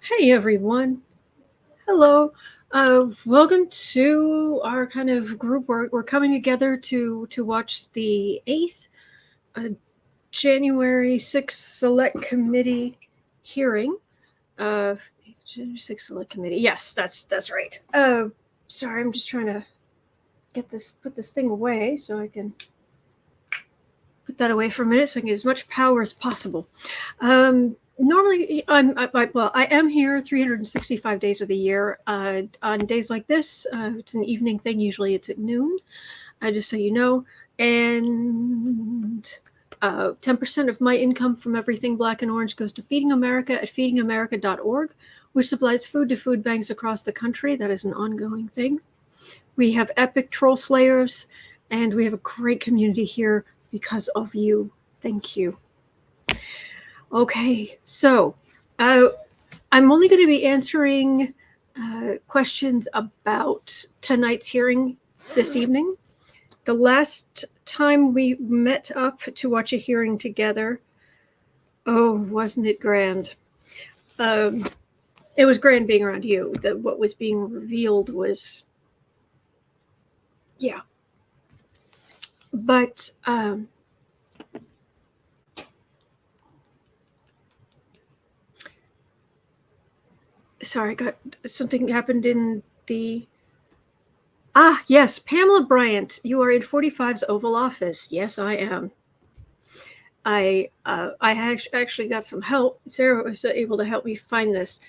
Hey everyone. Hello. Welcome to our kind of group. We're coming together to watch the 8th January 6th Select Committee hearing. 8th January 6th Select Committee. Yes, that's right. Sorry, I'm just trying to put this thing away so I can put that away for a minute so I can get as much power as possible. Normally, I am here 365 days of the year. On days like this, it's an evening thing. Usually it's at noon, just so you know. And 10% of my income from everything black and orange goes to Feeding America at feedingamerica.org, which supplies food to food banks across the country. That is an ongoing thing. We have epic troll slayers, and we have a great community here because of you. Thank you. Okay, so I'm only going to be answering questions about tonight's hearing this evening. The last time we met up to watch a hearing together, oh, wasn't it grand? It was grand being around you. What was being revealed was, yeah. But sorry, something happened in the... yes, Pamela Bryant, you are in 45's Oval Office. Yes, I am. I actually got some help. Sarah was able to help me find this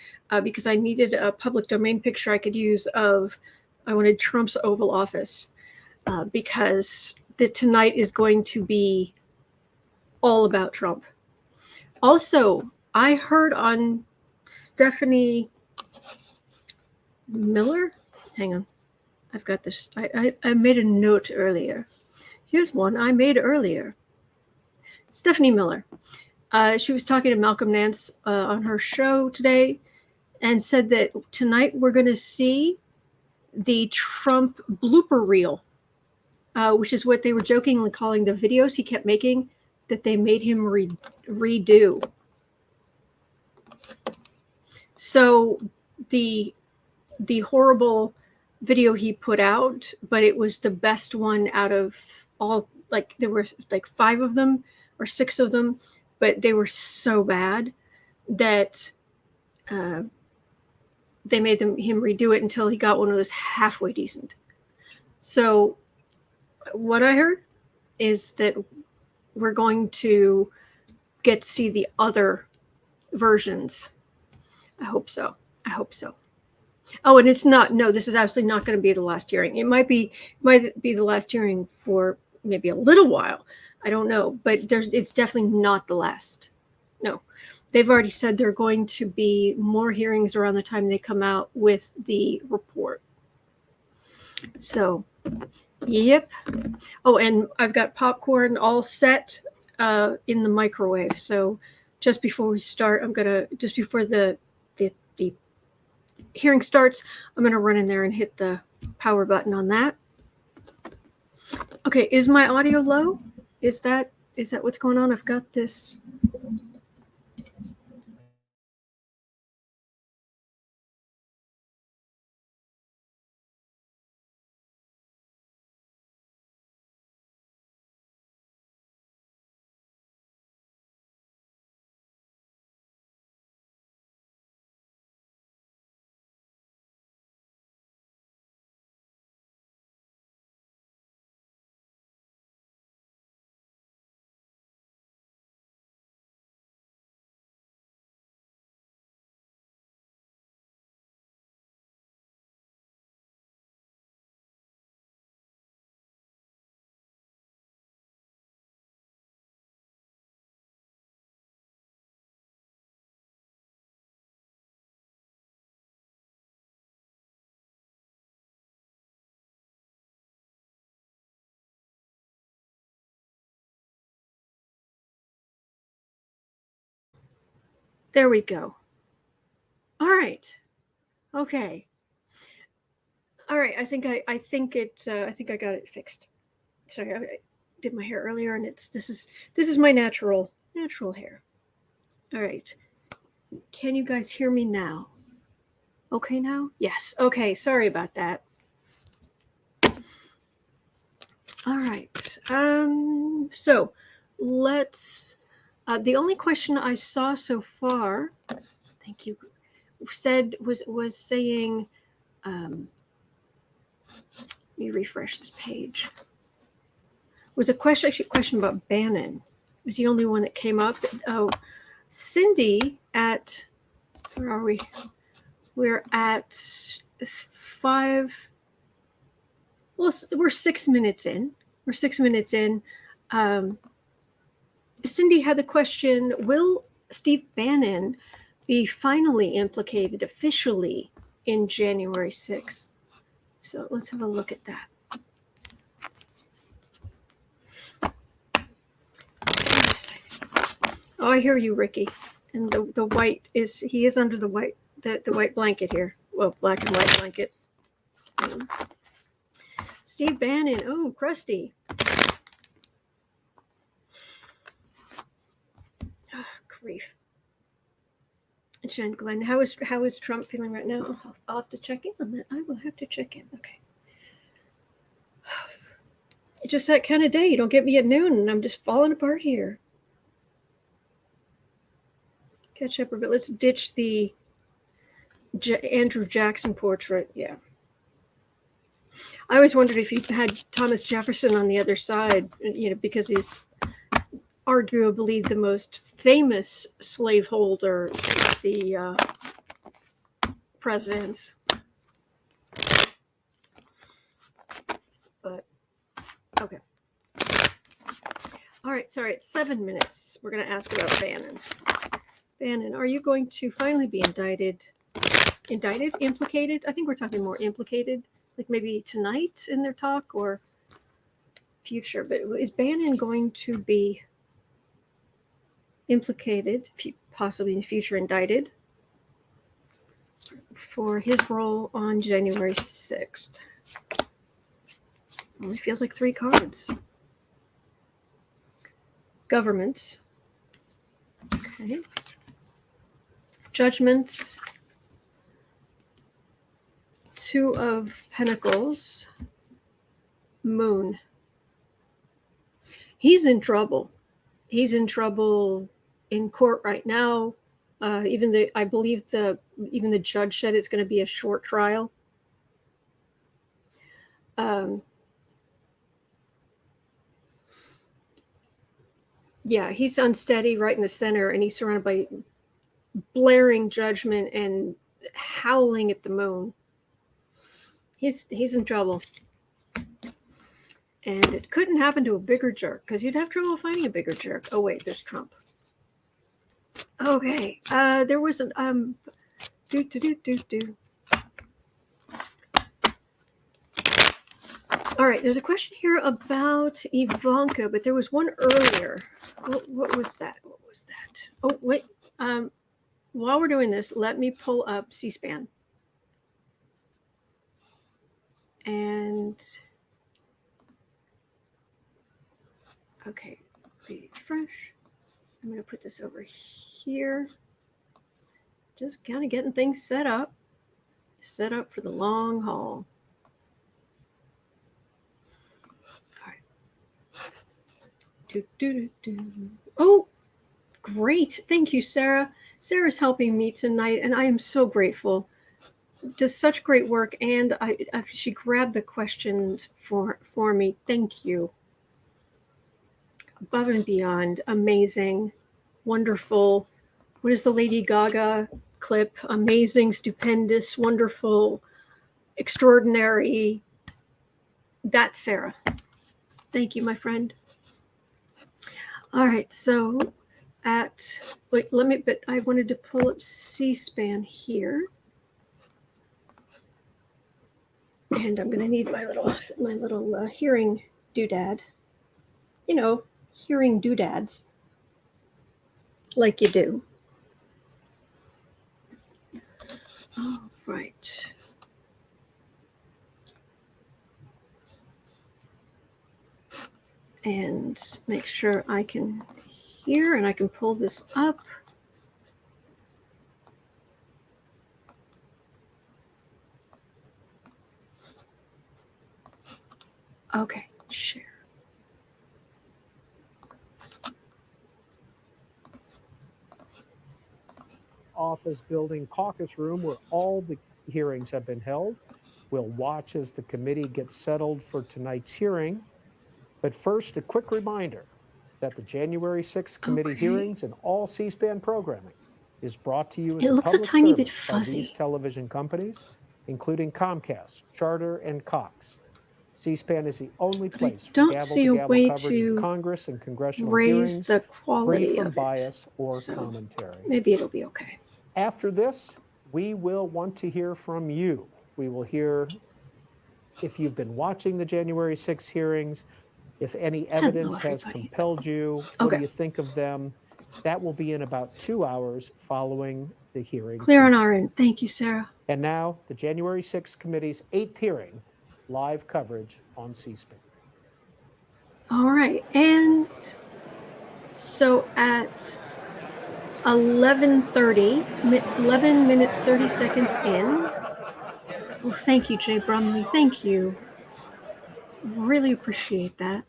because I needed a public domain picture I could use of... I wanted Trump's Oval Office because tonight is going to be all about Trump. Also, I heard on Stephanie Miller. Hang on. I've got this. I made a note earlier. Here's one I made earlier. Stephanie Miller. She was talking to Malcolm Nance on her show today and said that tonight we're going to see the Trump blooper reel, which is what they were jokingly calling the videos he kept making that they made him redo. So the horrible video he put out, but it was the best one out of all. Like there were like 5 of them or 6 of them, but they were so bad that they made him redo it until he got one that was halfway decent. So what I heard is that we're going to get to see the other versions. I hope so. Oh, and it's not. No, this is absolutely not going to be the last hearing. It might be the last hearing for maybe a little while. I don't know, but it's definitely not the last. No, they've already said there are going to be more hearings around the time they come out with the report. So, yep. Oh, and I've got popcorn all set in the microwave. So just before we start, just before the hearing starts, I'm going to run in there and hit the power button on that. Okay, is my audio low? Is that what's going on? I've got this. There we go. All right. Okay. All right. I think I got it fixed. Sorry, I did my hair earlier, and this is my natural hair. All right. Can you guys hear me now? Okay now? Yes. Okay, sorry about that. All right. So let's, the only question I saw so far, thank you, was saying, let me refresh this page. Was a question about Bannon. It was the only one that came up. Oh, Cindy at, where are we? We're at 5. Well, we're 6 minutes in. Cindy had the question, will Steve Bannon be finally implicated officially in January 6th? So let's have a look at that. Oh, I hear you, Ricky. And the white is, he is under the white blanket here. Well, black and white blanket. Steve Bannon. Oh, crusty. Oh, grief. Jen Glenn, how is Trump feeling right now? I'll have to check in on that. I will have to check in. Okay. It's just that kind of day. You don't get me at noon, and I'm just falling apart here. Catch up a bit. Let's ditch the Andrew Jackson portrait. Yeah. I always wondered if you had Thomas Jefferson on the other side, because he's arguably the most famous slaveholder of the presidents. But, okay. All right, sorry, it's 7 minutes. We're going to ask about Bannon. Bannon, are you going to finally be indicted? Implicated? I think we're talking more implicated, like maybe tonight in their talk or future. But is Bannon going to be implicated, possibly in the future indicted, for his role on January 6th? Only feels like 3 cards. Government. Okay. Judgment. 2 of Pentacles. Moon. He's in trouble. He's in trouble in court right now. I believe even the judge said it's going to be a short trial. Yeah, he's unsteady right in the center, and he's surrounded by blaring judgment and howling at the moon. He's in trouble. And it couldn't happen to a bigger jerk, because you'd have trouble finding a bigger jerk. Oh, wait, there's Trump. Okay, there was an, All right, there's a question here about Ivanka, but there was one earlier. What was that? Oh, wait. While we're doing this, let me pull up C-SPAN. And, okay, refresh. I'm going to put this over here. Just kind of getting things set up for the long haul. Oh, great. Thank you, Sarah. Sarah's helping me tonight, and I am so grateful. Does such great work, and she grabbed the questions for me. Thank you. Above and beyond. Amazing. Wonderful. What is the Lady Gaga clip? Amazing, stupendous, wonderful, extraordinary. That's Sarah. Thank you, my friend. All right, so but I wanted to pull up C-SPAN here. And I'm going to need my little hearing doodad. Hearing doodads. Like you do. All right. And make sure I can hear, and I can pull this up. Okay, share. Office building caucus room where all the hearings have been held. We'll watch as the committee gets settled for tonight's hearing. But first, a quick reminder that the January 6th committee hearings and all C-SPAN programming is brought to you as It a looks a public tiny bit service by these fuzzy. television companies, including Comcast, Charter, and Cox. C-SPAN is the only place for Don't see a gavel-to-gavel way coverage of to Congress and congressional raise hearings, the free quality from of it. bias or So commentary. maybe it'll be okay. After this, we will want to hear from you. We will hear if you've been watching the January 6 hearings, if any evidence has compelled you, what do you think of them? That will be in about 2 hours following the hearing. Clear on our end. Thank you, Sarah. And now, the January 6 committee's 8th hearing, live coverage on C-SPAN. All right, and so at 11:30, 11 minutes 30 seconds in. Oh, thank you, Jay Brumley. Thank you. Really appreciate that.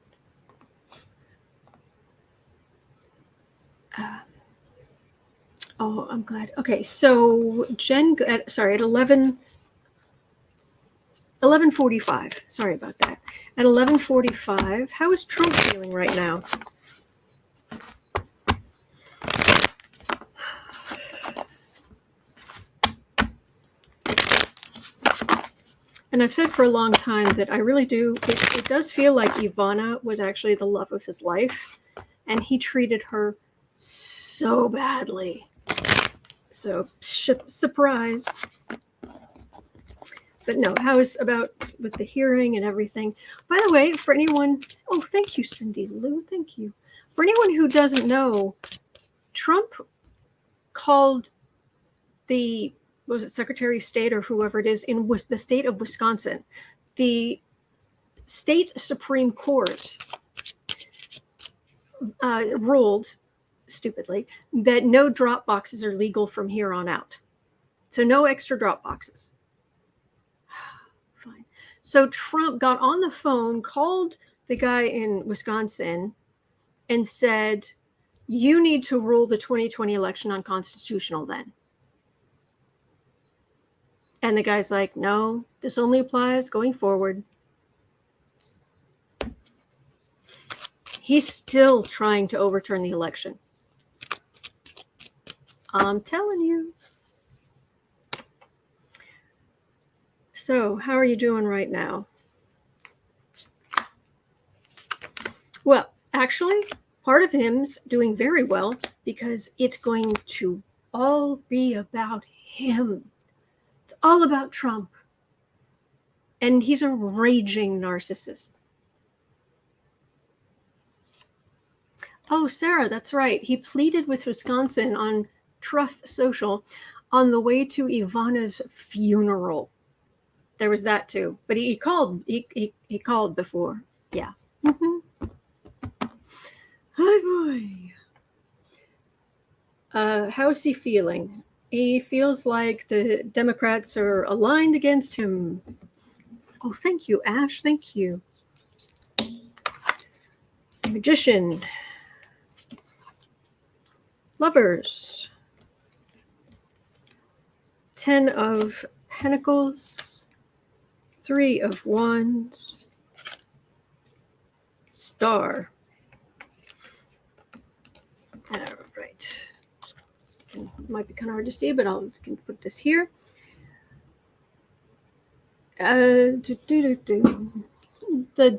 Oh, I'm glad. Okay, so Jen, sorry, at 11:45. Sorry about that. At 11:45, how is Trump feeling right now? And I've said for a long time that I really do. It does feel like Ivanka was actually the love of his life, and he treated her so badly. So, surprise. But no, how is about with the hearing and everything? By the way, for anyone, oh, thank you, Cindy Lou, thank you. For anyone who doesn't know, Trump called the, was it Secretary of State or whoever it is in the state of Wisconsin, the state Supreme Court ruled, stupidly, that no drop boxes are legal from here on out. So no extra drop boxes. Fine. So Trump got on the phone, called the guy in Wisconsin, and said, you need to rule the 2020 election unconstitutional then. And the guy's like, no, this only applies going forward. He's still trying to overturn the election. I'm telling you. So, how are you doing right now? Well, actually, part of him's doing very well because it's going to all be about him. It's all about Trump. And he's a raging narcissist. Oh, Sarah, that's right. He pleaded with Wisconsin on Truth Social on the way to Ivanka's funeral. There was that too, but he called. He called before. Yeah. Mm-hmm. Hi, boy. How's he feeling? He feels like the Democrats are aligned against him. Oh, thank you, Ash. Thank you. Magician. Lovers. 10 of Pentacles. 3 of Wands. Star. All right. It might be kind of hard to see, but I can put this here. The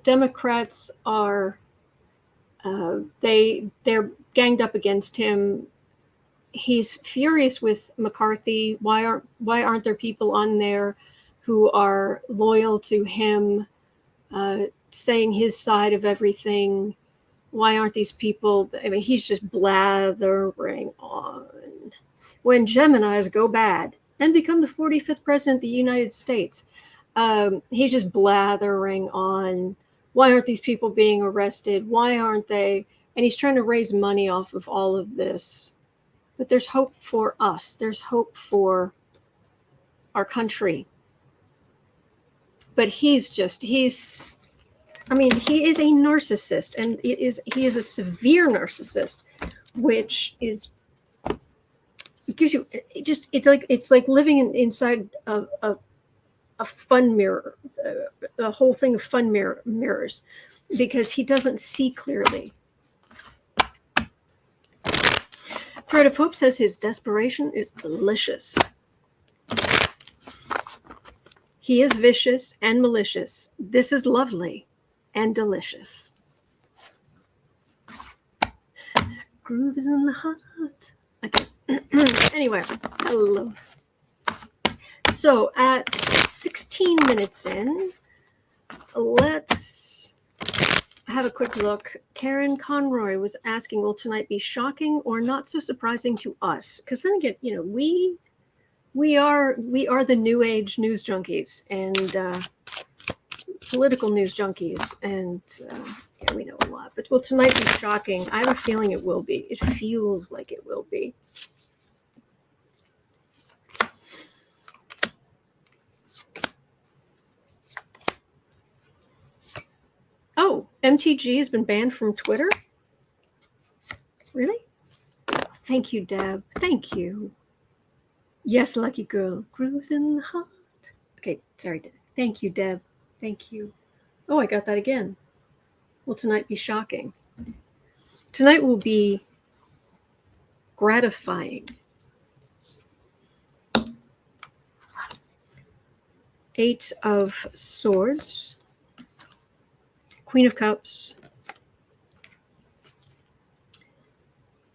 Democrats are they're ganged up against him. He's furious with McCarthy. Why aren't there people on there who are loyal to him, saying his side of everything? Why aren't these people? I mean, he's just blathering on. When Geminis go bad and become the 45th president of the United States, he's just blathering on. Why aren't these people being arrested? Why aren't they? And he's trying to raise money off of all of this. But there's hope for us. There's hope for our country. But he's I mean, he is a narcissist, and he is a severe narcissist, which is it gives you it's like living inside a fun mirror, a whole thing of fun mirrors, because he doesn't see clearly. Thread of Hope says his desperation is delicious. He is vicious and malicious. This is lovely and delicious. Groove is in the heart. Okay. Anyway, hello. So at 16 minutes in, let's have a quick look. Karen Conroy was asking, will tonight be shocking or not so surprising to us? Because then again, you know, we are the new age news junkies and political news junkies, and yeah, we know a lot. But will tonight be shocking? I have a feeling it will be. It feels like it will be. Oh, MTG has been banned from Twitter? Really? Oh, thank you, Deb. Thank you. Yes, lucky girl. Grooves in the heart. Okay, sorry. Thank you, Deb. Thank you. Oh, I got that again. Will tonight be shocking? Tonight will be gratifying. 8 of Swords. Queen of Cups.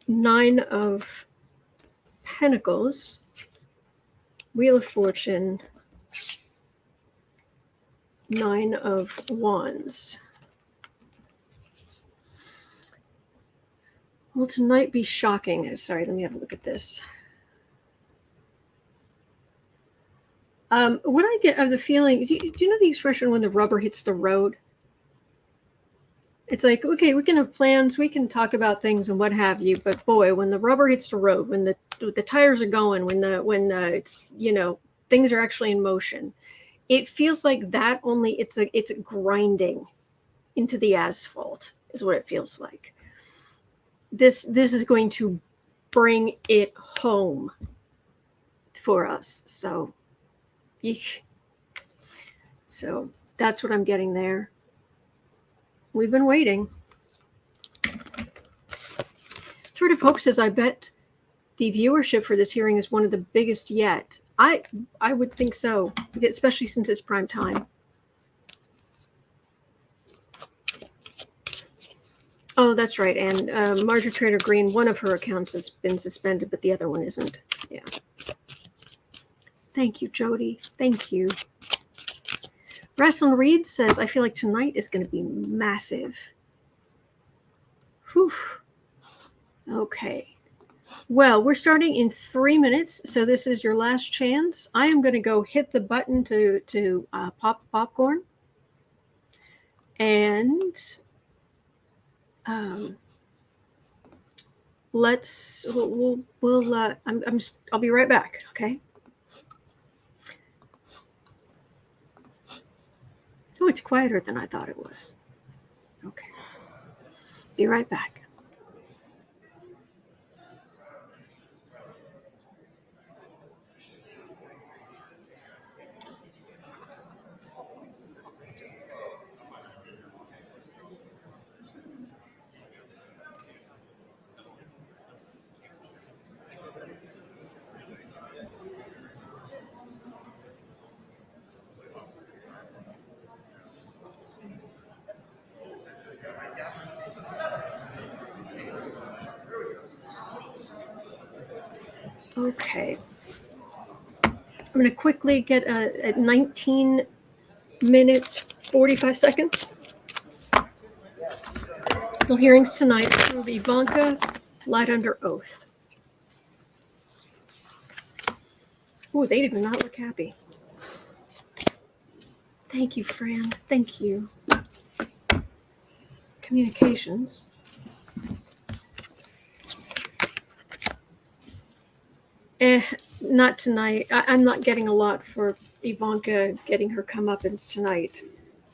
9 of Pentacles. Wheel of Fortune. 9 of Wands. Will tonight be shocking? Sorry, let me have a look at this. What I get of the feeling, do you know the expression when the rubber hits the road? It's like, okay, we can have plans, we can talk about things and what have you, but boy, when the rubber hits the road, when the tires are going, when it's, you know, things are actually in motion, it feels like that. Only it's grinding into the asphalt is what it feels like. This is going to bring it home for us. So, eek. So that's what I'm getting there. We've been waiting. Thread of Hope says, I bet the viewership for this hearing is one of the biggest yet. I would think so, especially since it's prime time. Oh, that's right. And Marjorie Trader Green, one of her accounts has been suspended, but the other one isn't. Yeah. Thank you, Jody. Thank you. Wrestling Reed says, I feel like tonight is going to be massive. Whew. Okay. Well, we're starting in 3 minutes, so this is your last chance. I am going to go hit the button to pop popcorn. And I'll be right back, okay? Oh, it's quieter than I thought it was. Okay. Be right back. Okay. I'm going to quickly get at 19 minutes, 45 seconds. Well, hearings tonight prove Ivanka lied under oath. Oh, they do not look happy. Thank you, Fran. Thank you. Communications. Not tonight. I'm not getting a lot for Ivanka getting her comeuppance tonight.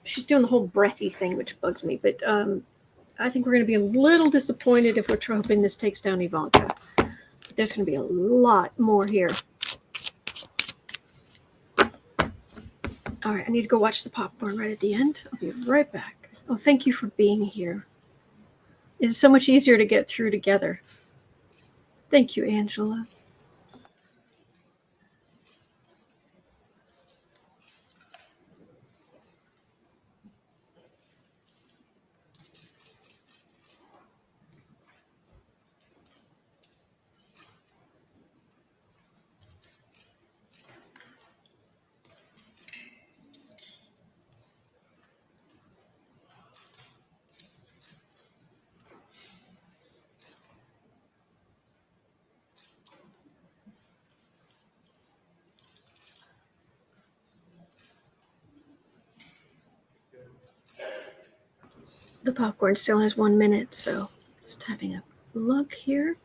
she's doing the whole breathy thing, which bugs me. But I think we're going to be a little disappointed if we're hoping this takes down Ivanka. There's going to be a lot more here. All right, I need to go watch the popcorn right at the end. I'll be right back. Oh, thank you for being here. It's so much easier to get through together. Thank you, Angela. The popcorn still has 1 minute, so just having a look here.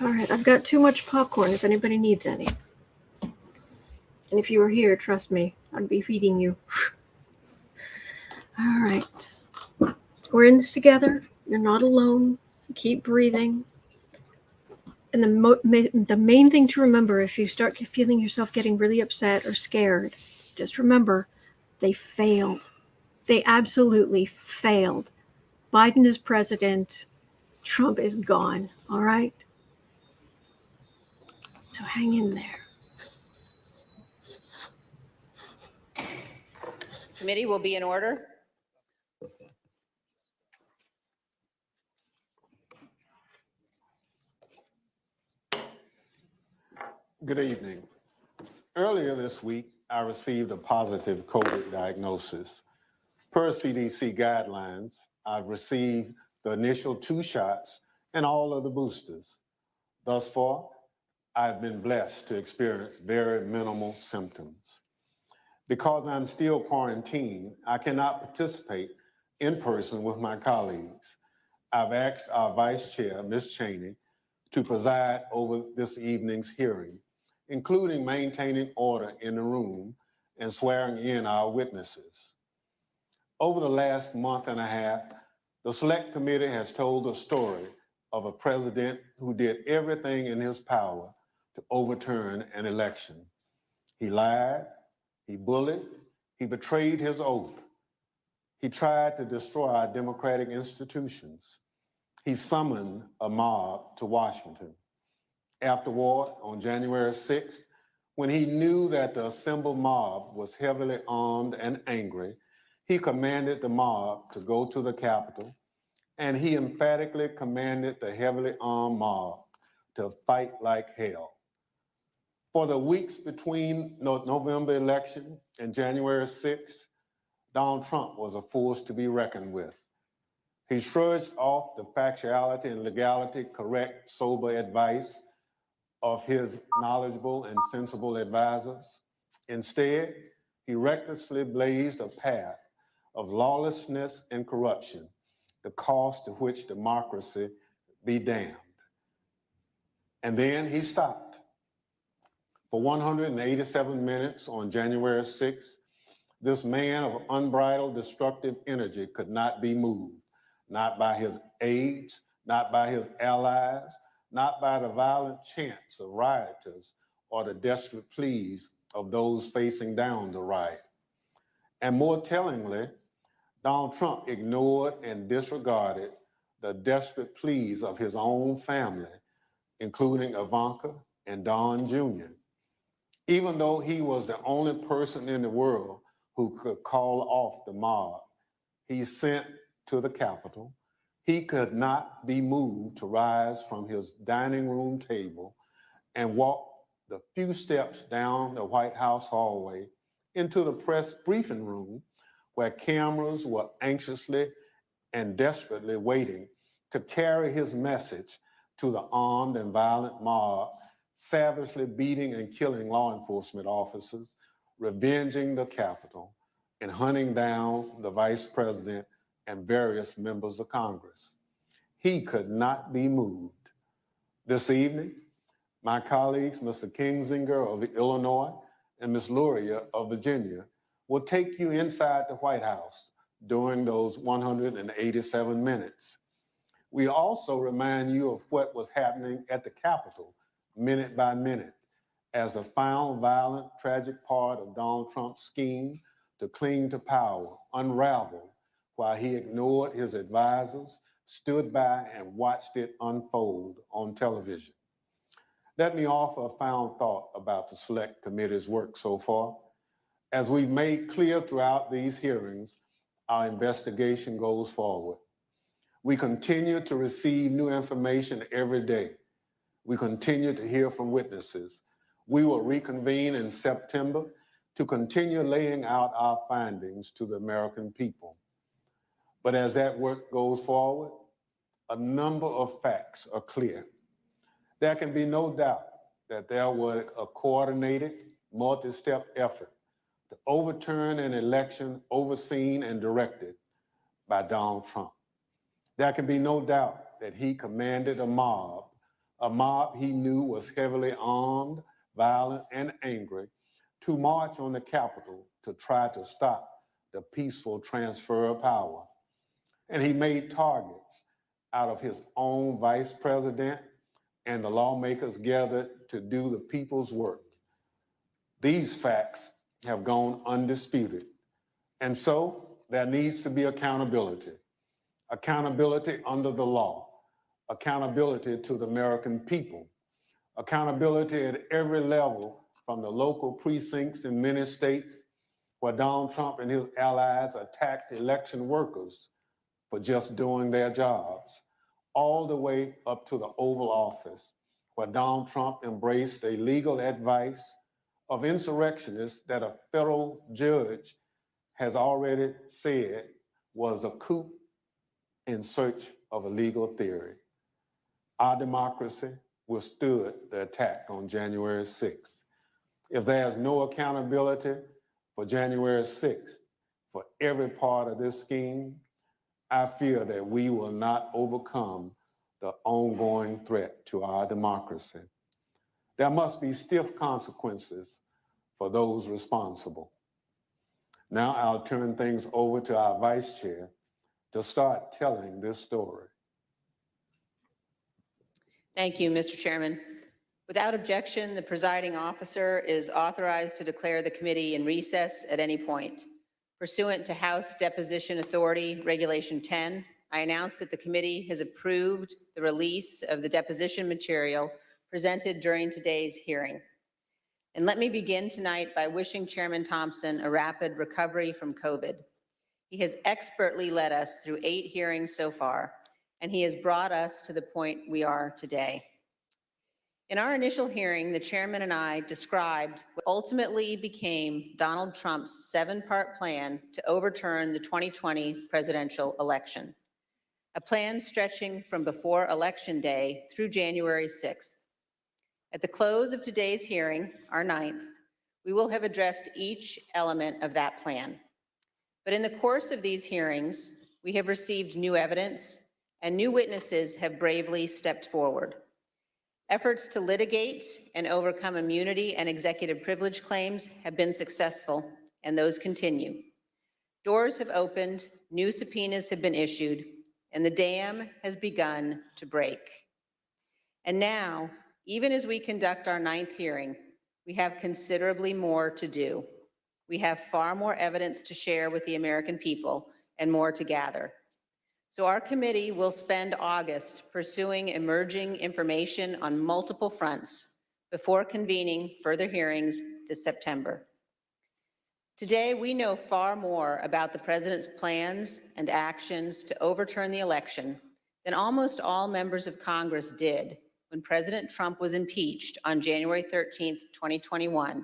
All right, I've got too much popcorn if anybody needs any. And if you were here, trust me, I'd be feeding you. All right. We're in this together. You're not alone. Keep breathing. And the main thing to remember, if you start feeling yourself getting really upset or scared, just remember, they failed. They absolutely failed. Biden is president. Trump is gone. All right? So hang in there. Committee will be in order. Good evening. Earlier this week, I received a positive COVID diagnosis. Per CDC guidelines, I've received the initial 2 shots and all of the boosters. Thus far, I've been blessed to experience very minimal symptoms. Because I'm still quarantined, I cannot participate in person with my colleagues. I've asked our Vice Chair, Ms. Cheney, to preside over this evening's hearing, including maintaining order in the room and swearing in our witnesses. Over the last month and a half, the Select Committee has told the story of a president who did everything in his power to overturn an election. He lied, he bullied, he betrayed his oath. He tried to destroy our democratic institutions. He summoned a mob to Washington. Afterward, on January 6th, when he knew that the assembled mob was heavily armed and angry, he commanded the mob to go to the Capitol, and he emphatically commanded the heavily armed mob to fight like hell. For the weeks between November election and January 6th, Donald Trump was a force to be reckoned with. He shrugged off the factuality and legality, correct, sober advice of his knowledgeable and sensible advisors. Instead, he recklessly blazed a path of lawlessness and corruption, the cost to which democracy be damned. And then he stopped. For 187 minutes on January 6th, this man of unbridled destructive energy could not be moved, not by his aides, not by his allies, not by the violent chants of rioters or the desperate pleas of those facing down the riot. And more tellingly, Donald Trump ignored and disregarded the desperate pleas of his own family, including Ivanka and Don Jr. Even though he was the only person in the world who could call off the mob he sent to the Capitol, he could not be moved to rise from his dining room table and walk the few steps down the White House hallway into the press briefing room where cameras were anxiously and desperately waiting to carry his message to the armed and violent mob, savagely beating and killing law enforcement officers, revenging the Capitol, and hunting down the vice president and various members of Congress. He could not be moved. This evening, my colleagues, Mr. Kingsinger of Illinois and Ms. Luria of Virginia, will take you inside the White House during those 187 minutes. We also remind you of what was happening at the Capitol minute by minute as the final violent, tragic part of Donald Trump's scheme to cling to power unraveled while he ignored his advisors, stood by and watched it unfold on television. Let me offer a final thought about the Select Committee's work so far. As we've made clear throughout these hearings, our investigation goes forward. We continue to receive new information every day. We continue to hear from witnesses. We will reconvene in September to continue laying out our findings to the American people. But as that work goes forward, a number of facts are clear. There can be no doubt that there was a coordinated, multi-step effort to overturn an election overseen and directed by Donald Trump. There can be no doubt that he commanded a mob he knew was heavily armed, violent, and angry, to march on the Capitol to try to stop the peaceful transfer of power. And he made targets out of his own vice president and the lawmakers gathered to do the people's work. These facts have gone undisputed. And so there needs to be accountability. Accountability under the law, accountability to the American people, accountability at every level from the local precincts in many states where Donald Trump and his allies attacked election workers for just doing their jobs, all the way up to the Oval Office, where Donald Trump embraced a legal advice of insurrectionists that a federal judge has already said was a coup in search of a legal theory. Our democracy withstood the attack on January 6th. If there's no accountability for January 6th, for every part of this scheme, I fear that we will not overcome the ongoing threat to our democracy. There must be stiff consequences for those responsible. Now I'll turn things over to our vice chair to start telling this story. Thank you, Mr. Chairman. Without objection, the presiding officer is authorized to declare the committee in recess at any point. Pursuant to House Deposition Authority Regulation 10, I announce that the committee has approved the release of the deposition material presented during today's hearing. And let me begin tonight by wishing Chairman Thompson a rapid recovery from COVID. He has expertly led us through 8 hearings so far, and he has brought us to the point we are today. In our initial hearing, the chairman and I described what ultimately became Donald Trump's 7-part plan to overturn the 2020 presidential election, a plan stretching from before Election Day through January 6th. At the close of today's hearing, our 9th, we will have addressed each element of that plan. But in the course of these hearings, we have received new evidence and new witnesses have bravely stepped forward. Efforts to litigate and overcome immunity and executive privilege claims have been successful, and those continue. Doors have opened, new subpoenas have been issued, and the dam has begun to break. And now, even as we conduct our 9th hearing, we have considerably more to do. We have far more evidence to share with the American people and more to gather. So our committee will spend August pursuing emerging information on multiple fronts before convening further hearings this September. Today, we know far more about the president's plans and actions to overturn the election than almost all members of Congress did when President Trump was impeached on January 13th, 2021,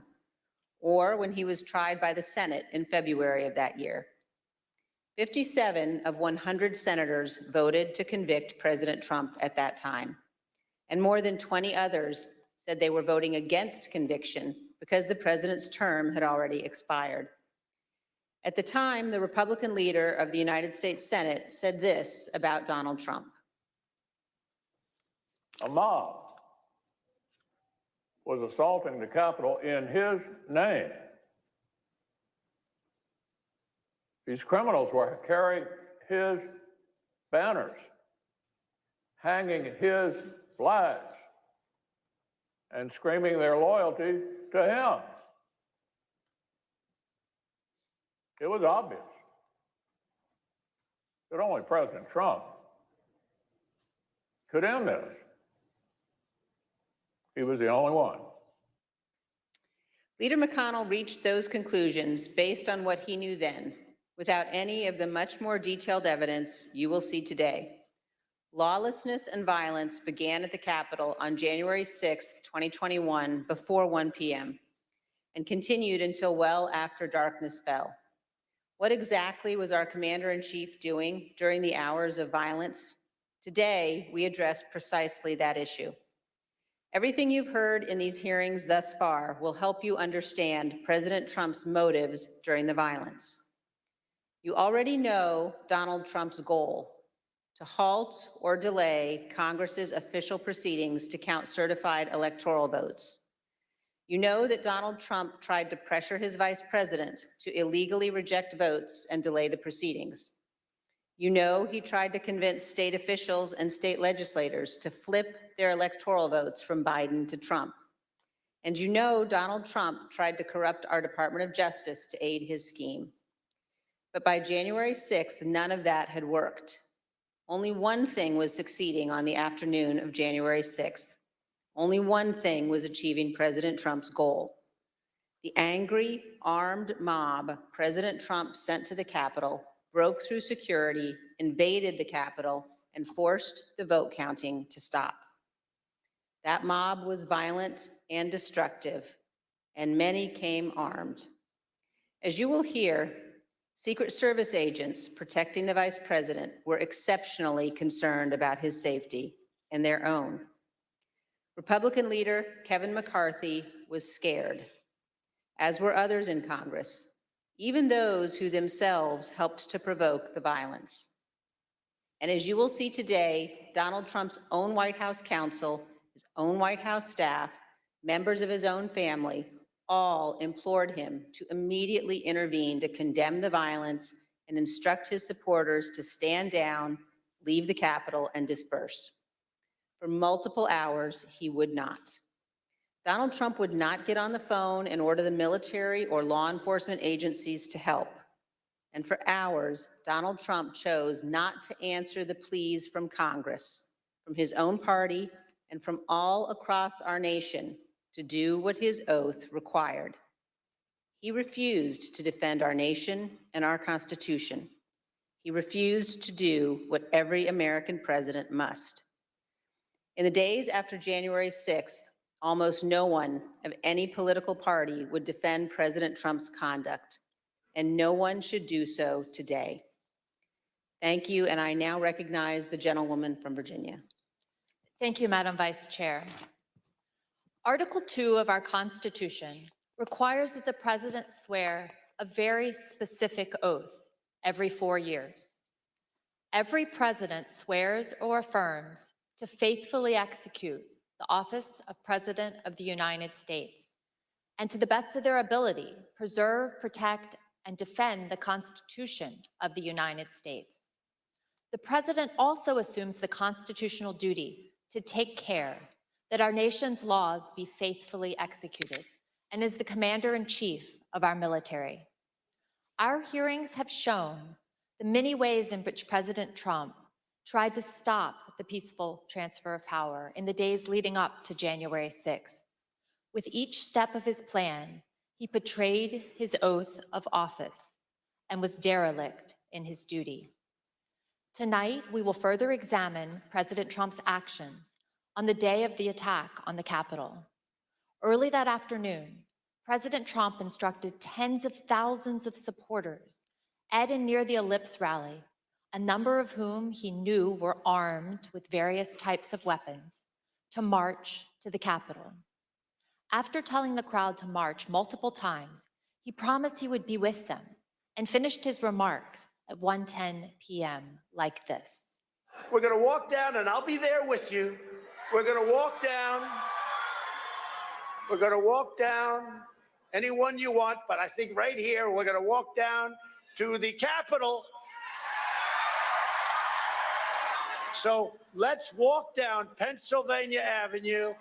or when he was tried by the Senate in February of that year. 57 of 100 senators voted to convict President Trump at that time, and more than 20 others said they were voting against conviction because the president's term had already expired. At the time, the Republican leader of the United States Senate said this about Donald Trump. A mob was assaulting the Capitol in his name. These criminals were carrying his banners, hanging his flags, and screaming their loyalty to him. It was obvious that only President Trump could end this. He was the only one. Leader McConnell reached those conclusions based on what he knew then, without any of the much more detailed evidence you will see today. Lawlessness and violence began at the Capitol on January 6, 2021, before 1 p.m., and continued until well after darkness fell. What exactly was our commander-in-chief doing during the hours of violence? Today, we address precisely that issue. Everything you've heard in these hearings thus far will help you understand President Trump's motives during the violence. You already know Donald Trump's goal: to halt or delay Congress's official proceedings to count certified electoral votes. You know that Donald Trump tried to pressure his vice president to illegally reject votes and delay the proceedings. You know he tried to convince state officials and state legislators to flip their electoral votes from Biden to Trump. And you know Donald Trump tried to corrupt our Department of Justice to aid his scheme. But by January 6th, none of that had worked. Only one thing was succeeding on the afternoon of January 6th. Only one thing was achieving President Trump's goal. The angry, armed mob President Trump sent to the Capitol broke through security, invaded the Capitol, and forced the vote counting to stop. That mob was violent and destructive, and many came armed. As you will hear, Secret Service agents protecting the vice president were exceptionally concerned about his safety and their own. Republican leader Kevin McCarthy was scared, as were others in Congress, even those who themselves helped to provoke the violence. And as you will see today, Donald Trump's own White House counsel, his own White House staff, members of his own family, all implored him to immediately intervene to condemn the violence and instruct his supporters to stand down, leave the Capitol, and disperse. For multiple hours, he would not. Donald Trump would not get on the phone and order the military or law enforcement agencies to help. And for hours, Donald Trump chose not to answer the pleas from Congress, from his own party, and from all across our nation to do what his oath required. He refused to defend our nation and our Constitution. He refused to do what every American president must. In the days after January 6th, Almost no one of any political party would defend President Trump's conduct, and no one should do so today. Thank you, and I now recognize the gentlewoman from Virginia. Thank you, Madam Vice Chair. Article 2 of our Constitution requires that the President swear a very specific oath every 4 years. Every President swears or affirms to faithfully execute the office of President of the United States and to the best of their ability, preserve, protect, and defend the Constitution of the United States. The President also assumes the constitutional duty to take care that our nation's laws be faithfully executed and is the commander-in-chief of our military. Our hearings have shown the many ways in which President Trump tried to stop the peaceful transfer of power in the days leading up to January 6th. With each step of his plan, he betrayed his oath of office and was derelict in his duty. Tonight, we will further examine President Trump's actions on the day of the attack on the Capitol. Early that afternoon, President Trump instructed tens of thousands of supporters at and near the Ellipse rally, a number of whom he knew were armed with various types of weapons, to march to the Capitol. After telling the crowd to march multiple times, he promised he would be with them and finished his remarks at 1:10 p.m. like this. We're going to walk down, and I'll be there with you. We're going to walk down. We're going to walk down anyone you want, but I think right here, we're going to walk down to the Capitol. So let's walk down Pennsylvania Avenue.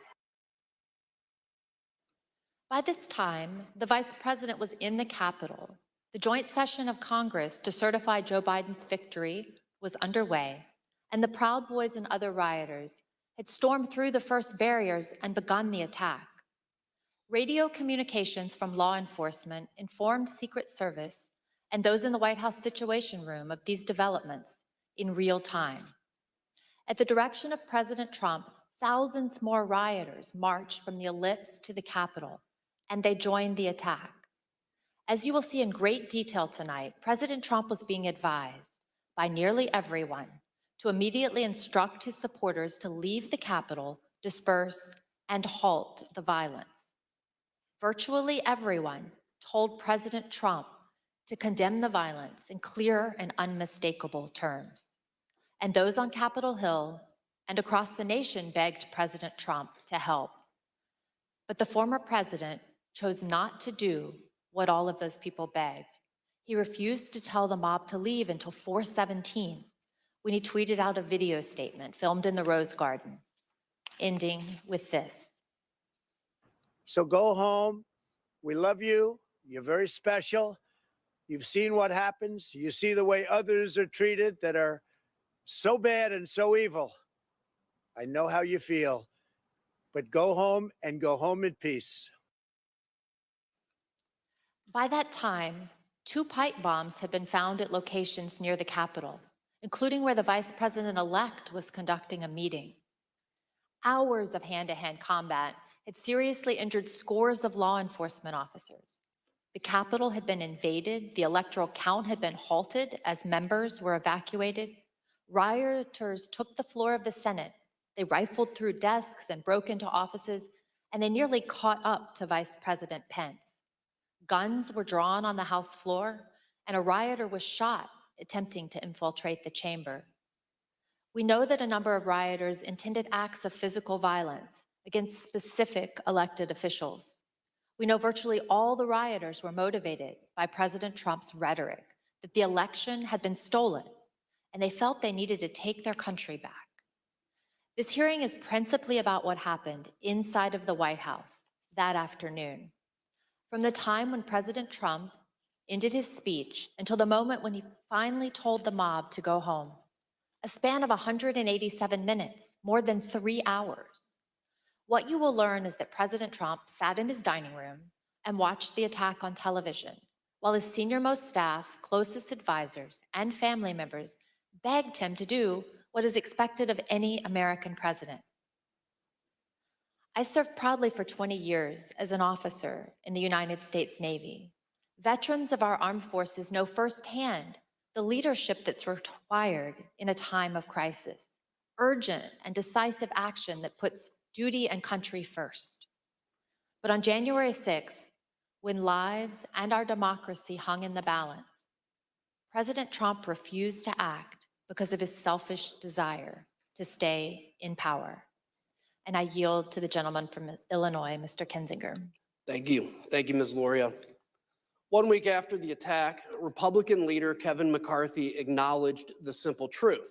By this time, the Vice President was in the Capitol. The joint session of Congress to certify Joe Biden's victory was underway, and the Proud Boys and other rioters had stormed through the first barriers and begun the attack. Radio communications from law enforcement informed Secret Service and those in the White House Situation Room of these developments in real time. At the direction of President Trump, thousands more rioters marched from the Ellipse to the Capitol, and they joined the attack. As you will see in great detail tonight, President Trump was being advised by nearly everyone to immediately instruct his supporters to leave the Capitol, disperse, and halt the violence. Virtually everyone told President Trump to condemn the violence in clear and unmistakable terms. And those on Capitol Hill and across the nation begged President Trump to help. But the former president chose not to do what all of those people begged. He refused to tell the mob to leave until 4:17, when he tweeted out a video statement filmed in the Rose Garden, ending with this. So go home. We love you. You're very special. You've seen what happens. You see the way others are treated that are so bad and so evil. I know how you feel, but go home and go home in peace. By that time, 2 pipe bombs had been found at locations near the Capitol, including where the Vice President-elect was conducting a meeting. Hours of hand-to-hand combat had seriously injured scores of law enforcement officers. The Capitol had been invaded, the electoral count had been halted as members were evacuated. Rioters took the floor of the Senate. They rifled through desks and broke into offices, and they nearly caught up to Vice President Pence. Guns were drawn on the House floor, and a rioter was shot attempting to infiltrate the chamber. We know that a number of rioters intended acts of physical violence against specific elected officials. We know virtually all the rioters were motivated by President Trump's rhetoric that the election had been stolen, and they felt they needed to take their country back. This hearing is principally about what happened inside of the White House that afternoon. From the time when President Trump ended his speech until the moment when he finally told the mob to go home, a span of 187 minutes, more than 3 hours. What you will learn is that President Trump sat in his dining room and watched the attack on television, while his senior-most staff, closest advisors, and family members begged him to do what is expected of any American president. I served proudly for 20 years as an officer in the United States Navy. Veterans of our armed forces know firsthand the leadership that's required in a time of crisis, urgent and decisive action that puts duty and country first. But on January 6th, when lives and our democracy hung in the balance, President Trump refused to act because of his selfish desire to stay in power. And I yield to the gentleman from Illinois, Mr. Kinzinger. Thank you. Thank you, Ms. Loria. 1 week after the attack, Republican leader Kevin McCarthy acknowledged the simple truth.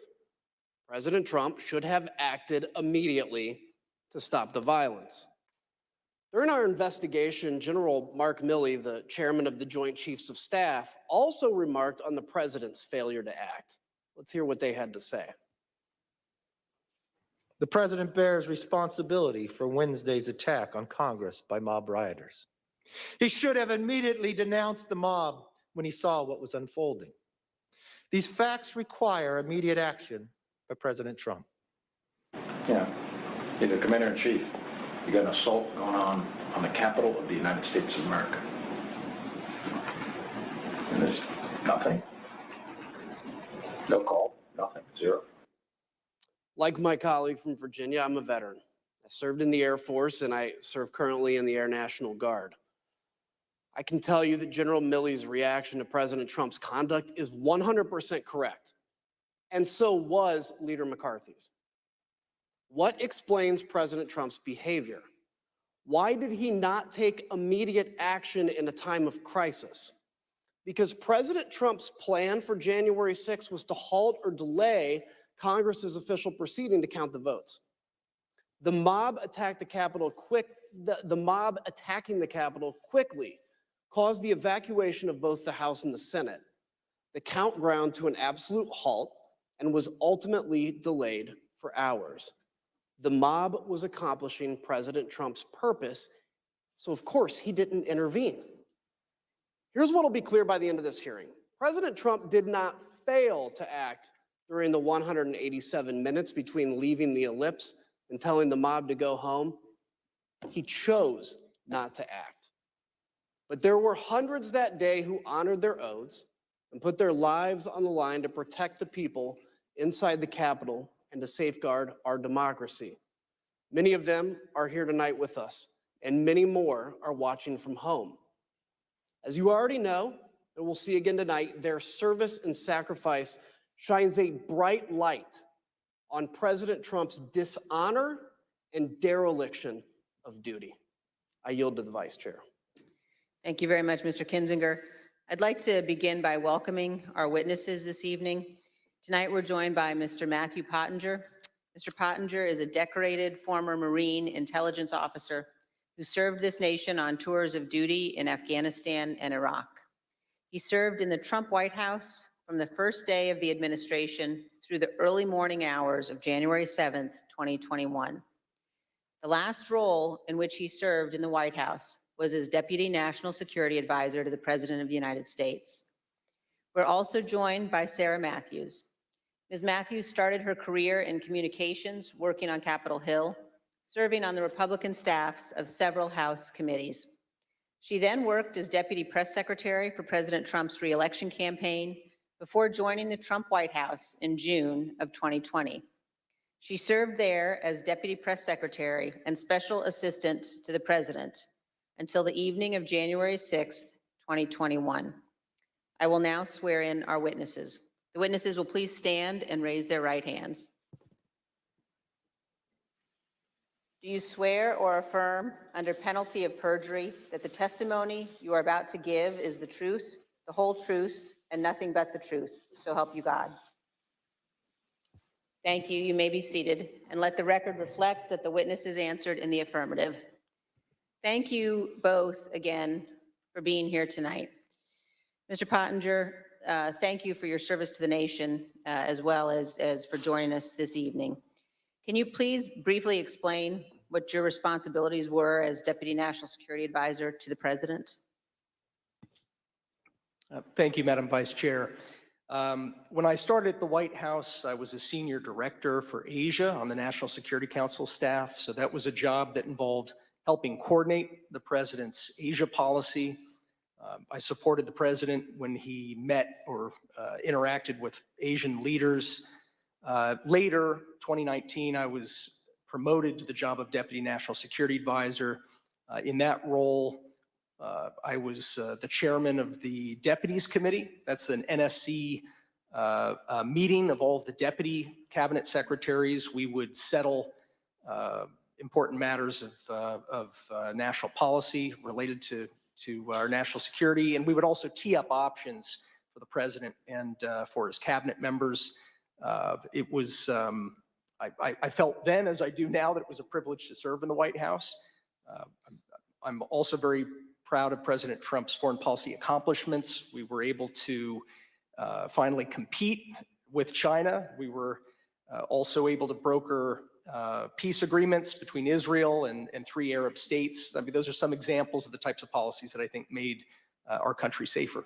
President Trump should have acted immediately to stop the violence. During our investigation, General Mark Milley, the chairman of the Joint Chiefs of Staff, also remarked on the president's failure to act. Let's hear what they had to say. The president bears responsibility for Wednesday's attack on Congress by mob rioters. He should have immediately denounced the mob when he saw what was unfolding. These facts require immediate action by President Trump. Yeah, you're the commander-in-chief. You got an assault going on the Capitol of the United States of America. And there's nothing. No call, nothing, zero. Like my colleague from Virginia, I'm a veteran. I served in the Air Force and I serve currently in the Air National Guard. I can tell you that General Milley's reaction to President Trump's conduct is 100% correct. And so was Leader McCarthy's. What explains President Trump's behavior? Why did he not take immediate action in a time of crisis? Because President Trump's plan for January 6th was to halt or delay Congress's official proceeding to count the votes. The mob attacked the Capitol the mob attacking the Capitol quickly caused the evacuation of both the House and the Senate. The count ground to an absolute halt and was ultimately delayed for hours. The mob was accomplishing President Trump's purpose, so of course he didn't intervene. Here's what will be clear by the end of this hearing. President Trump did not fail to act during the 187 minutes between leaving the ellipse and telling the mob to go home. He chose not to act. But there were hundreds that day who honored their oaths and put their lives on the line to protect the people inside the Capitol and to safeguard our democracy. Many of them are here tonight with us, and many more are watching from home. As you already know, and we'll see again tonight, their service and sacrifice shines a bright light on President Trump's dishonor and dereliction of duty. I yield to the Vice Chair. Thank you very much, Mr. Kinzinger. I'd like to begin by welcoming our witnesses this evening. Tonight, we're joined by Mr. Matthew Pottinger. Mr. Pottinger is a decorated former Marine intelligence officer who served this nation on tours of duty in Afghanistan and Iraq. He served in the Trump White House from the first day of the administration through the early morning hours of January 7th, 2021. The last role in which he served in the White House was as Deputy National Security Advisor to the President of the United States. We're also joined by Sarah Matthews. Ms. Matthews started her career in communications, working on Capitol Hill, serving on the Republican staffs of several House committees. She then worked as Deputy Press Secretary for President Trump's re-election campaign before joining the Trump White House in June of 2020. She served there as Deputy Press Secretary and Special Assistant to the President until the evening of January 6th, 2021. I will now swear in our witnesses. The witnesses will please stand and raise their right hands. Do you swear or affirm under penalty of perjury that the testimony you are about to give is the truth, the whole truth, and nothing but the truth? So help you God. Thank you. You may be seated, and let the record reflect that the witnesses answered in the affirmative. Thank you both again for being here tonight. Mr. Pottinger, thank you for your service to the nation as well as for joining us this evening. Can you please briefly explain what your responsibilities were as Deputy National Security Advisor to the President? Thank you, Madam Vice Chair. When I started at the White House, I was a senior director for Asia on the National Security Council staff. So that was a job that involved helping coordinate the president's Asia policy. I supported the president when he met or interacted with Asian leaders. Later, 2019, I was promoted to the job of Deputy National Security Advisor. In that role, I was the chairman of the Deputies Committee. That's an NSC meeting of all of the deputy cabinet secretaries. We would settle important matters of national policy related to our national security, and we would also tee up options for the president and for his cabinet members. It was, I felt then, as I do now, that it was a privilege to serve in the White House. I'm also very proud of President Trump's foreign policy accomplishments. We were able to finally compete with China. We were also able to broker peace agreements between Israel and 3 Arab states. I mean, those are some examples of the types of policies that I think made our country safer.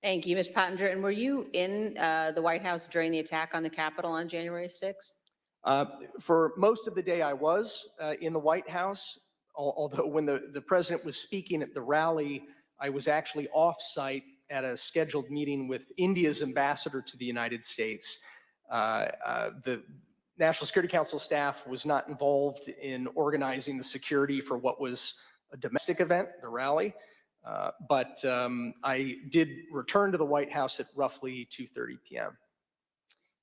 Thank you, Mr. Pottinger. And were you in the White House during the attack on the Capitol on January 6th? For most of the day, I was in the White House, although when the president was speaking at the rally, I was actually off-site at a scheduled meeting with India's ambassador to the United States. The National Security Council staff was not involved in organizing the security for what was a domestic event, the rally, but I did return to the White House at roughly 2:30 p.m.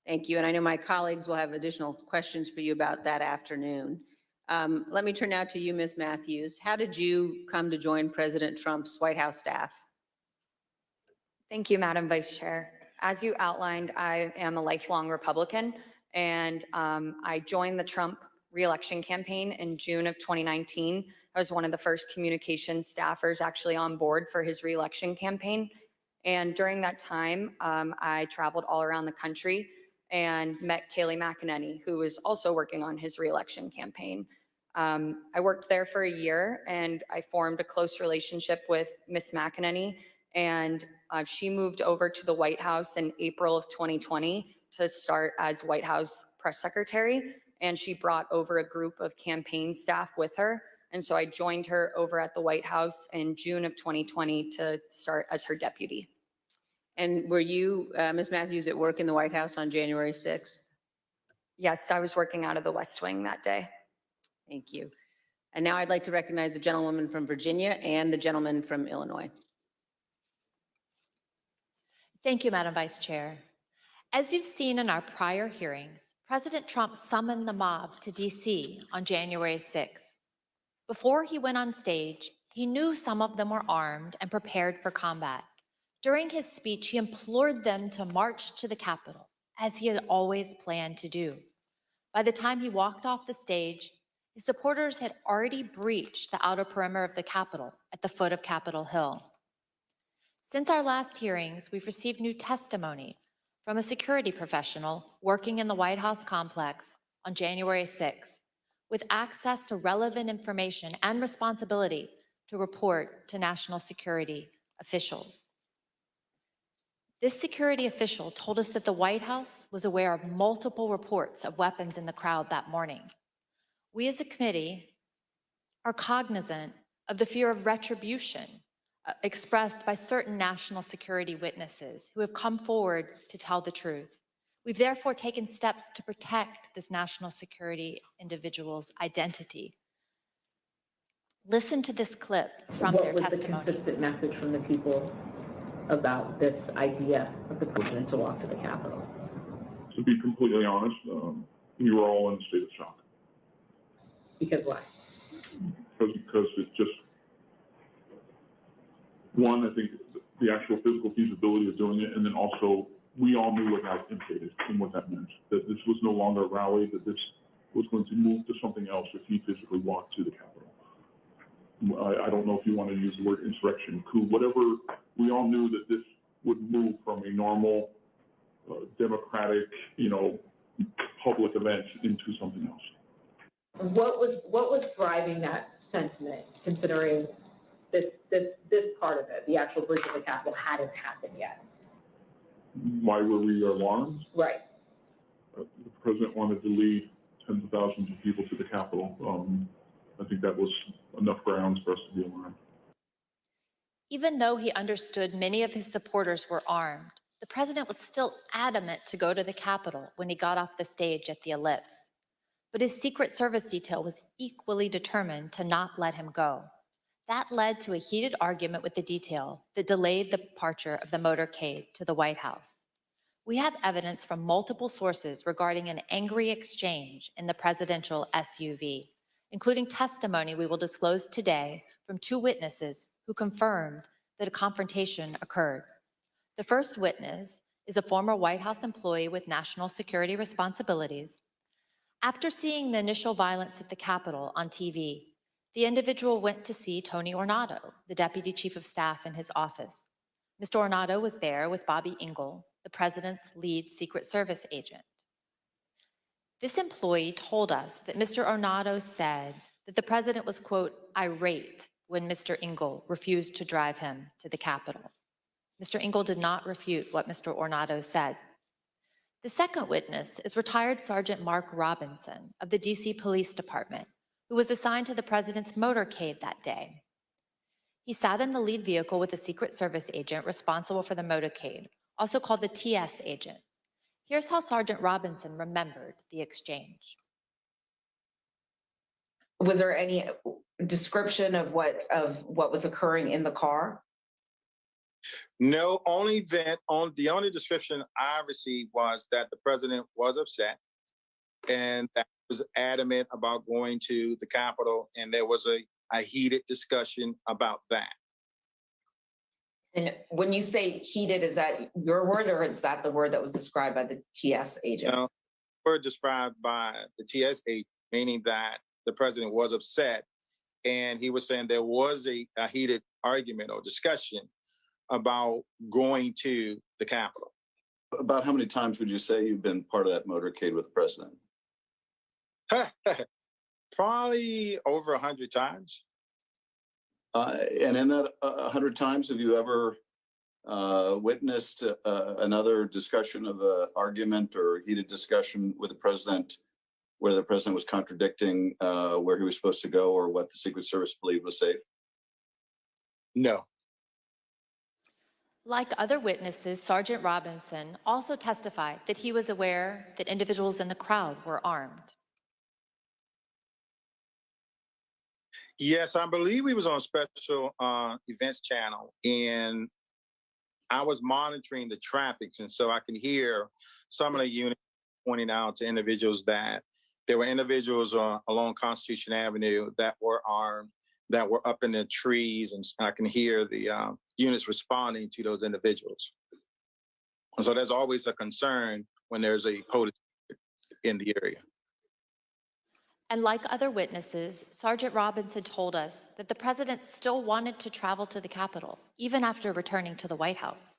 Thank you. And I know my colleagues will have additional questions for you about that afternoon. Let me turn now to you, Ms. Matthews. How did you come to join President Trump's White House staff? Thank you, Madam Vice Chair. As you outlined, I am a lifelong Republican, and I joined the Trump re-election campaign in June of 2019. I was one of the first communications staffers actually on board for his re-election campaign. And during that time, I traveled all around the country and met Kayleigh McEnany, who was also working on his re-election campaign. I worked there for a year, and I formed a close relationship with Ms. McEnany, and she moved over to the White House in April of 2020 to start as White House press secretary, and she brought over a group of campaign staff with her. And so I joined her over at the White House in June of 2020 to start as her deputy. And were you, Ms. Matthews, at work in the White House on January 6th? Yes, I was working out of the West Wing that day. Thank you. And now I'd like to recognize the gentlewoman from Virginia and the gentleman from Illinois. Thank you, Madam Vice Chair. As you've seen in our prior hearings, President Trump summoned the mob to DC on January 6th. Before he went on stage, he knew some of them were armed and prepared for combat. During his speech, he implored them to march to the Capitol, as he had always planned to do. By the time he walked off the stage, his supporters had already breached the outer perimeter of the Capitol at the foot of Capitol Hill. Since our last hearings, we've received new testimony from a security professional working in the White House complex on January 6th, with access to relevant information and responsibility to report to national security officials. This security official told us that the White House was aware of multiple reports of weapons in the crowd that morning. We as a committee are cognizant of the fear of retribution expressed by certain national security witnesses who have come forward to tell the truth. We've therefore taken steps to protect this national security individual's identity. Listen to this clip from their testimony. What was the consistent message from the people about this idea of the president to walk to the Capitol? To be completely honest, you were all in a state of shock. Because why? Because it's just, one, I think the actual physical feasibility of doing it, and then also we all knew what that implicated and what that meant, that this was no longer a rally, that this was going to move to something else if he physically walked to the Capitol. I don't know if you want to use the word insurrection, coup, whatever. We all knew that this would move from a normal, democratic, public event into something else. What was driving that sentiment, considering this part of it, the actual breach of the Capitol, hadn't happened yet? Why were we alarmed? Right. The president wanted to lead tens of thousands of people to the Capitol. I think that was enough grounds for us to be alarmed. Even though he understood many of his supporters were armed, the president was still adamant to go to the Capitol when he got off the stage at the Ellipse. But his Secret Service detail was equally determined to not let him go. That led to a heated argument with the detail that delayed the departure of the motorcade to the White House. We have evidence from multiple sources regarding an angry exchange in the presidential SUV, including testimony we will disclose today from 2 witnesses who confirmed that a confrontation occurred. The first witness is a former White House employee with national security responsibilities. After seeing the initial violence at the Capitol on TV, the individual went to see Tony Ornato, the deputy chief of staff in his office. Mr. Ornato was there with Bobby Engel, the president's lead Secret Service agent. This employee told us that Mr. Ornato said that the president was, quote, irate when Mr. Engel refused to drive him to the Capitol. Mr. Engel did not refute what Mr. Ornato said. The second witness is retired Sergeant Mark Robinson of the DC Police Department, who was assigned to the president's motorcade that day. He sat in the lead vehicle with a Secret Service agent responsible for the motorcade, also called the TS agent. Here's how Sergeant Robinson remembered the exchange. Was there any description of what was occurring in the car? No, the only description I received was that the president was upset and that he was adamant about going to the Capitol, and there was a heated discussion about that. And when you say heated, is that your word or is that the word that was described by the TS agent? No, word described by the TS agent, meaning that the president was upset, and he was saying there was a heated argument or discussion about going to the Capitol. About how many times would you say you've been part of that motorcade with the president? Probably over 100 times. And in that 100 times, have you ever witnessed another discussion of an argument or heated discussion with the president where the president was contradicting where he was supposed to go or what the Secret Service believed was safe? No. Like other witnesses, Sergeant Robinson also testified that he was aware that individuals in the crowd were armed. Yes, I believe he was on special events channel, and I was monitoring the traffic, and so I can hear some of the units pointing out to individuals that there were individuals along Constitution Avenue that were armed, that were up in the trees, and I can hear the units responding to those individuals. And so there's always a concern when there's a protest in the area. And like other witnesses, Sergeant Robinson told us that the president still wanted to travel to the Capitol, even after returning to the White House.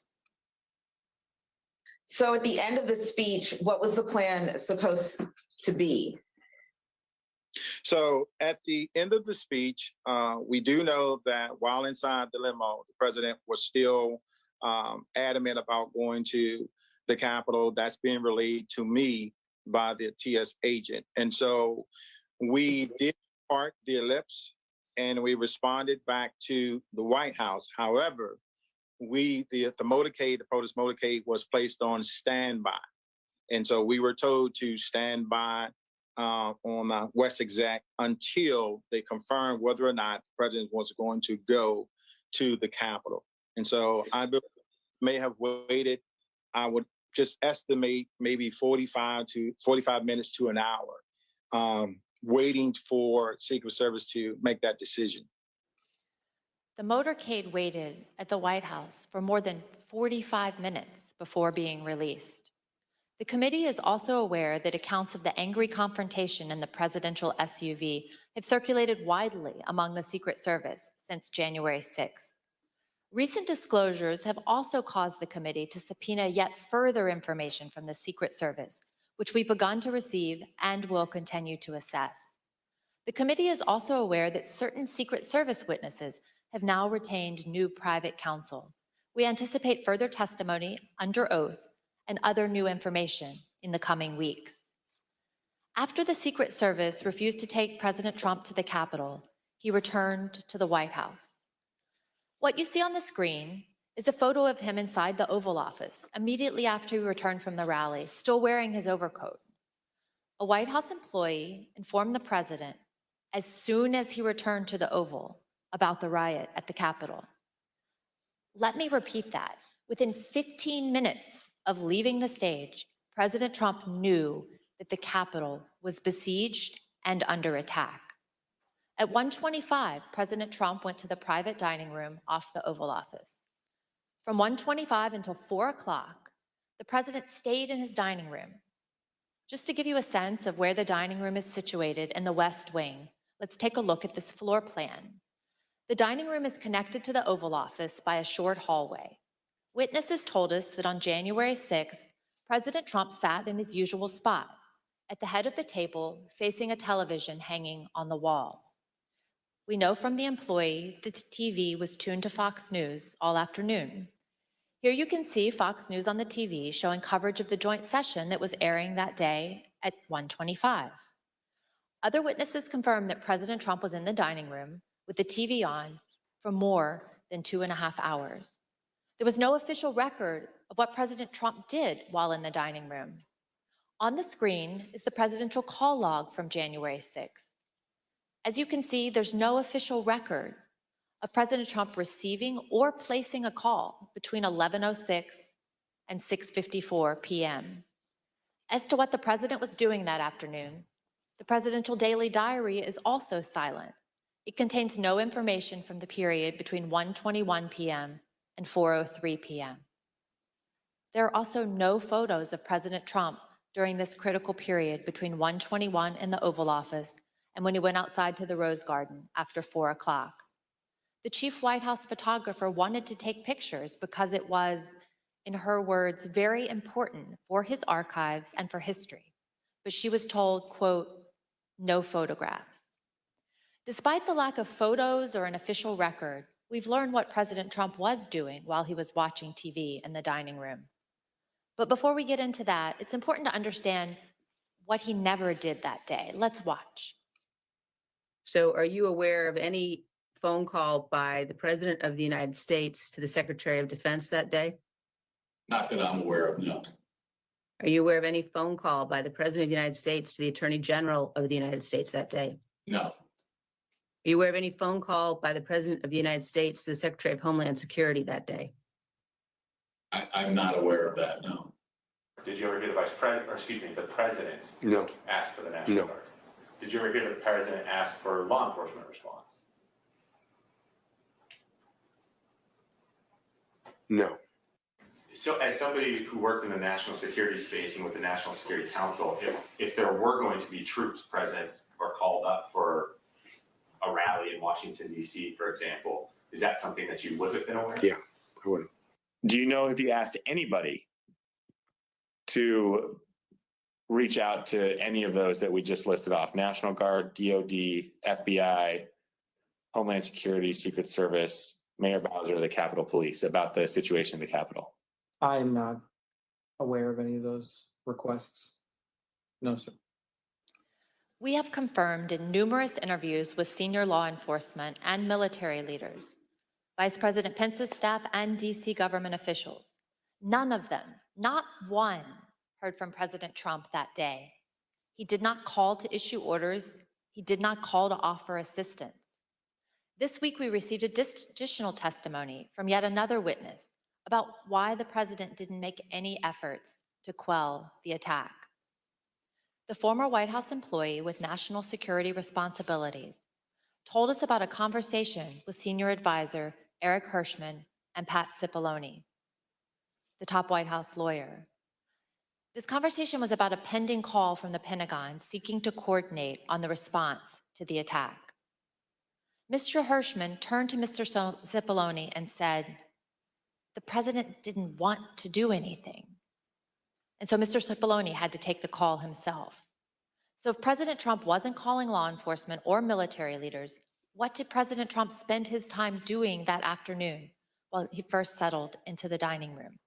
So at the end of the speech, what was the plan supposed to be? So at the end of the speech, we do know that while inside the limo, the president was still adamant about going to the Capitol. That's being relayed to me by the TS agent. And so we did park the Ellipse and we responded back to the White House. However, the motorcade, the protest motorcade was placed on standby. And so we were told to stand by on West Exec until they confirmed whether or not the president was going to go to the Capitol. And so I may have waited, I would just estimate maybe 45 minutes to an hour, waiting for Secret Service to make that decision. The motorcade waited at the White House for more than 45 minutes before being released. The committee is also aware that accounts of the angry confrontation in the presidential SUV have circulated widely among the Secret Service since January 6th. Recent disclosures have also caused the committee to subpoena yet further information from the Secret Service, which we've begun to receive and will continue to assess. The committee is also aware that certain Secret Service witnesses have now retained new private counsel. We anticipate further testimony under oath and other new information in the coming weeks. After the Secret Service refused to take President Trump to the Capitol, he returned to the White House. What you see on the screen is a photo of him inside the Oval Office immediately after he returned from the rally, still wearing his overcoat. A White House employee informed the president as soon as he returned to the Oval about the riot at the Capitol. Let me repeat that. Within 15 minutes of leaving the stage, President Trump knew that the Capitol was besieged and under attack. At 1:25, President Trump went to the private dining room off the Oval Office. From 1:25 until 4 o'clock, the president stayed in his dining room. Just to give you a sense of where the dining room is situated in the West Wing, let's take a look at this floor plan. The dining room is connected to the Oval Office by a short hallway. Witnesses told us that on January 6th, President Trump sat in his usual spot, at the head of the table, facing a television hanging on the wall. We know from the employee that the TV was tuned to Fox News all afternoon. Here you can see Fox News on the TV showing coverage of the joint session that was airing that day at 1:25. Other witnesses confirmed that President Trump was in the dining room with the TV on for more than 2.5 hours. There was no official record of what President Trump did while in the dining room. On the screen is the presidential call log from January 6th. As you can see, there's no official record of President Trump receiving or placing a call between 11:06 and 6:54 p.m. As to what the president was doing that afternoon, the presidential daily diary is also silent. It contains no information from the period between 1:21 p.m. and 4:03 p.m. There are also no photos of President Trump during this critical period between 1:21 in the Oval Office and when he went outside to the Rose Garden after 4 o'clock. The chief White House photographer wanted to take pictures because it was, in her words, very important for his archives and for history. But she was told, quote, no photographs. Despite the lack of photos or an official record, we've learned what President Trump was doing while he was watching TV in the dining room. But before we get into that, it's important to understand what he never did that day. Let's watch. So are you aware of any phone call by the President of the United States to the Secretary of Defense that day? Not that I'm aware of, no. Are you aware of any phone call by the President of the United States to the Attorney General of the United States that day? No. Are you aware of any phone call by the President of the United States to the Secretary of Homeland Security that day? I'm not aware of that, no. Did you ever hear the President No. ask for the National Guard? Did you ever hear the President ask for law enforcement response? No. So as somebody who worked in the national security space and with the National Security Council, if there were going to be troops present or called up for a rally in Washington, D.C., for example, is that something that you would have been aware of? Yeah, I would have. Do you know if he asked anybody to reach out to any of those that we just listed off? National Guard, DOD, FBI, Homeland Security, Secret Service, Mayor Bowser, the Capitol Police, about the situation in the Capitol? I'm not aware of any of those requests. No, sir. We have confirmed in numerous interviews with senior law enforcement and military leaders, Vice President Pence's staff and DC government officials. None of them, not one, heard from President Trump that day. He did not call to issue orders. He did not call to offer assistance. This week, we received additional testimony from yet another witness about why the president didn't make any efforts to quell the attack. The former White House employee with national security responsibilities told us about a conversation with senior advisor Eric Hirschman and Pat Cipollone, the top White House lawyer. This conversation was about a pending call from the Pentagon seeking to coordinate on the response to the attack. Mr. Hirschman turned to Mr. Cipollone and said, the president didn't want to do anything. And so Mr. Cipollone had to take the call himself. So if President Trump wasn't calling law enforcement or military leaders, what did President Trump spend his time doing that afternoon while he first settled into the dining room?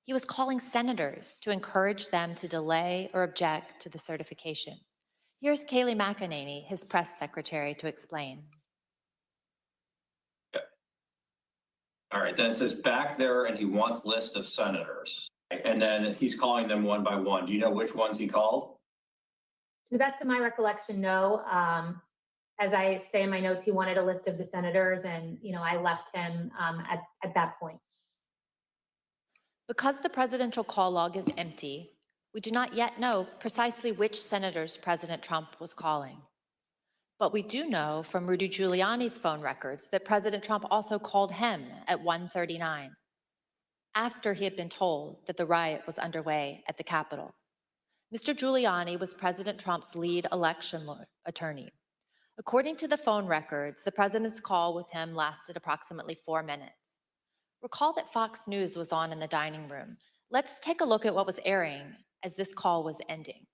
He was calling senators to encourage them to delay or object to the certification. Here's Kayleigh McEnany, his press secretary, to explain. All right, then it says back there, and he wants list of senators. And then he's calling them one by one. Do you know which ones he called? To the best of my recollection, no. As I say in my notes, he wanted a list of the senators, and I left him at that point. Because the presidential call log is empty, we do not yet know precisely which senators President Trump was calling. But we do know from Rudy Giuliani's phone records that President Trump also called him at 1:39, after he had been told that the riot was underway at the Capitol. Mr. Giuliani was President Trump's lead election attorney. According to the phone records, the president's call with him lasted approximately 4 minutes. Recall that Fox News was on in the dining room. Let's take a look at what was airing as this call was ending.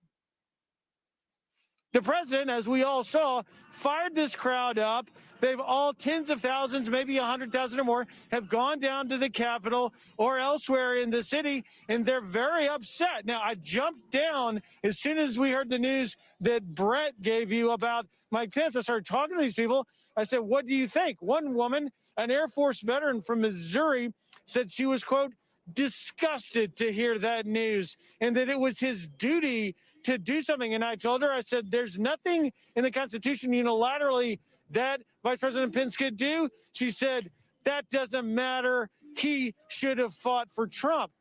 The president, as we all saw, fired this crowd up. They've all, tens of thousands, maybe 100,000 or more, have gone down to the Capitol or elsewhere in the city, and they're very upset. Now, I jumped down as soon as we heard the news that Brett gave you about Mike Pence. I started talking to these people. I said, what do you think? One woman, an Air Force veteran from Missouri, said she was, quote, disgusted to hear that news and that it was his duty to do something. And I told her, I said, there's nothing in the Constitution unilaterally that Vice President Pence could do. She said, that doesn't matter. He should have fought for Trump.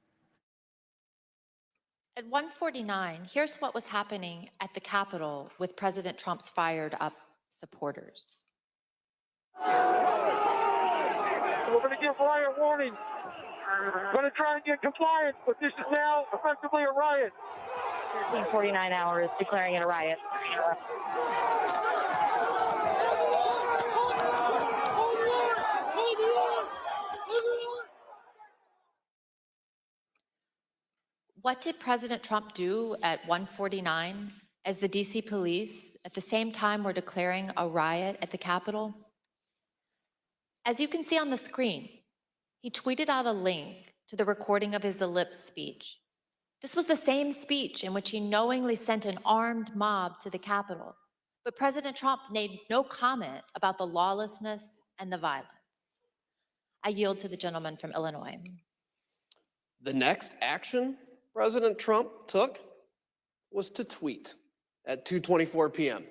At 1:49, here's what was happening at the Capitol with President Trump's fired up supporters. We're going to give riot warning. We're going to try and get compliance, but this is now effectively a riot. 49 hours declaring it a riot. What did President Trump do at 1:49 as the DC police at the same time were declaring a riot at the Capitol? As you can see on the screen, he tweeted out a link to the recording of his ellipse speech. This was the same speech in which he knowingly sent an armed mob to the Capitol. But President Trump made no comment about the lawlessness and the violence. I yield to the gentleman from Illinois. The next action President Trump took was to tweet at 2:24 p.m.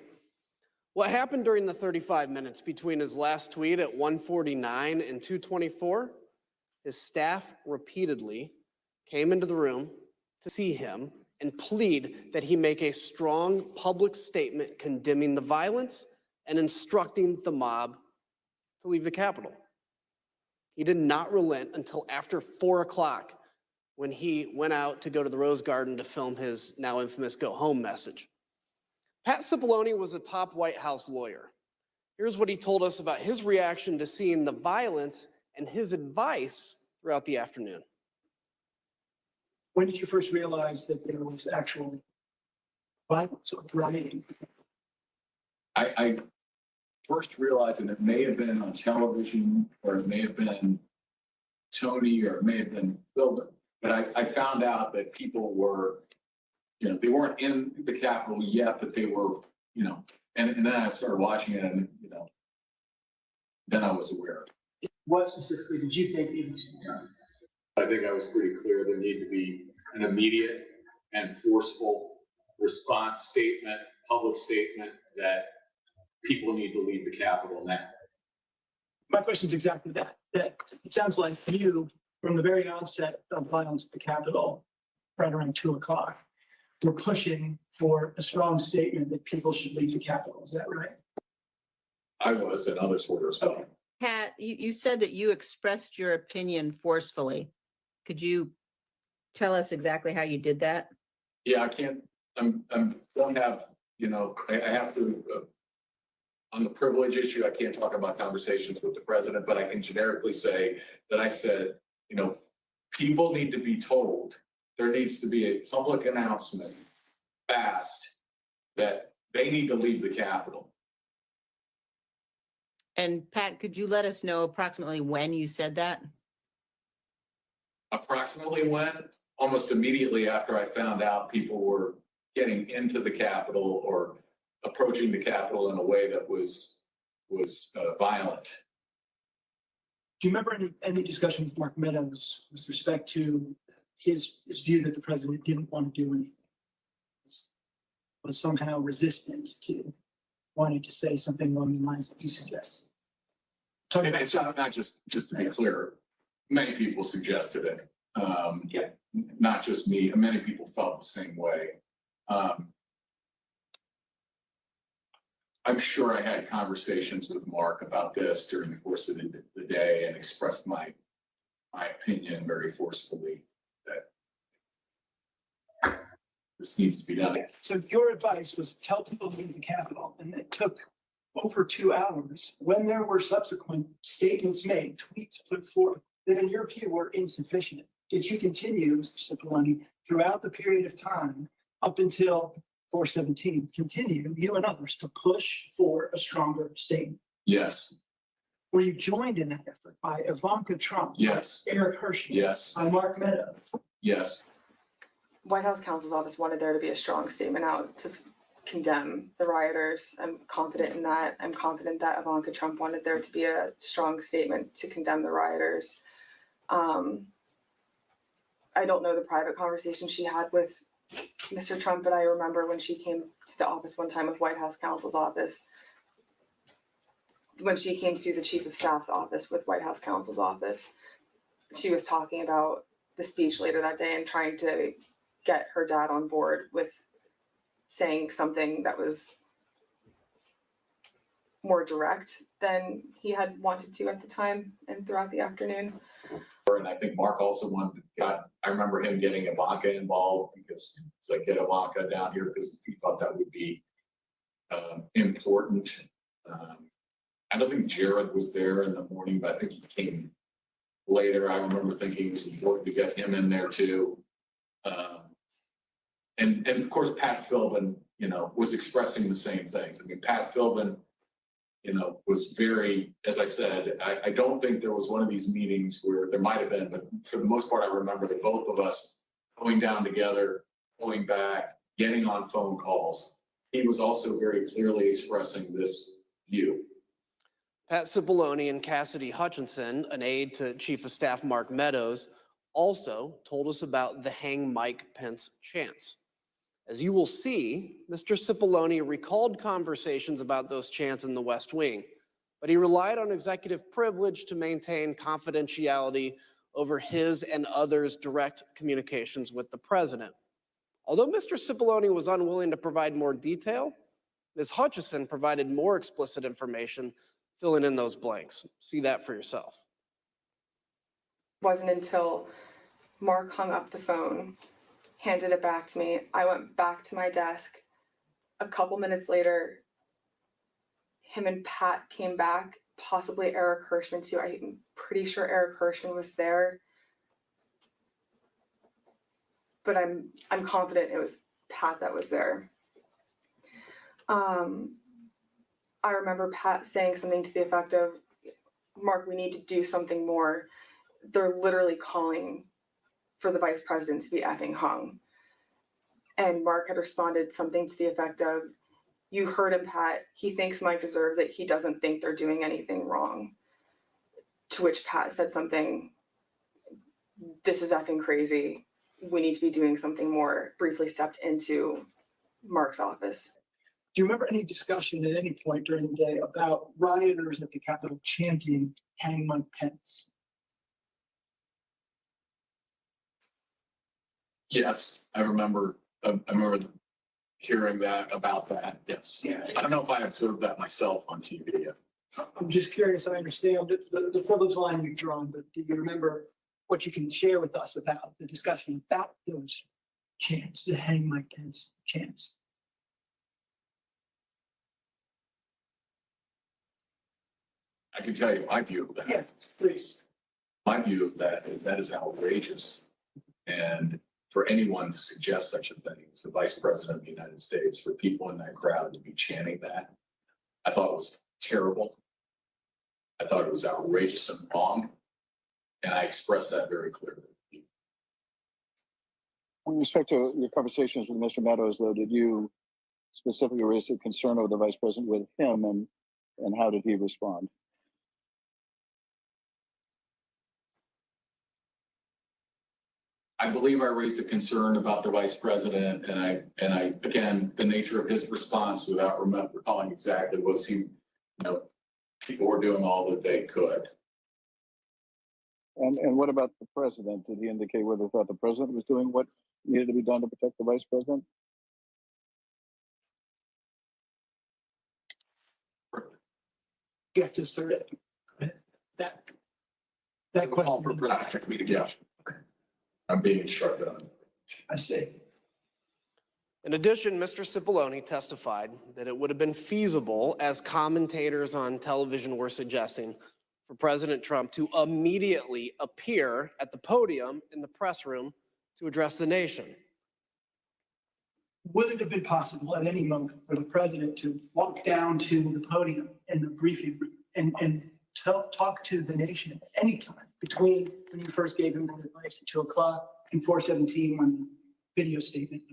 What happened during the 35 minutes between his last tweet at 1:49 and 2:24? His staff repeatedly came into the room to see him and plead that he make a strong public statement condemning the violence and instructing the mob to leave the Capitol. He did not relent until after 4 o'clock when he went out to go to the Rose Garden to film his now infamous go home message. Pat Cipollone was a top White House lawyer. Here's what he told us about his reaction to seeing the violence and his advice throughout the afternoon. When did you first realize that there was actual violence or rioting? I first realized that it may have been on television, or it may have been Tony, or it may have been filmed. But I found out that people were, they weren't in the Capitol yet, but they were, and then I started watching it, and then I was aware. What specifically did you think needed to be done? I think I was pretty clear there needed to be an immediate and forceful response statement, public statement, that people need to leave the Capitol now. My question is exactly that. That it sounds like you, from the very onset of violence at the Capitol, right around 2 o'clock, were pushing for a strong statement that people should leave the Capitol. Is that right? I was, and others were as well. Pat, you said that you expressed your opinion forcefully. Could you tell us exactly how you did that? Yeah, I can't, don't have, I have to, on the privilege issue, I can't talk about conversations with the president, but I can generically say that I said, people need to be told, there needs to be a public announcement fast that they need to leave the Capitol. And Pat, could you let us know approximately when you said that? Approximately when? Almost immediately after I found out people were getting into the Capitol or approaching the Capitol in a way that was violent. Do you remember any discussion with Mark Meadows with respect to his view that the president didn't want to do anything? Was somehow resistant to wanting to say something along the lines that you suggest? And it's not just to be clear, many people suggested it. Not just me, many people felt the same way. I'm sure I had conversations with Mark about this during the course of the day and expressed my opinion very forcefully that this needs to be done. So your advice was tell people to leave the Capitol, and it took over 2 hours when there were subsequent statements made, tweets put forth that in your view were insufficient. Did you continue, Mr. Cipollone, throughout the period of time up until 4/17, continue, you and others, to push for a stronger statement? Yes. Were you joined in that effort by Ivanka Trump? Yes. By Eric Hershey? Yes. By Mark Meadows? Yes. White House counsel's office wanted there to be a strong statement out to condemn the rioters. I'm confident in that. I'm confident that Ivanka Trump wanted there to be a strong statement to condemn the rioters. I don't know the private conversation she had with Mr. Trump, but I remember when she came to the office one time with White House counsel's office, when she came to the chief of staff's office with White House counsel's office, she was talking about the speech later that day and trying to get her dad on board with saying something that was more direct than he had wanted to at the time and throughout the afternoon. And I think Mark also I remember him getting Ivanka involved because it's like, get Ivanka down here because he thought that would be important. I don't think Jared was there in the morning, but I think he came later. I remember thinking it was important to get him in there too. And of course, Pat Philbin, was expressing the same things. I mean, Pat Philbin, was very, as I said, I don't think there was one of these meetings where there might have been, but for the most part, I remember that both of us going down together, going back, getting on phone calls. He was also very clearly expressing this view. Pat Cipollone and Cassidy Hutchinson, an aide to Chief of Staff Mark Meadows, also told us about the Hang Mike Pence chants. As you will see, Mr. Cipollone recalled conversations about those chants in the West Wing, but he relied on executive privilege to maintain confidentiality over his and others' direct communications with the president. Although Mr. Cipollone was unwilling to provide more detail, Ms. Hutchison provided more explicit information, filling in those blanks. See that for yourself. Wasn't until Mark hung up the phone, handed it back to me. I went back to my desk. A couple minutes later, him and Pat came back, possibly Eric Hirschman too. I'm pretty sure Eric Hirschman was there. But I'm confident it was Pat that was there. I remember Pat saying something to the effect of, Mark, we need to do something more. They're literally calling for the vice president to be effing hung. And Mark had responded something to the effect of, you heard him, Pat. He thinks Mike deserves it. He doesn't think they're doing anything wrong. To which Pat said something, this is effing crazy. We need to be doing something more. Briefly stepped into Mark's office. Do you remember any discussion at any point during the day about rioters at the Capitol chanting "Hang Mike Pence"? Yes, I remember hearing about that. Yes. Yeah. I don't know if I observed that myself on TV. I'm just curious. I understand the privilege line you've drawn, but do you remember what you can share with us about the discussion about those chants, the "Hang Mike Pence" chants? I can tell you my view of that. Yeah, please. My view of that is outrageous. And for anyone to suggest such a thing as the vice president of the United States, for people in that crowd to be chanting that, I thought it was terrible. I thought it was outrageous and wrong. And I expressed that very clearly to people. With respect to your conversations with Mr. Meadows, though, did you specifically raise a concern of the vice president with him, and how did he respond? I believe I raised a concern about the vice president, and I again, the nature of his response, without recalling exactly, was he, people were doing all that they could. And what about the president? Did he indicate whether he thought the president was doing what needed to be done to protect the vice president? Yeah, just sir. That question. Call for president meeting, yeah. Okay. I'm being instructed on it. I see. In addition, Mr. Cipollone testified that it would have been feasible, as commentators on television were suggesting, for President Trump to immediately appear at the podium in the press room to address the nation. Would it have been possible at any moment for the president to walk down to the podium in the briefing room and talk to the nation at any time between when you first gave him that advice at 2:00 and 4:17 when the video statement?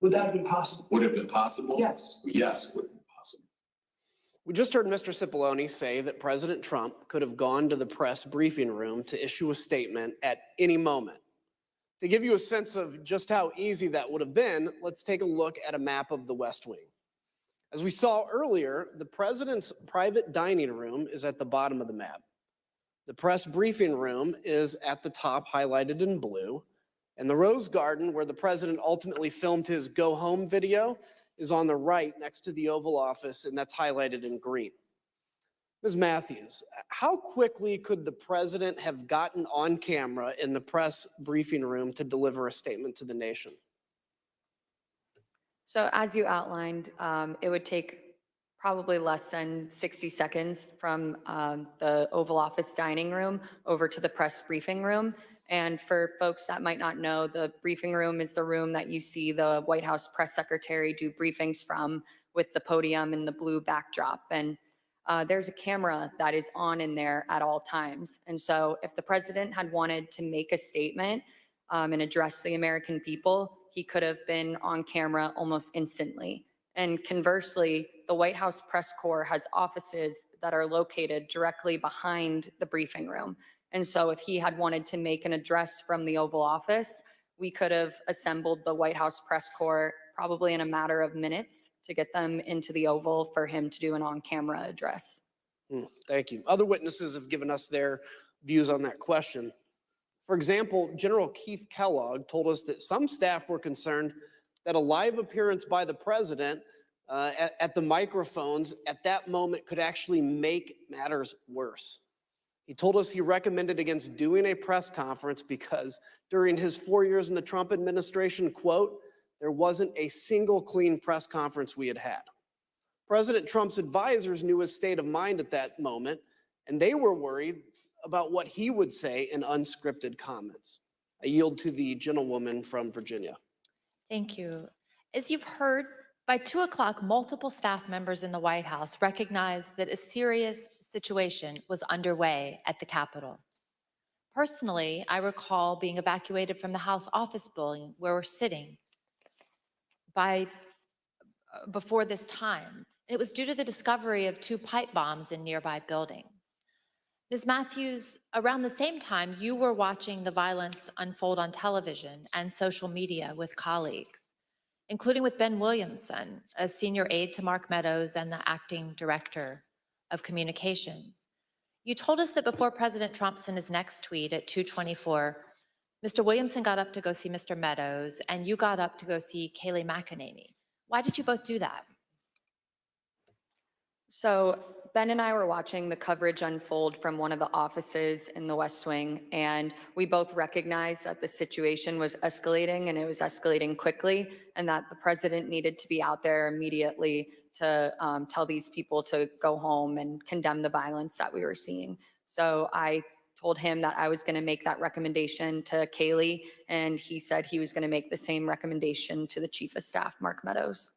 Would that have been possible? Would it have been possible? Yes. Yes, it would have been possible. We just heard Mr. Cipollone say that President Trump could have gone to the press briefing room to issue a statement at any moment. To give you a sense of just how easy that would have been, let's take a look at a map of the West Wing. As we saw earlier, the president's private dining room is at the bottom of the map. The press briefing room is at the top, highlighted in blue. And the Rose Garden, where the president ultimately filmed his go home video, is on the right next to the Oval Office, and that's highlighted in green. Ms. Matthews, how quickly could the president have gotten on camera in the press briefing room to deliver a statement to the nation? So as you outlined, it would take probably less than 60 seconds from the Oval Office dining room over to the press briefing room. And for folks that might not know, the briefing room is the room that you see the White House press secretary do briefings from, with the podium and the blue backdrop. And there's a camera that is on in there at all times. And so if the president had wanted to make a statement and address the American people, he could have been on camera almost instantly. And conversely, the White House press corps has offices that are located directly behind the briefing room. And so if he had wanted to make an address from the Oval Office, we could have assembled the White House press corps probably in a matter of minutes to get them into the Oval for him to do an on-camera address. Thank you. Other witnesses have given us their views on that question. For example, General Keith Kellogg told us that some staff were concerned that a live appearance by the president at the microphones at that moment could actually make matters worse. He told us he recommended against doing a press conference because during his 4 years in the Trump administration, quote, there wasn't a single clean press conference we had had. President Trump's advisors knew his state of mind at that moment, and they were worried about what he would say in unscripted comments. I yield to the gentlewoman from Virginia. Thank you. As you've heard, by 2:00, multiple staff members in the White House recognized that a serious situation was underway at the Capitol. Personally, I recall being evacuated from the House office building where we're sitting before this time. It was due to the discovery of 2 pipe bombs in nearby buildings. Ms. Matthews, around the same time, you were watching the violence unfold on television and social media with colleagues, including with Ben Williamson, a senior aide to Mark Meadows and the acting director of communications. You told us that before President Trump sent his next tweet at 2:24, Mr. Williamson got up to go see Mr. Meadows, and you got up to go see Kayleigh McEnany. Why did you both do that? So Ben and I were watching the coverage unfold from one of the offices in the West Wing, and we both recognized that the situation was escalating, and it was escalating quickly, and that the president needed to be out there immediately to tell these people to go home and condemn the violence that we were seeing. So I told him that I was going to make that recommendation to Kayleigh, and he said he was going to make the same recommendation to the chief of staff, Mark Meadows.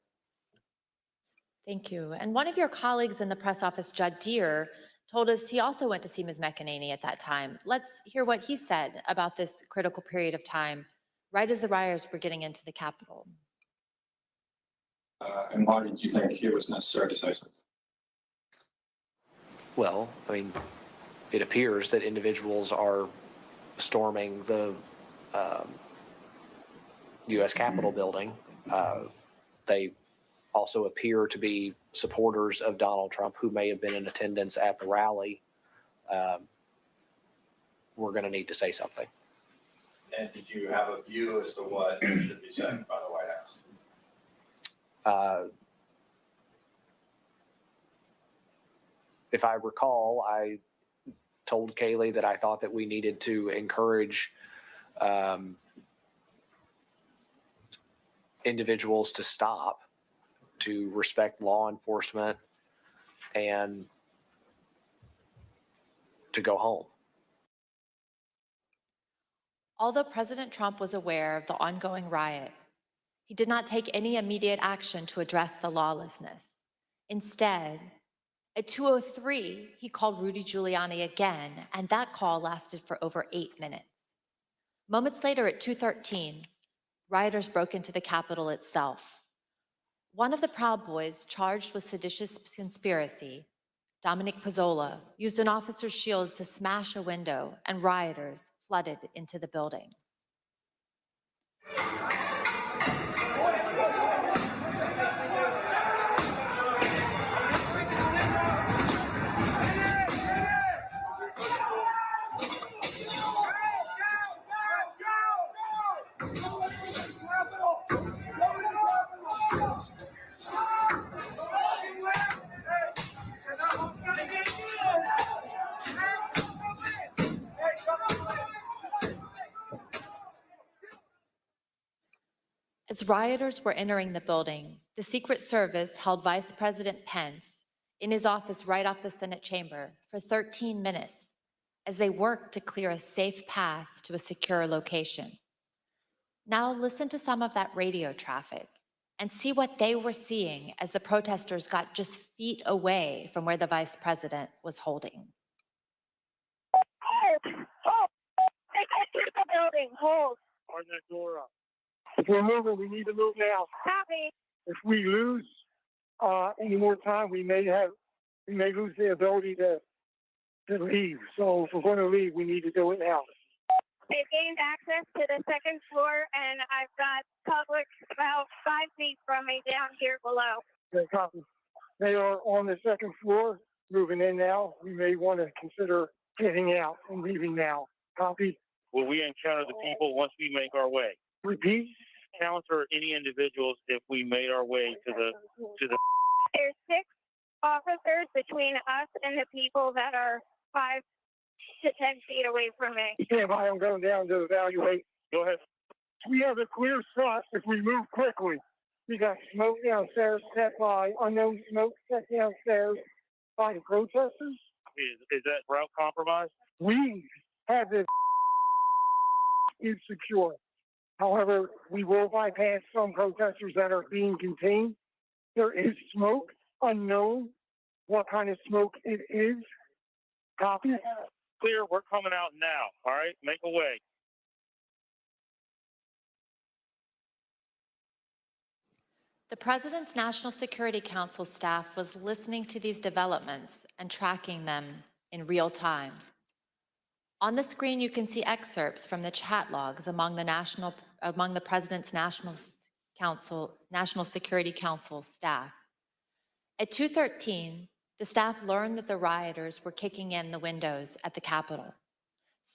Thank you. And one of your colleagues in the press office, Judd Deere, told us he also went to see Ms. McEnany at that time. Let's hear what he said about this critical period of time right as the rioters were getting into the Capitol. And why did you think it was necessary to say something? Well, I mean, it appears that individuals are storming the U.S. Capitol building. They also appear to be supporters of Donald Trump who may have been in attendance at the rally. We're going to need to say something. And did you have a view as to what should be said by the White House? If I recall, I told Kaylee that I thought that we needed to encourage individuals to stop, to respect law enforcement, and to go home. Although President Trump was aware of the ongoing riot, he did not take any immediate action to address the lawlessness. Instead, at 2:03, he called Rudy Giuliani again, and that call lasted for over 8 minutes. Moments later, at 2:13, rioters broke into the Capitol itself. One of the Proud Boys charged with seditious conspiracy, Dominic Pizzola, used an officer's shield to smash a window, and rioters flooded into the building. As rioters were entering the building, the Secret Service held Vice President Pence in his office right off the Senate chamber for 13 minutes as they worked to clear a safe path to a secure location. Now listen to some of that radio traffic and see what they were seeing as the protesters got just feet away from where the Vice President was holding. Hold! Hold! They can't get the building! Hold! Turn that door up. If we're moving, we need to move now. Copy. If we lose any more time, we may lose the ability to leave. So if we're going to leave, we need to do it now. They've gained access to the second floor, and I've got public about 5 feet from me down here below. Okay, copy. They are on the second floor, moving in now. We may want to consider getting out and leaving now. Copy. Will we encounter the people once we make our way? Repeat. Counter any individuals if we made our way to the. There's 6 officers between us and the people that are 5 to 10 feet away from me. Stand by. I'm going down to evaluate. Go ahead. We have a clear shot if we move quickly. We got smoke downstairs set by unknown smoke set downstairs by the protesters. Is that route compromised? We have this insecure. However, we will bypass some protesters that are being contained. There is smoke, unknown what kind of smoke it is. Copy. Clear, we're coming out now, all right? Make a way. The President's National Security Council staff was listening to these developments and tracking them in real time. On the screen, you can see excerpts from the chat logs among the President's National Security Council staff. At 2:13, the staff learned that the rioters were kicking in the windows at the Capitol.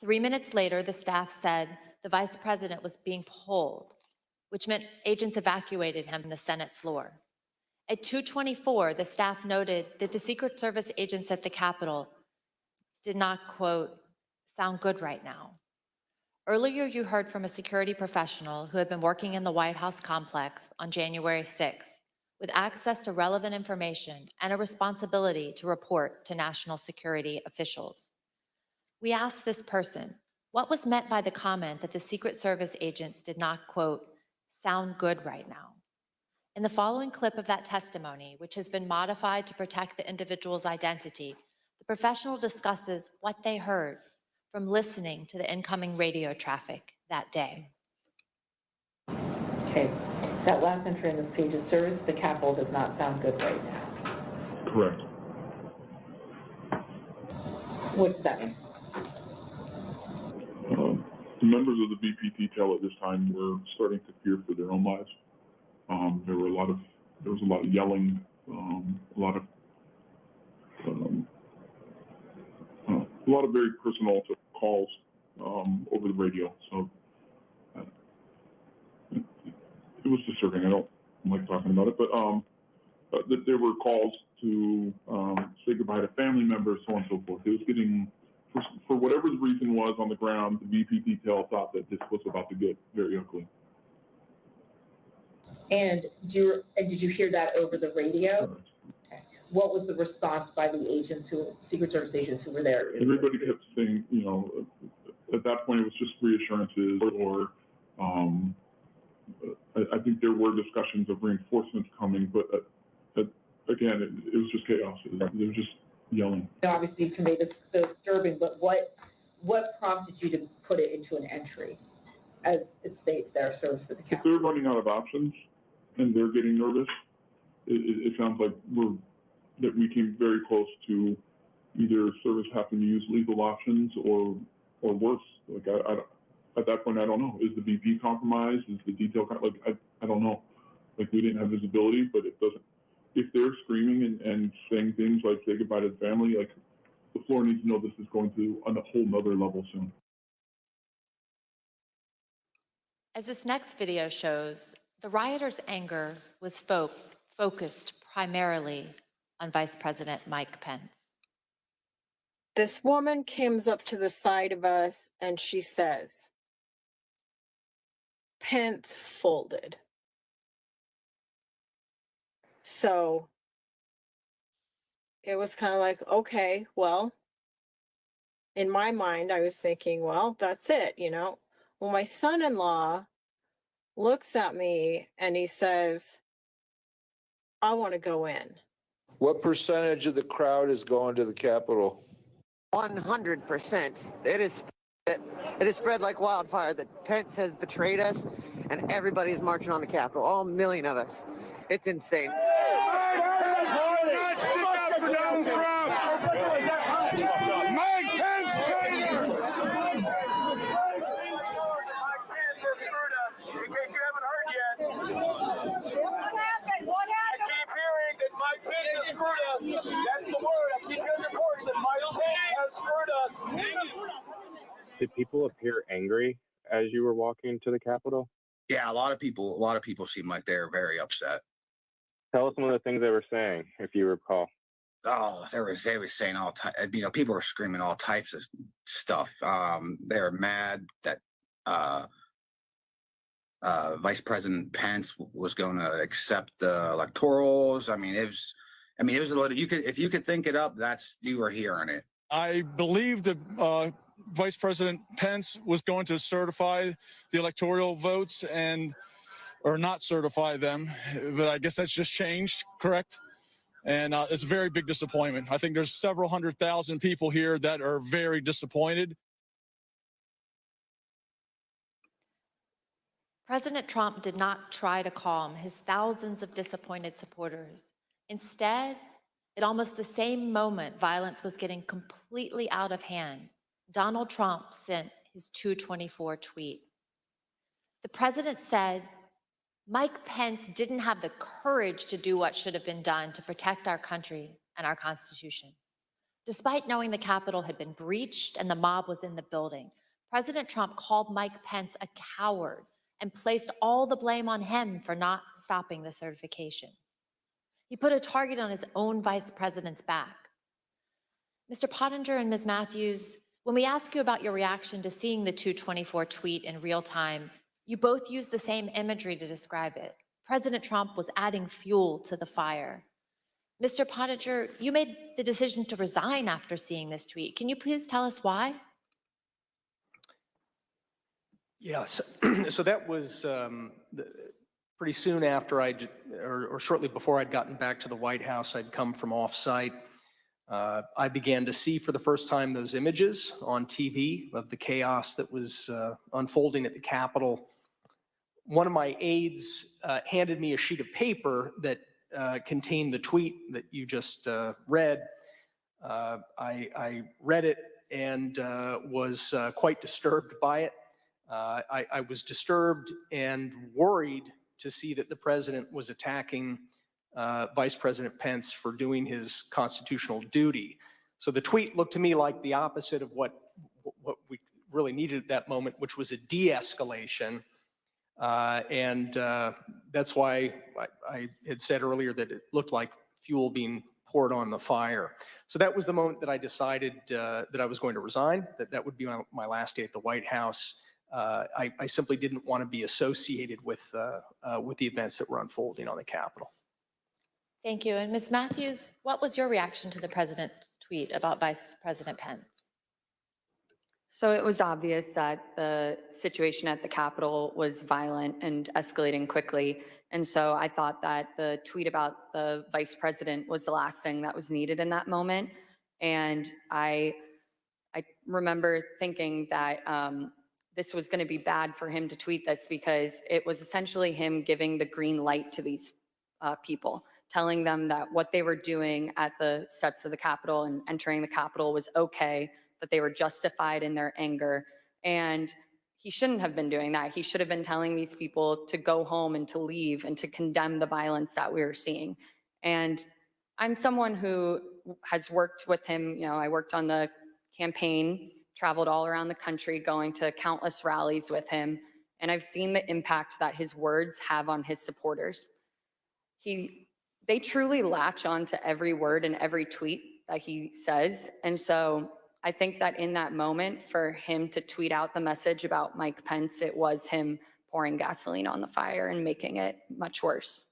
3 minutes later, the staff said the Vice President was being pulled, which meant agents evacuated him from the Senate floor. At 2:24, the staff noted that the Secret Service agents at the Capitol did not, quote, sound good right now. Earlier, you heard from a security professional who had been working in the White House complex on January 6th with access to relevant information and a responsibility to report to national security officials. We asked this person, what was meant by the comment that the Secret Service agents did not, quote, sound good right now? In the following clip of that testimony, which has been modified to protect the individual's identity, the professional discusses what they heard from listening to the incoming radio traffic that day. Okay, that last entry in this page is service to the Capitol does not sound good right now. Correct. What does that mean? The members of the VP detail at this time were starting to fear for their own lives. There was a lot of yelling, a lot of very personal calls over the radio. So it was disturbing. I don't like talking about it, but there were calls to say goodbye to family members, so on and so forth. It was getting, for whatever the reason was on the ground, the VP detail thought that this was about to get very ugly. And did you hear that over the radio? Okay. What was the response by the agents Secret Service agents who were there? Everybody kept saying, you know, at that point it was just reassurances, or I think there were discussions of reinforcements coming, but again, it was just chaos. They were just yelling. Obviously, you conveyed the disturbing, but what prompted you to put it into an entry, as it states there, service for the If Capitol? they're running out of options and they're getting nervous, it sounds like that we came very close to either service having to use lethal options or worse. Like at that point, I don't know. Is the VP compromised? Is the detail I don't know. Like, we didn't have visibility, but it doesn't. If they're screaming and saying things like say goodbye to the family, like, the floor needs to know this is going to a whole nother level soon. As this next video shows, the rioters' anger was focused primarily on Vice President Mike Pence. This woman comes up to the side of us and she says, Pence folded. So it was kind of like, okay, well, in my mind, I was thinking, well, that's it, you know. Well, my son-in-law looks at me and he says, I want to go in. What percentage of the crowd is going to the Capitol? 100%. It is spread like wildfire that Pence has betrayed us and everybody's marching on the Capitol, all million of us. It's insane. Mike Pence, traitor! In case you haven't heard yet. What happened? What happened? I keep hearing that Mike Pence has screwed us. That's the word. I keep hearing reports that Mike Pence has screwed us. Did people appear angry as you were walking to the Capitol? Yeah, a lot of people seem like they're very upset. Tell us some of the things they were saying, if you recall. Oh, they were saying all types. You know, people were screaming all types of stuff. They were mad that Vice President Pence was going to accept the electorals. I mean, it was a little. If you could think it up, you were hearing it. I believe that Vice President Pence was going to certify the electoral votes or not certify them, but I guess that's just changed, correct? And it's a very big disappointment. I think there's several 100,000 people here that are very disappointed. President Trump did not try to calm his thousands of disappointed supporters. Instead, at almost the same moment violence was getting completely out of hand, Donald Trump sent his 224 tweet. The president said, Mike Pence didn't have the courage to do what should have been done to protect our country and our Constitution. Despite knowing the Capitol had been breached and the mob was in the building, President Trump called Mike Pence a coward and placed all the blame on him for not stopping the certification. He put a target on his own vice president's back. Mr. Pottinger and Ms. Matthews, when we ask you about your reaction to seeing the 224 tweet in real time, you both use the same imagery to describe it. President Trump was adding fuel to the fire. Mr. Pottinger, you made the decision to resign after seeing this tweet. Can you please tell us why? Yes, so that was pretty soon after or shortly before I'd gotten back to the White House. I'd come from off-site. I began to see for the first time those images on TV of the chaos that was unfolding at the Capitol. one of my aides handed me a sheet of paper that contained the tweet that you just read. I read it and was quite disturbed by it. I was disturbed and worried to see that the president was attacking Vice President Pence for doing his constitutional duty. So the tweet looked to me like the opposite of what we really needed at that moment, which was a de-escalation. That's why I had said earlier that it looked like fuel being poured on the fire. So that was the moment that I decided that I was going to resign, that would be my last day at the White House. I simply didn't want to be associated with the events that were unfolding on the Capitol. Thank you. And Ms. Matthews, what was your reaction to the president's tweet about Vice President Pence? So it was obvious that the situation at the Capitol was violent and escalating quickly. And so I thought that the tweet about the vice president was the last thing that was needed in that moment. And I remember thinking that this was going to be bad for him to tweet this, because it was essentially him giving the green light to these people, telling them that what they were doing at the steps of the Capitol and entering the Capitol was okay, that they were justified in their anger. And he shouldn't have been doing that. He should have been telling these people to go home and to leave and to condemn the violence that we were seeing. And I'm someone who has worked with him. You know, I worked on the campaign, traveled all around the country, going to countless rallies with him. And I've seen the impact that his words have on his supporters. They truly latch on to every word and every tweet that he says. And so I think that in that moment, for him to tweet out the message about Mike Pence, it was him pouring gasoline on the fire and making it much worse.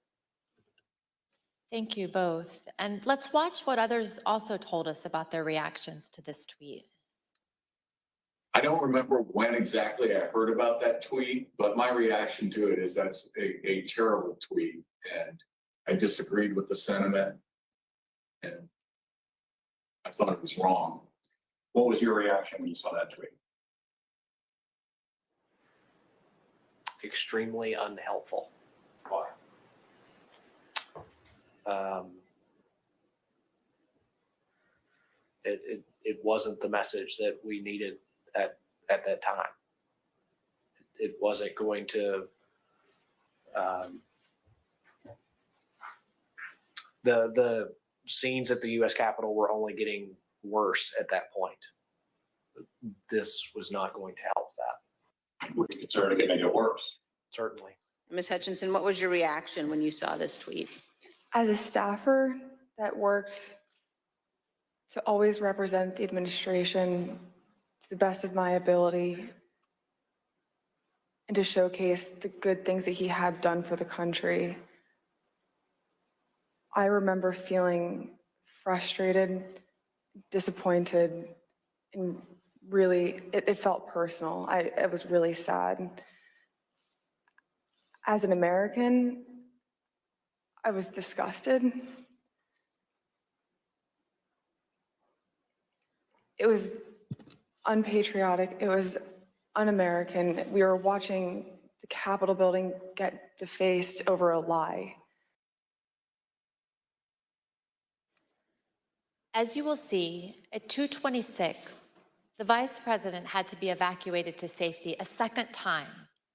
Thank you both. And let's watch what others also told us about their reactions to this tweet. I don't remember when exactly I heard about that tweet, but my reaction to it is that's a terrible tweet. And I disagreed with the sentiment, and I thought it was wrong. What was your reaction when you saw that tweet? Extremely unhelpful. Why? It wasn't the message that we needed at that time. It wasn't going to, the scenes at the U.S. Capitol were only getting worse at that point. This was not going to help that. Were you concerned it could make it worse? Certainly. Ms. Hutchinson, what was your reaction when you saw this tweet? As a staffer that works to always represent the administration to the best of my ability and to showcase the good things that he had done for the country, I remember feeling frustrated, disappointed, and really, it felt personal. It was really sad. As an American, I was disgusted. It was unpatriotic. It was un-American. We were watching the Capitol building get defaced over a lie. As you will see, at 2:26, the vice president had to be evacuated to safety a second time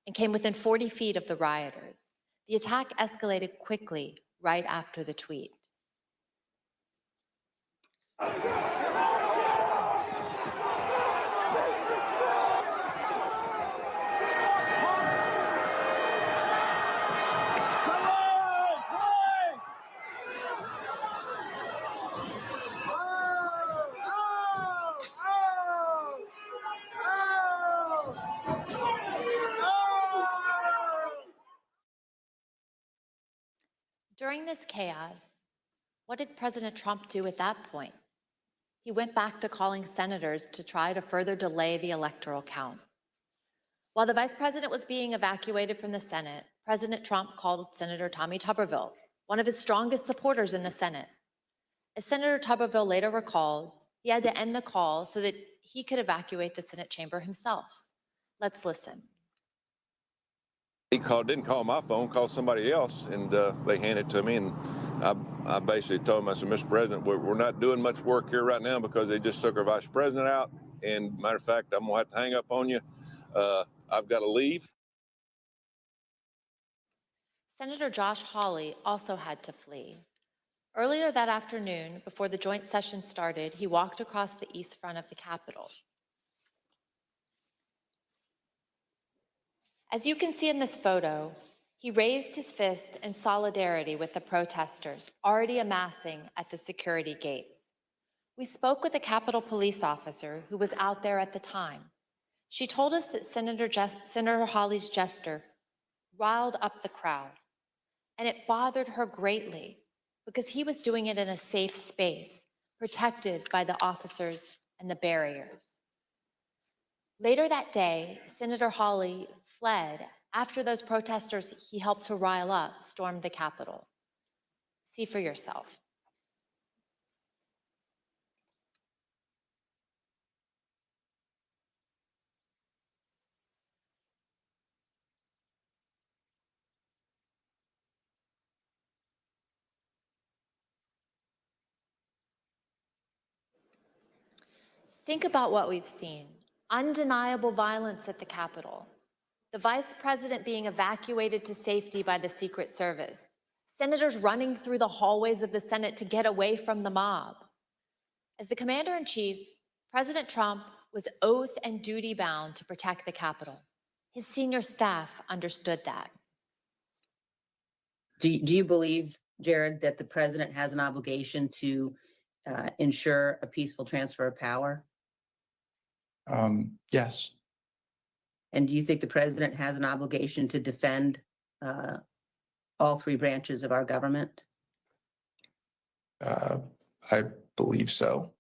and came within 40 feet of the rioters. The attack escalated quickly right after the tweet. During this chaos, what did President Trump do at that point? He went back to calling senators to try to further delay the electoral count. While the vice president was being evacuated from the Senate, President Trump called Senator Tommy Tuberville, one of his strongest supporters in the Senate. As Senator Tuberville later recalled, he had to end the call so that he could evacuate the Senate chamber himself. Let's listen. He didn't call my phone, called somebody else, and they handed it to me. And I basically told him, I said, Mr. President, we're not doing much work here right now because they just took our vice president out. And matter of fact, I'm gonna have to hang up on you. I've got to leave. Senator Josh Hawley also had to flee. Earlier that afternoon, before the joint session started, he walked across the east front of the Capitol. As you can see in this photo, he raised his fist in solidarity with the protesters already amassing at the security gates. We spoke with a Capitol police officer who was out there at the time. She told us that Senator Hawley's gesture riled up the crowd, and it bothered her greatly because he was doing it in a safe space, protected by the officers and the barriers. Later that day, Senator Hawley fled after those protesters he helped to rile up stormed the Capitol. See for yourself. Think about what we've seen. Undeniable violence at the Capitol. The vice president being evacuated to safety by the Secret Service. Senators running through the hallways of the Senate to get away from the mob. As the commander-in-chief, President Trump was oath and duty bound to protect the Capitol. His senior staff understood that. Do you believe, Jared, that the president has an obligation to ensure a peaceful transfer of power? Yes. And do you think the president has an obligation to defend all three branches of our government? I believe so.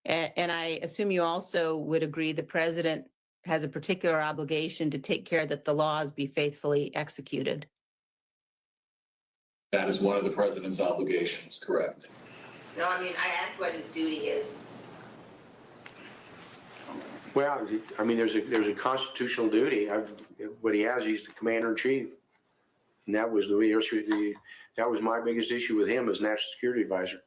And I assume you also would agree the president has a particular obligation to take care that the laws be faithfully executed. That is one of the president's obligations, correct? No, I mean, I asked what his duty is. Well, I mean, there's a constitutional duty. What he has, he's the commander in chief, and that was that was my biggest issue with him as national security advisor.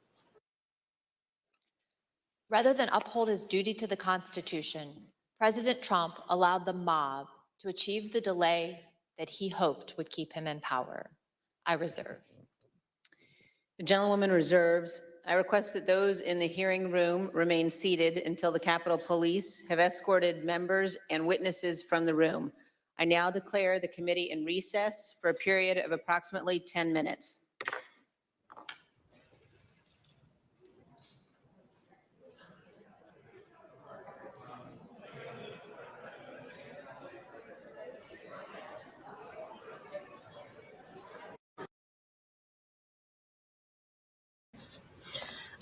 Rather than uphold his duty to the Constitution, President Trump allowed the mob to achieve the delay that he hoped would keep him in power. I reserve. The gentlewoman reserves. I request that those in the hearing room remain seated until the Capitol Police have escorted members and witnesses from the room. I now declare the committee in recess for a period of approximately 10 minutes.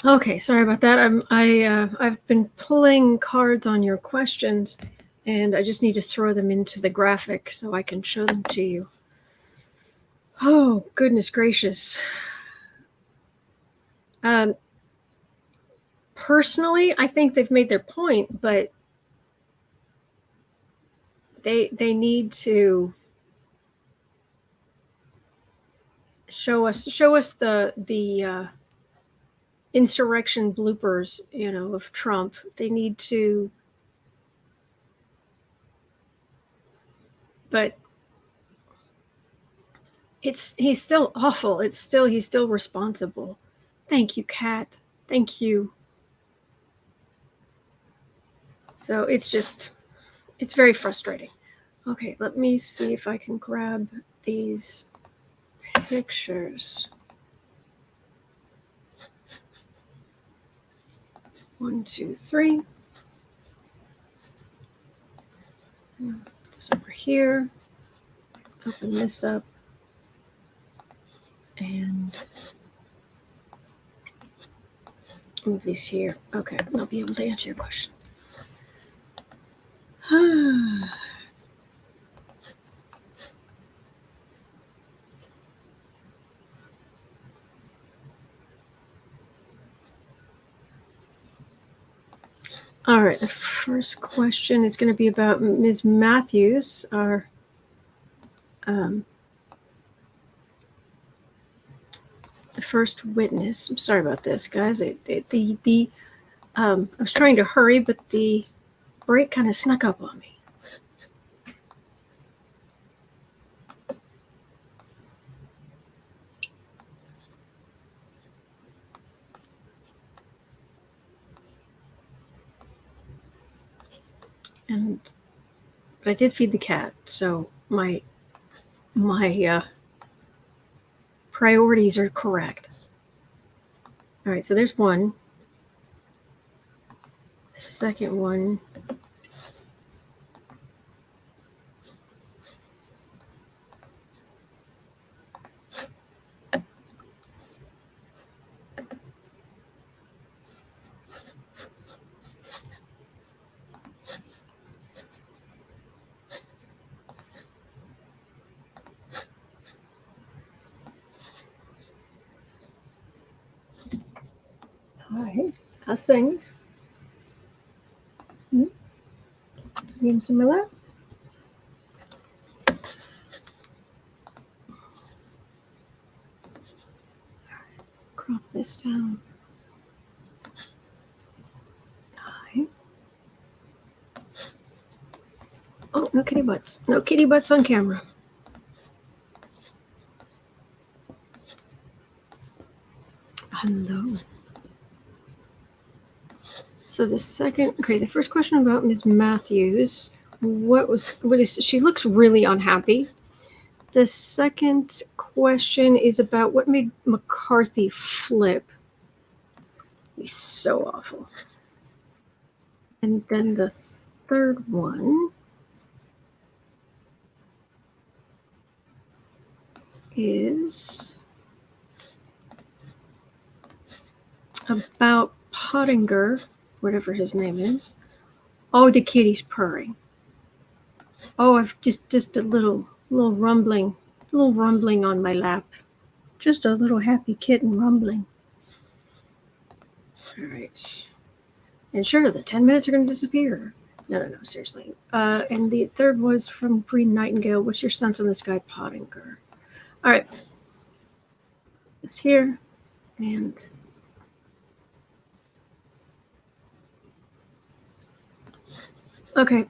Okay, sorry about that. I've been pulling cards on your questions, and I just need to throw them into the graphic so I can show them to you. Oh, goodness gracious. Personally, I think they've made their point, but they need to show us the insurrection bloopers, of Trump. They need to, but he's still awful. He's still responsible. Thank you, Kat. Thank you. So it's very frustrating. Okay, let me see if I can grab these pictures. 1, 2, 3. Put this over here. Open this up. And move these here. Okay, I'll be able to answer your question. All right, the first question is going to be about Ms. Matthews, our the first witness. I'm sorry about this, guys. I was trying to hurry, but the break kind of snuck up on me. But I did feed the cat, so my priorities are correct. All right, so there's one. Second one. Hi, how's things? Need some of that? Crop this down. Hi. Oh, no kitty butts. No kitty butts on camera. Hello. So the first question about Ms. Matthews. She looks really unhappy. The second question is about what made McCarthy flip. He's so awful. And then the third one is about Pottinger, whatever his name is. Oh, the kitty's purring. Oh, I've just a little rumbling on my lap. Just a little happy kitten rumbling. All right. And sure, the 10 minutes are going to disappear. No, seriously. And the third was from Green Nightingale. What's your sense on this guy, Pottinger? All right. This here. And okay.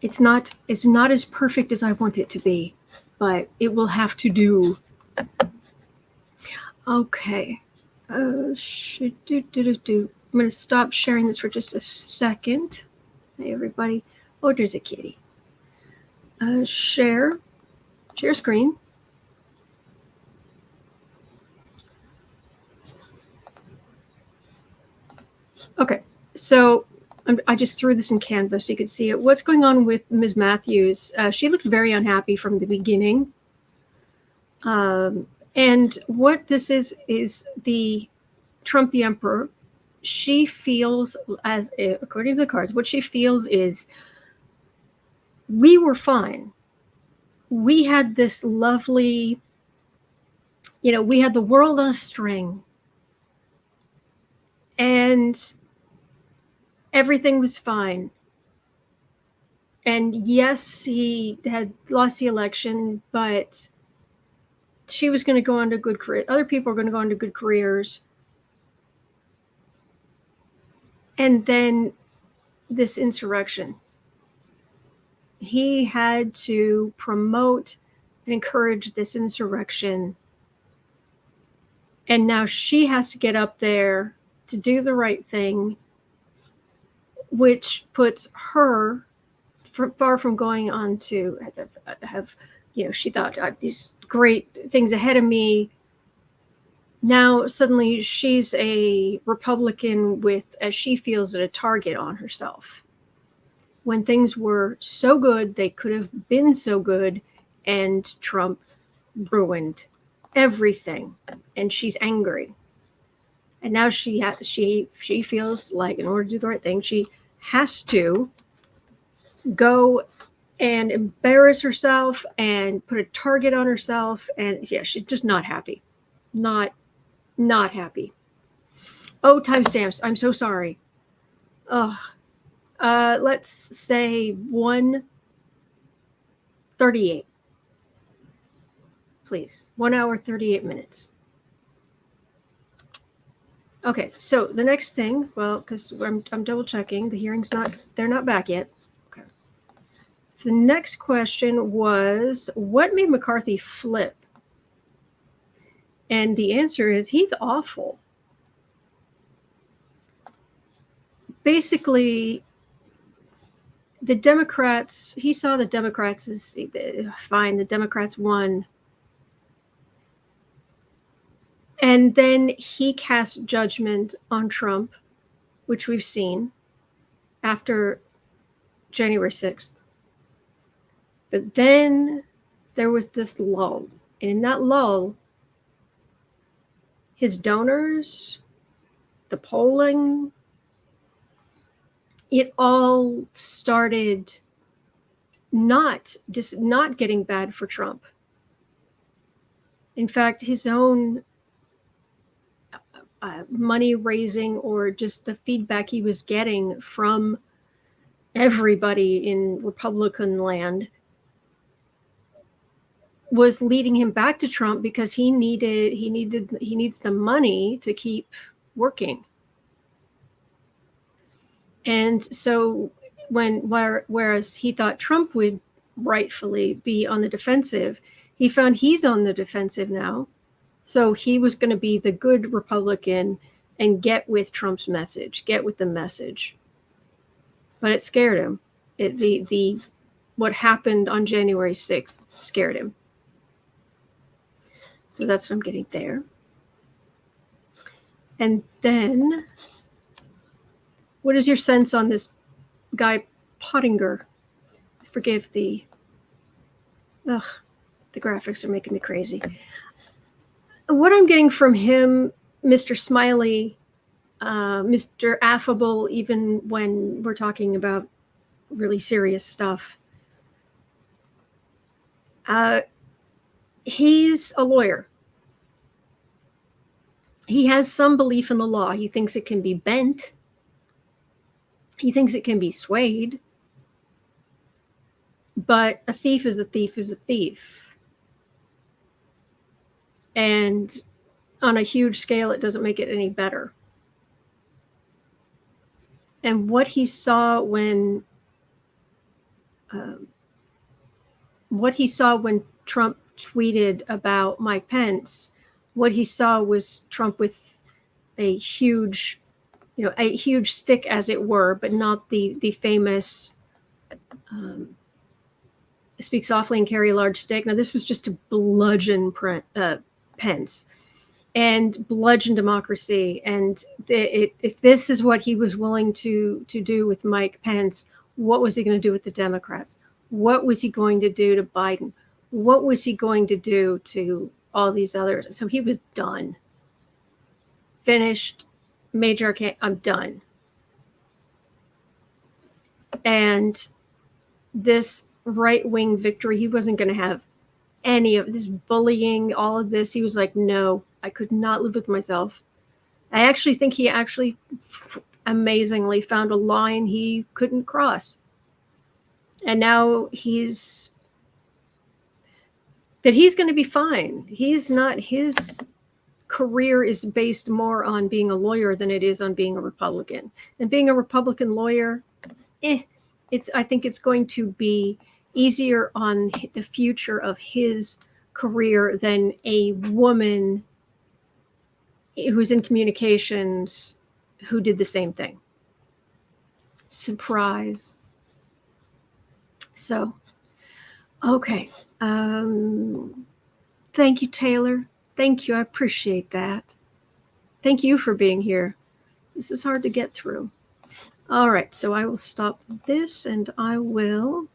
It's not as perfect as I want it to be, but it will have to do. Okay. I'm going to stop sharing this for just a second. Hey, everybody. Oh, there's a kitty. Share screen. Okay, so I just threw this in Canvas so you could see it. What's going on with Ms. Matthews? She looked very unhappy from the beginning. And what this is the Trump the Emperor. She feels, as according to the cards, what she feels is we were fine. We had this lovely, we had the world on a string. And everything was fine. And yes, he had lost the election, but she was going to go on to good career. Other people are going to go on to good careers. And then this insurrection. He had to promote and encourage this insurrection. And now she has to get up there to do the right thing, which puts her far from going on to have, she thought, I have these great things ahead of me. Now suddenly she's a Republican with, as she feels it, a target on herself. When things were so good, they could have been so good, and Trump ruined everything, and she's angry. And now she feels like in order to do the right thing, she has to go and embarrass herself and put a target on herself. And yeah, she's just not happy. Not happy. Oh, timestamps. I'm so sorry. Ugh. Let's say 1:38. please. 1 hour, 38 minutes. Okay, so the next thing, well, because I'm double checking, the hearing's they're not back yet. Okay. The next question was, what made McCarthy flip? And the answer is he's awful. Basically, the Democrats, he saw the Democrats as fine, the Democrats won. And then he cast judgment on Trump, which we've seen after January 6th. But then there was this lull. And in that lull, his donors, the polling, it all started not getting bad for Trump. In fact, his own money raising, or just the feedback he was getting from everybody in Republican land, was leading him back to Trump, because he needs the money to keep working. And so whereas he thought Trump would rightfully be on the defensive, he found he's on the defensive now. So he was going to be the good Republican and get with Trump's message, get with the message. But it scared him. What happened on January 6th scared him. So that's what I'm getting there. And then, what is your sense on this guy Pottinger? Forgive the graphics are making me crazy. What I'm getting from him, Mr. Smiley, Mr. Affable, even when we're talking about really serious stuff. He's a lawyer. He has some belief in the law. He thinks it can be bent. He thinks it can be swayed. But a thief is a thief is a thief. And on a huge scale, it doesn't make it any better. And what he saw when Trump tweeted about Mike Pence, what he saw was Trump with a huge stick, as it were, but not the famous speak softly and carry a large stick. Now, this was just to bludgeon Pence and bludgeon democracy. And if this is what he was willing to do with Mike Pence, what was he going to do with the Democrats? What was he going to do to Biden? What was he going to do to all these others? So he was done. Finished. Major, I'm done. And this right-wing victory, he wasn't going to have any of this bullying, all of this. He was like, no, I could not live with myself. I actually think he amazingly found a line he couldn't cross. And now he's going to be fine. His career is based more on being a lawyer than it is on being a Republican. And being a Republican lawyer, I think it's going to be easier on the future of his career than a woman who's in communications who did the same thing. Surprise. So, okay. Thank you, Taylor. Thank you. I appreciate that. Thank you for being here. This is hard to get through. All right, so I will stop this and I will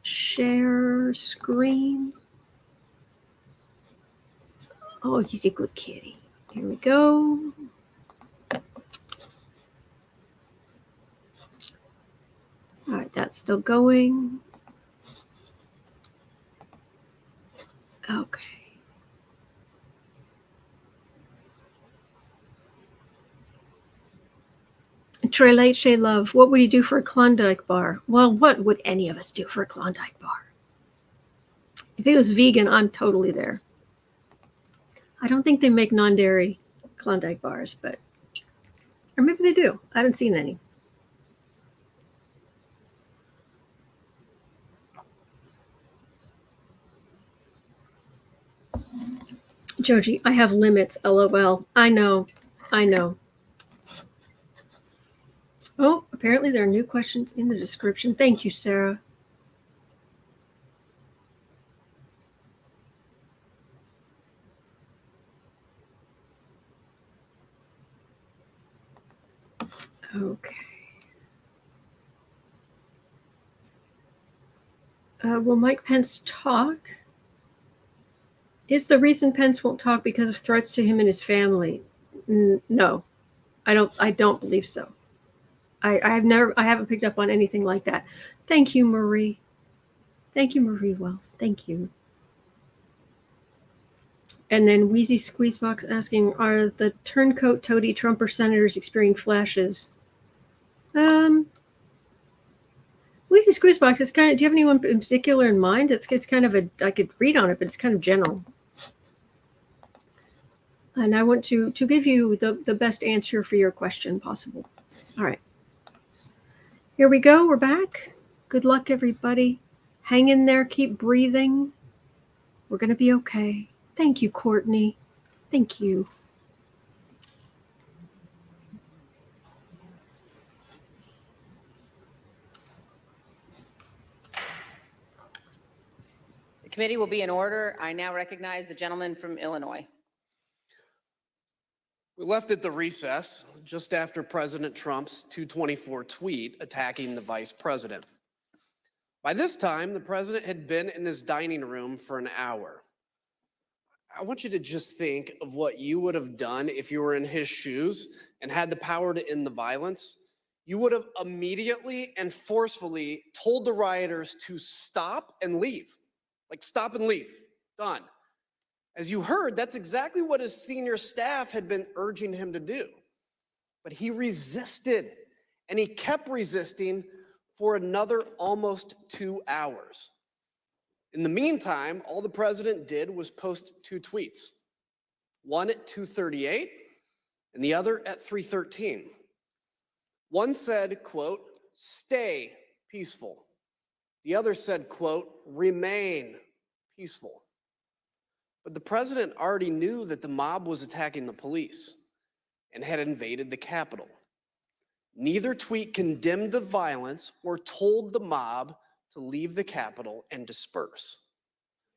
share screen. Oh, he's a good kitty. Here we go. All right, that's still going. Okay. Trey Late, Shay Love, what would you do for a Klondike bar? Well, what would any of us do for a Klondike bar? If it was vegan, I'm totally there. I don't think they make non-dairy Klondike bars, but, or maybe they do. I haven't seen any. Joji, I have limits, LOL. I know. Oh, apparently there are new questions in the description. Thank you, Sarah. Okay. Will Mike Pence talk? Is the reason Pence won't talk because of threats to him and his family? No, I don't believe so. I haven't picked up on anything like that. Thank you, Marie. Thank you, Marie Wells. Thank you. And then Wheezy Squeezebox asking, are the turncoat, toady, Trumper senators experiencing flashes? Wheezy Squeezebox, it's kind of, do you have anyone in particular in mind? It's kind of I could read on it, but it's kind of general. And I want to give you the best answer for your question possible. All right. Here we go. We're back. Good luck, everybody. Hang in there. Keep breathing. We're going to be okay. Thank you, Courtney. Thank you. The committee will be in order. I now recognize the gentleman from Illinois. We left at the recess just after President Trump's 224 tweet attacking the vice president. By this time, the president had been in his dining room for an hour. I want you to just think of what you would have done if you were in his shoes and had the power to end the violence. You would have immediately and forcefully told the rioters to stop and leave. Like, stop and leave. Done. As you heard, that's exactly what his senior staff had been urging him to do. But he resisted, and he kept resisting for another almost 2 hours. In the meantime, all the president did was post 2 tweets, one at 2:38 and the other at 3:13. One said, quote, "Stay peaceful." The other said, quote, "Remain peaceful." But the president already knew that the mob was attacking the police and had invaded the Capitol. Neither tweet condemned the violence or told the mob to leave the Capitol and disperse.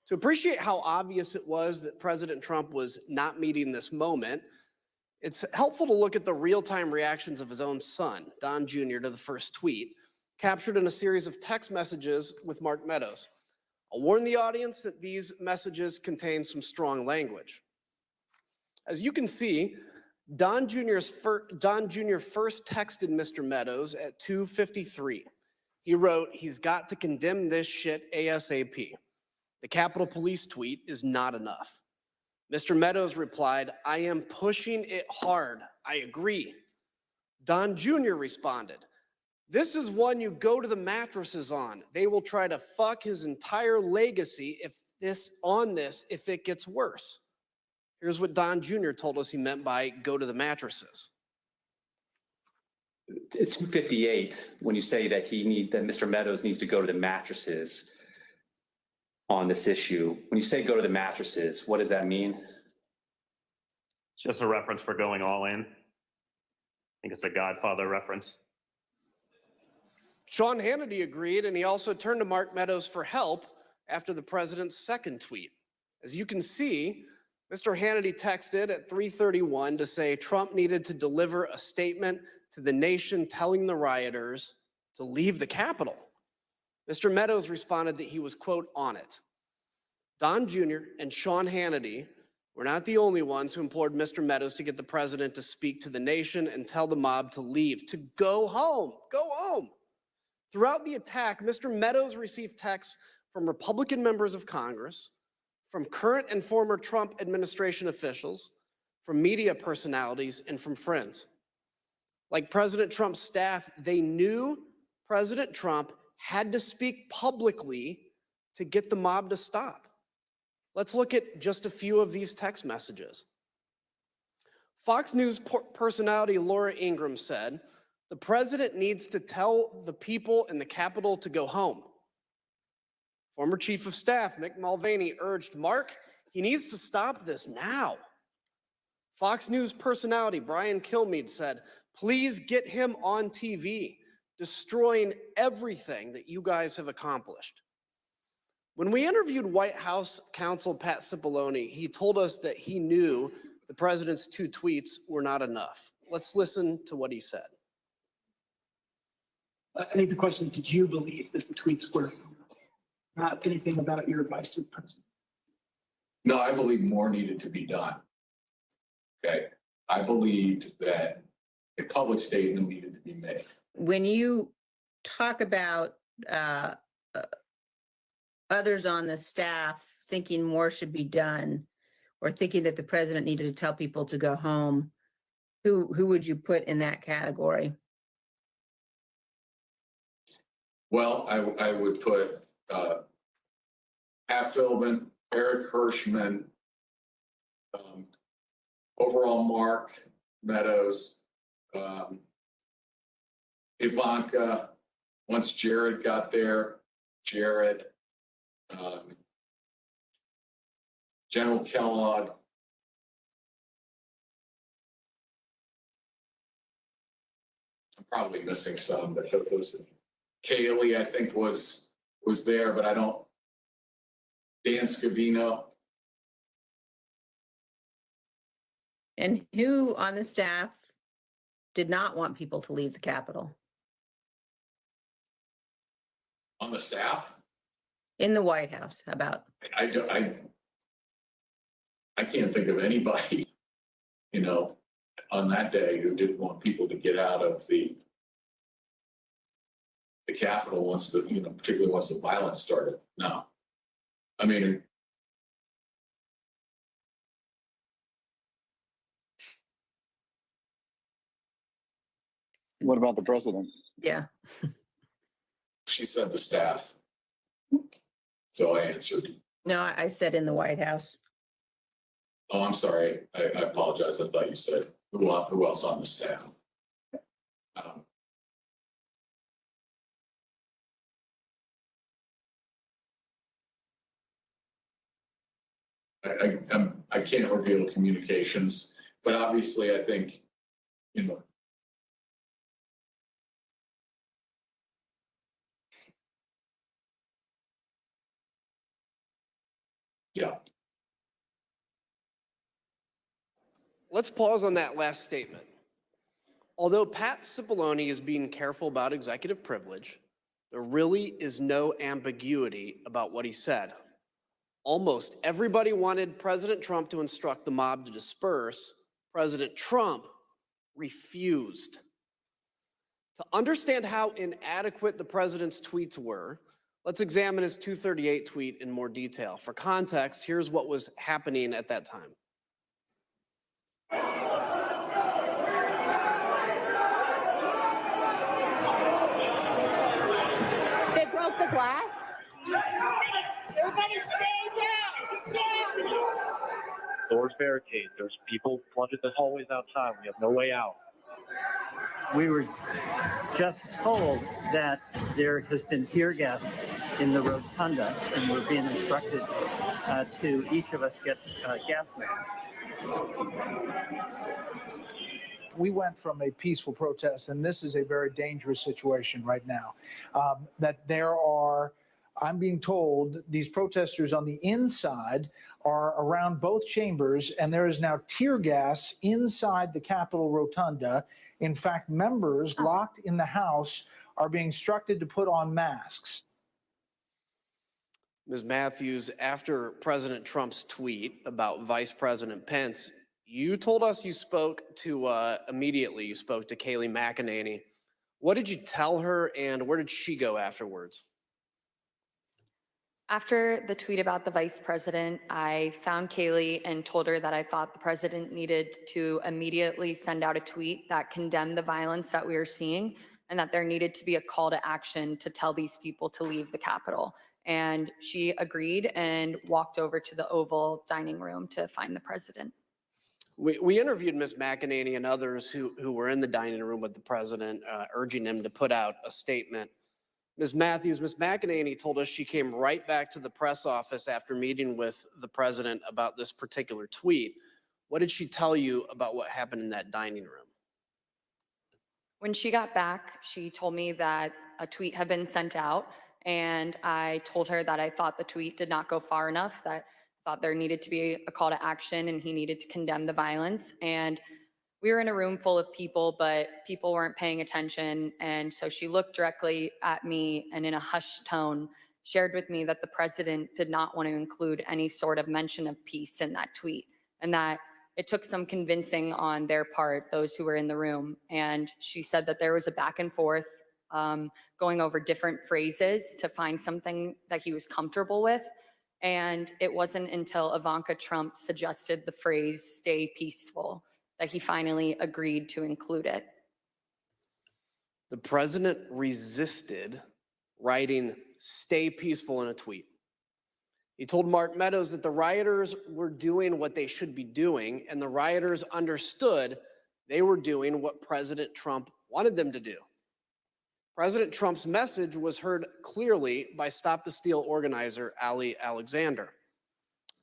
To appreciate how obvious it was that President Trump was not meeting this moment, it's helpful to look at the real-time reactions of his own son, Don Jr., to the first tweet, captured in a series of text messages with Mark Meadows. I'll warn the audience that these messages contain some strong language. As you can see, Don Jr. first texted Mr. Meadows at 2:53. He wrote, "He's got to condemn this shit ASAP. The Capitol Police tweet is not enough." Mr. Meadows replied, "I am pushing it hard. I agree." Don Jr. responded, "This is one you go to the mattresses on. They will try to fuck his entire legacy if it gets worse." Here's what Don Jr. told us he meant by go to the mattresses. At 2:58, when you say that that Mr. Meadows needs to go to the mattresses on this issue, when you say go to the mattresses, what does that mean? It's just a reference for going all in. I think it's a Godfather reference. Sean Hannity agreed, and he also turned to Mark Meadows for help after the president's second tweet. As you can see, Mr. Hannity texted at 3:31 to say Trump needed to deliver a statement to the nation telling the rioters to leave the Capitol. Mr. Meadows responded that he was, quote, on it. Don Jr. and Sean Hannity were not the only ones who implored Mr. Meadows to get the president to speak to the nation and tell the mob to leave, to go home, go home. Throughout the attack, Mr. Meadows received texts from Republican members of Congress, from current and former Trump administration officials, from media personalities, and from friends. Like President Trump's staff, they knew President Trump had to speak publicly to get the mob to stop. Let's look at just a few of these text messages. Fox News personality Laura Ingraham said, "The president needs to tell the people in the Capitol to go home." Former Chief of Staff Mick Mulvaney urged Mark, he needs to stop this now. Fox News personality Brian Kilmeade said, "Please get him on TV, destroying everything that you guys have accomplished." When we interviewed White House counsel Pat Cipollone, he told us that he knew the president's 2 tweets were not enough. Let's listen to what he said. I think the question is, did you believe that the tweets were not anything about your advice to the president? No, I believe more needed to be done. Okay, I believed that a public statement needed to be made. When you talk about others on the staff thinking more should be done, or thinking that the president needed to tell people to go home, who would you put in that category? Well, I would put Pat Philbin, Eric Hirschman, overall Mark Meadows, Ivanka, once Jared got there, Jared, General Kellogg. I'm probably missing some, but those, Kaylee, I think was there, but I don't, Dan Scavino. And who on the staff did not want people to leave the Capitol? On the staff? In the White House, how about? I can't think of anybody, on that day who didn't want people to get out of the Capitol once particularly once the violence started. No. I mean, what about the president? Yeah. She said the staff. So I answered. No, I said in the White House. Oh, I'm sorry. I apologize. I thought you said who else on the staff. I can't reveal communications, but obviously I think, yeah. Let's pause on that last statement. Although Pat Cipollone is being careful about executive privilege, there really is no ambiguity about what he said. Almost everybody wanted President Trump to instruct the mob to disperse. President Trump refused. To understand how inadequate the president's tweets were, let's examine his 238 tweet in more detail. For context, here's what was happening at that time. They broke the glass? Everybody stay down! Get down! Doors barricaded. There's people flooded the hallways outside. We have no way out. We were just told that there has been tear gas in the rotunda, and we're being instructed to each of us get gas masks. We went from a peaceful protest, and this is a very dangerous situation right now. That there are, I'm being told, these protesters on the inside are around both chambers, and there is now tear gas inside the Capitol rotunda. In fact, members locked in the House are being instructed to put on masks. Ms. Matthews, after President Trump's tweet about Vice President Pence, you told us you spoke to, immediately, you spoke to Kayleigh McEnany. What did you tell her, and where did she go afterwards? After the tweet about the vice president, I found Kayleigh and told her that I thought the president needed to immediately send out a tweet that condemned the violence that we are seeing, and that there needed to be a call to action to tell these people to leave the Capitol. And she agreed and walked over to the Oval dining room to find the president. We interviewed Ms. McEnany and others who were in the dining room with the president, urging him to put out a statement. Ms. Matthews, Ms. McEnany told us she came right back to the press office after meeting with the president about this particular tweet. What did she tell you about what happened in that dining room? When she got back, she told me that a tweet had been sent out, and I told her that I thought the tweet did not go far enough, that I thought there needed to be a call to action and he needed to condemn the violence. And we were in a room full of people, but people weren't paying attention. And so she looked directly at me and in a hushed tone shared with me that the president did not want to include any sort of mention of peace in that tweet, and that it took some convincing on their part, those who were in the room. And she said that there was a back and forth going over different phrases to find something that he was comfortable with. And it wasn't until Ivanka Trump suggested the phrase "stay peaceful" that he finally agreed to include it. The president resisted writing "stay peaceful" in a tweet. He told Mark Meadows that the rioters were doing what they should be doing, and the rioters understood they were doing what President Trump wanted them to do. President Trump's message was heard clearly by Stop the Steal organizer Ali Alexander.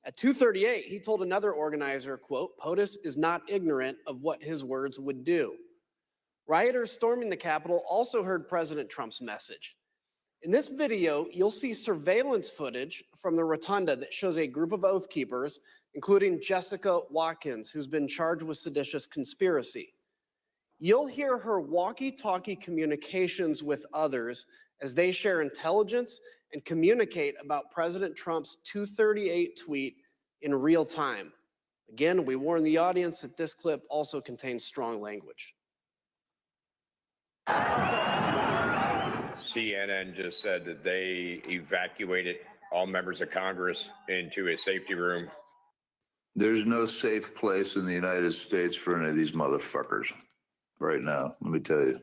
At 2:38, he told another organizer, quote, "POTUS is not ignorant of what his words would do." Rioters storming the Capitol also heard President Trump's message. In this video, you'll see surveillance footage from the rotunda that shows a group of Oath Keepers, including Jessica Watkins, who's been charged with seditious conspiracy. You'll hear her walkie-talkie communications with others as they share intelligence and communicate about President Trump's 2:38 tweet in real time. Again, we warn the audience that this clip also contains strong language. CNN just said that they evacuated all members of Congress into a safety room. There's no safe place in the United States for any of these motherfuckers right now, let me tell you.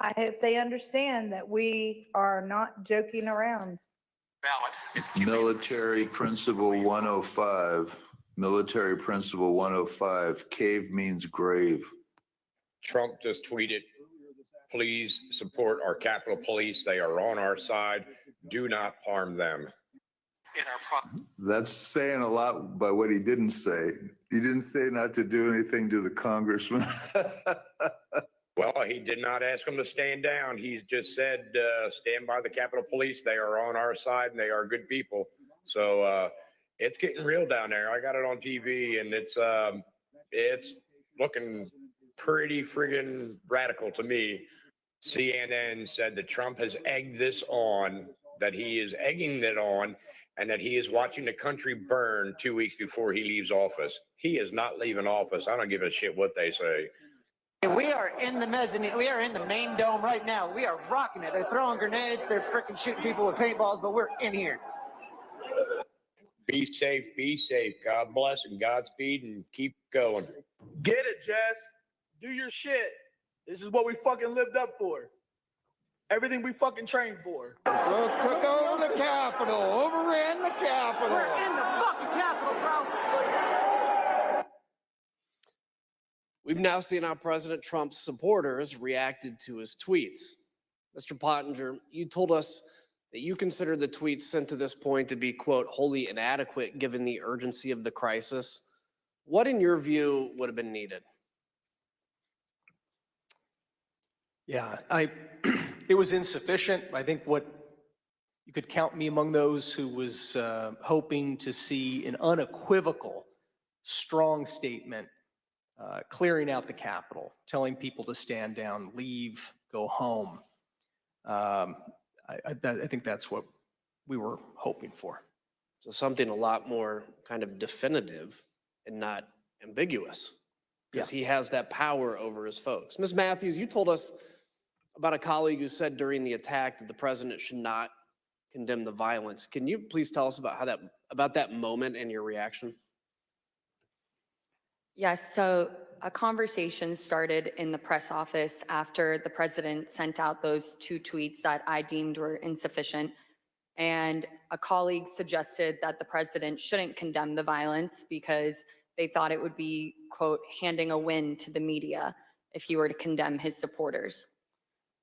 I hope they understand that we are not joking around. Military Principle 105, Military Principle 105, cave means grave. Trump just tweeted, "Please support our Capitol Police. They are on our side. Do not harm them." That's saying a lot by what he didn't say. He didn't say not to do anything to the congressman. Well, he did not ask them to stand down. He just said, stand by the Capitol Police. They are on our side and they are good people. So it's getting real down there. I got it on TV and it's looking pretty friggin' radical to me. CNN said that Trump has egged this on, that he is egging it on, and that he is watching the country burn 2 weeks before he leaves office. He is not leaving office. I don't give a shit what they say. We are in the mezzanine. We are in the main dome right now. We are rocking it. They're throwing grenades. They're freaking shooting people with paintballs, but we're in here. Be safe, be safe. God bless and Godspeed and keep going. Get it, Jess. Do your shit. This is what we fucking lived up for. Everything we fucking trained for. Took over the Capitol, overran the Capitol. We're in the fucking Capitol, bro. We've now seen how President Trump's supporters reacted to his tweets. Mr. Pottinger, you told us that you consider the tweets sent to this point to be, quote, wholly inadequate given the urgency of the crisis. What, in your view, would have been needed? Yeah, it was insufficient. I think what you could count me among those who was hoping to see an unequivocal, strong statement clearing out the Capitol, telling people to stand down, leave, go home. I think that's what we were hoping for. So something a lot more kind of definitive and not ambiguous, because he has that power over his folks. Ms. Matthews, you told us about a colleague who said during the attack that the president should not condemn the violence. Can you please tell us about that moment and your reaction? Yes, so a conversation started in the press office after the president sent out those 2 tweets that I deemed were insufficient. And a colleague suggested that the president shouldn't condemn the violence because they thought it would be, quote, handing a win to the media if he were to condemn his supporters.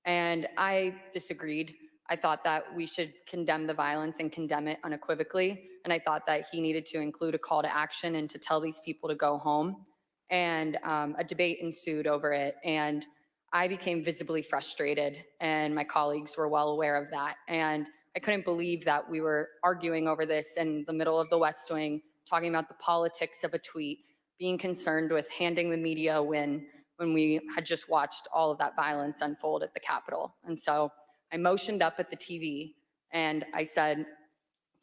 And I disagreed. I thought that we should condemn the violence and condemn it unequivocally. And I thought that he needed to include a call to action and to tell these people to go home. And a debate ensued over it. And I became visibly frustrated, and my colleagues were well aware of that. And I couldn't believe that we were arguing over this in the middle of the West Wing, talking about the politics of a tweet, being concerned with handing the media a win when we had just watched all of that violence unfold at the Capitol. And so I motioned up at the TV and I said,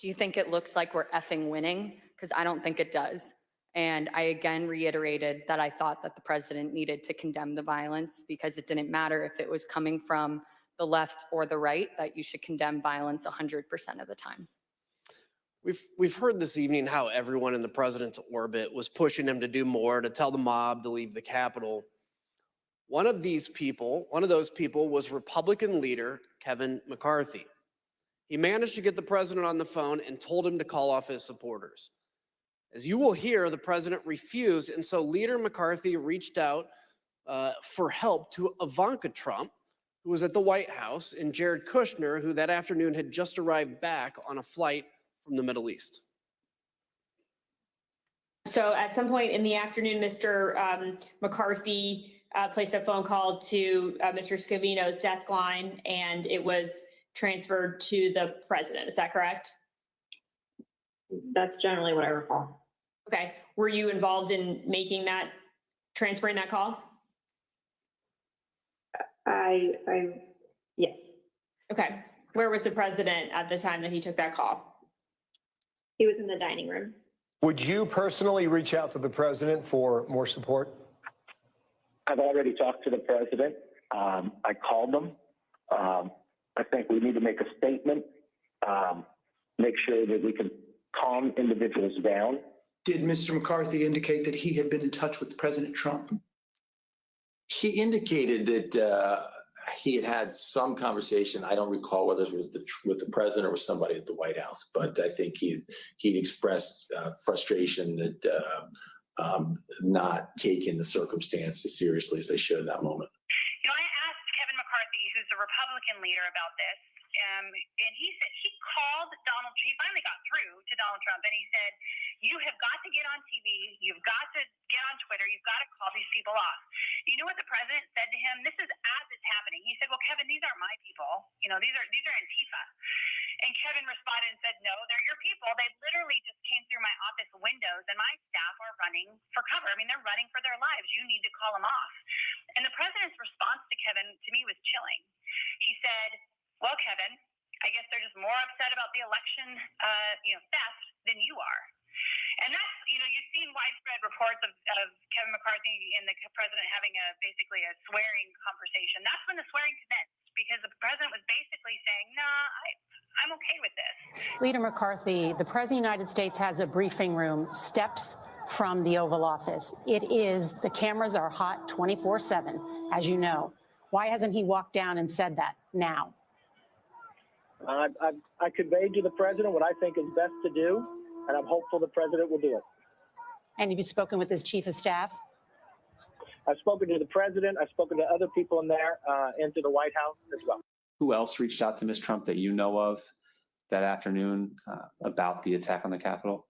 do you think it looks like we're effing winning? Because I don't think it does. And I again reiterated that I thought that the president needed to condemn the violence because it didn't matter if it was coming from the left or the right, that you should condemn violence 100% of the time. We've heard this evening how everyone in the president's orbit was pushing him to do more, to tell the mob to leave the Capitol. One of those people was Republican leader Kevin McCarthy. He managed to get the president on the phone and told him to call off his supporters. As you will hear, the president refused, and so Leader McCarthy reached out for help to Ivanka Trump, who was at the White House, and Jared Kushner, who that afternoon had just arrived back on a flight from the Middle East. So at some point in the afternoon, Mr. McCarthy placed a phone call to Mr. Scavino's desk line, and it was transferred to the president. Is that correct? That's generally what I recall. Okay. Were you involved in transferring that call? Yes. Okay. Where was the president at the time that he took that call? He was in the dining room. Would you personally reach out to the president for more support? I've already talked to the president. I called them. I think we need to make a statement, make sure that we can calm individuals down. Did Mr. McCarthy indicate that he had been in touch with President Trump? He indicated that he had some conversation. I don't recall whether it was with the president or with somebody at the White House, but I think he'd expressed frustration that not taking the circumstance as seriously as they should in that moment. You know, I asked Kevin McCarthy, who's the Republican leader, about this, and he said he called Donald Trump. He finally got through to Donald Trump, and he said, "You have got to get on TV. You've got to get on Twitter. You've got to call these people off." You know what the president said to him? This is as it's happening. He said, "Well, Kevin, these aren't my people. You know, these are Antifa." And Kevin responded and said, "No, they're your people. They literally just came through my office windows, and my staff are running for cover. I mean, they're running for their lives. You need to call them off." And the president's response to Kevin, to me, was chilling. He said, "Well, Kevin, I guess they're just more upset about the election, theft than you are." And that's, you've seen widespread reports of Kevin McCarthy and the president having basically a swearing conversation. That's when the swearing commenced, because the president was basically saying, I'm okay with this. Leader McCarthy, the President of the United States has a briefing room steps from the Oval Office. The cameras are hot 24/7, as you know. Why hasn't he walked down and said that now? I conveyed to the president what I think is best to do, and I'm hopeful the president will do it. And have you spoken with his chief of staff? I've spoken to the president. I've spoken to other people in there and to the White House as well. Who else reached out to Ms. Trump that you know of that afternoon about the attack on the Capitol?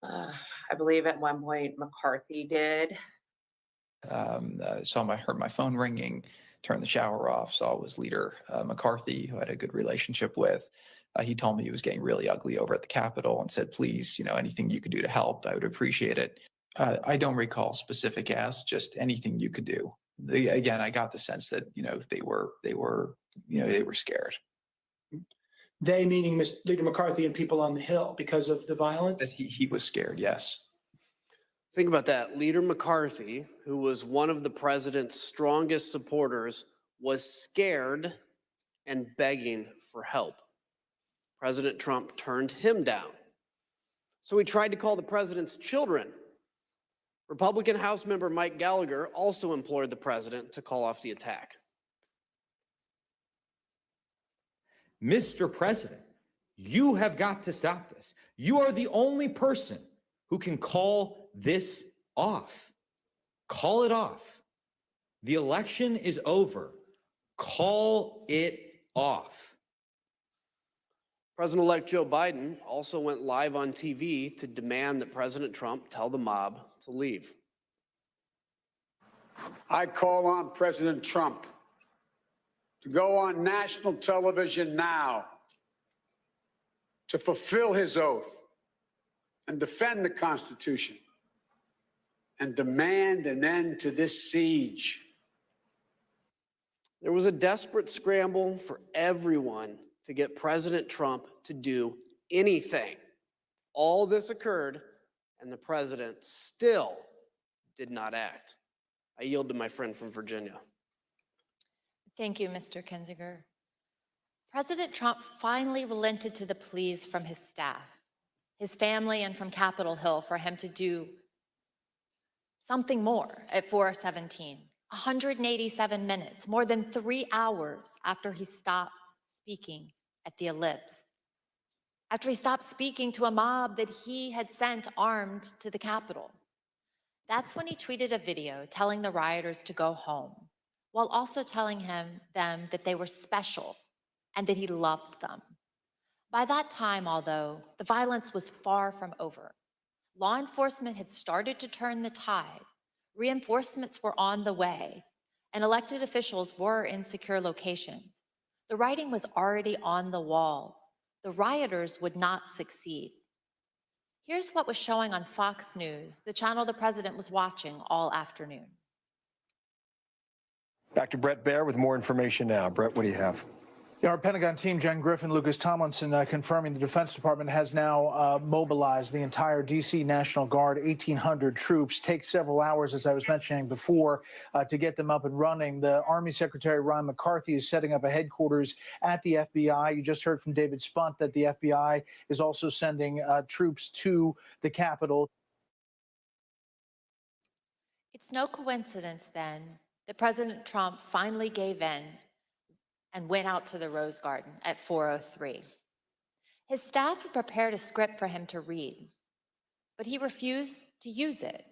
I believe at one point McCarthy did. I heard my phone ringing, turned the shower off, saw it was Leader McCarthy, who I had a good relationship with. He told me he was getting really ugly over at the Capitol and said, please, anything you could do to help, I would appreciate it. I don't recall specific asks, just anything you could do. Again, I got the sense that, they were scared. They meaning Leader McCarthy and people on the Hill because of the violence? That he was scared, yes. Think about that. Leader McCarthy, who was one of the president's strongest supporters, was scared and begging for help. President Trump turned him down. So he tried to call the president's children. Republican House member Mike Gallagher also implored the president to call off the attack. Mr. President, you have got to stop this. You are the only person who can call this off. Call it off. The election is over. Call it off. President-elect Joe Biden also went live on TV to demand that President Trump tell the mob to leave. I call on President Trump to go on national television now to fulfill his oath and defend the Constitution and demand an end to this siege. There was a desperate scramble for everyone to get President Trump to do anything. All this occurred, and the president still did not act. I yield to my friend from Virginia. Thank you, Mr. Kinzinger. President Trump finally relented to the pleas from his staff, his family, and from Capitol Hill for him to do something more at 4:17, 187 minutes, more than 3 hours after he stopped speaking at the ellipse, after he stopped speaking to a mob that he had sent armed to the Capitol. That's when he tweeted a video telling the rioters to go home, while also telling them that they were special and that he loved them. By that time, although, the violence was far from over. Law enforcement had started to turn the tide, reinforcements were on the way, and elected officials were in secure locations. The writing was already on the wall. The rioters would not succeed. Here's what was showing on Fox News, the channel the president was watching all afternoon. Back to Brett Baer with more information now. Brett, what do you have? Yeah, our Pentagon team, Jen Griffin, Lucas Tomlinson, confirming the Defense Department has now mobilized the entire D.C. National Guard, 1,800 troops. Takes several hours, as I was mentioning before, to get them up and running. The Army Secretary Ron McCarthy is setting up a headquarters at the FBI. You just heard from David Spunt that the FBI is also sending troops to the Capitol. It's no coincidence, then, that President Trump finally gave in and went out to the Rose Garden at 4:03. His staff had prepared a script for him to read, but he refused to use it.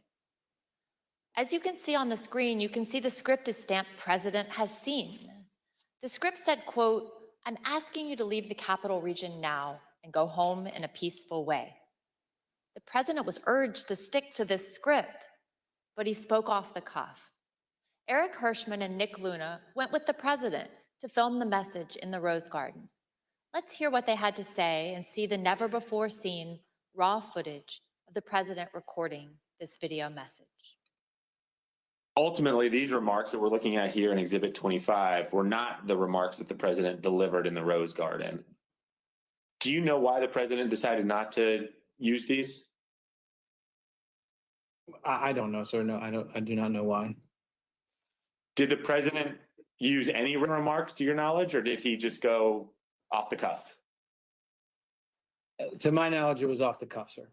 As you can see on the screen, you can see the script is stamped "President has seen." The script said, quote, "I'm asking you to leave the Capital Region now and go home in a peaceful way." The president was urged to stick to this script, but he spoke off the cuff. Eric Hirschman and Nick Luna went with the president to film the message in the Rose Garden. Let's hear what they had to say and see the never-before-seen raw footage of the president recording this video message. Ultimately, these remarks that we're looking at here in Exhibit 25 were not the remarks that the president delivered in the Rose Garden. Do you know why the president decided not to use these? I don't know, sir. No, I do not know why. Did the president use any remarks to your knowledge, or did he just go off the cuff? To my knowledge, it was off the cuff, sir.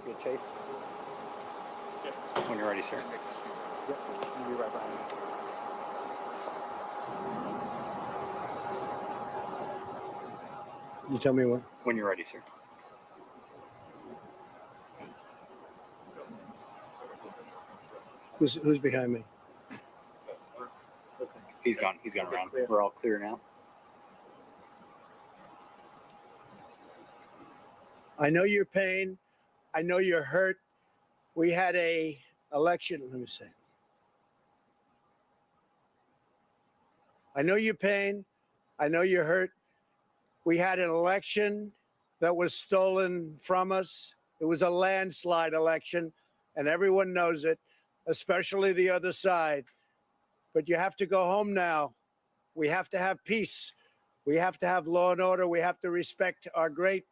Good, Chase. When you're ready, sir. Yep, you'll be right behind me. You tell me when you're ready, sir. Who's behind me? He's gone around. We're all clear now. I know your pain. I know you're hurt. We had a election. Let me see. I know your pain. I know you're hurt. We had an election that was stolen from us. It was a landslide election, and everyone knows it, especially the other side. But you have to go home now. We have to have peace. We have to have law and order. We have to respect our great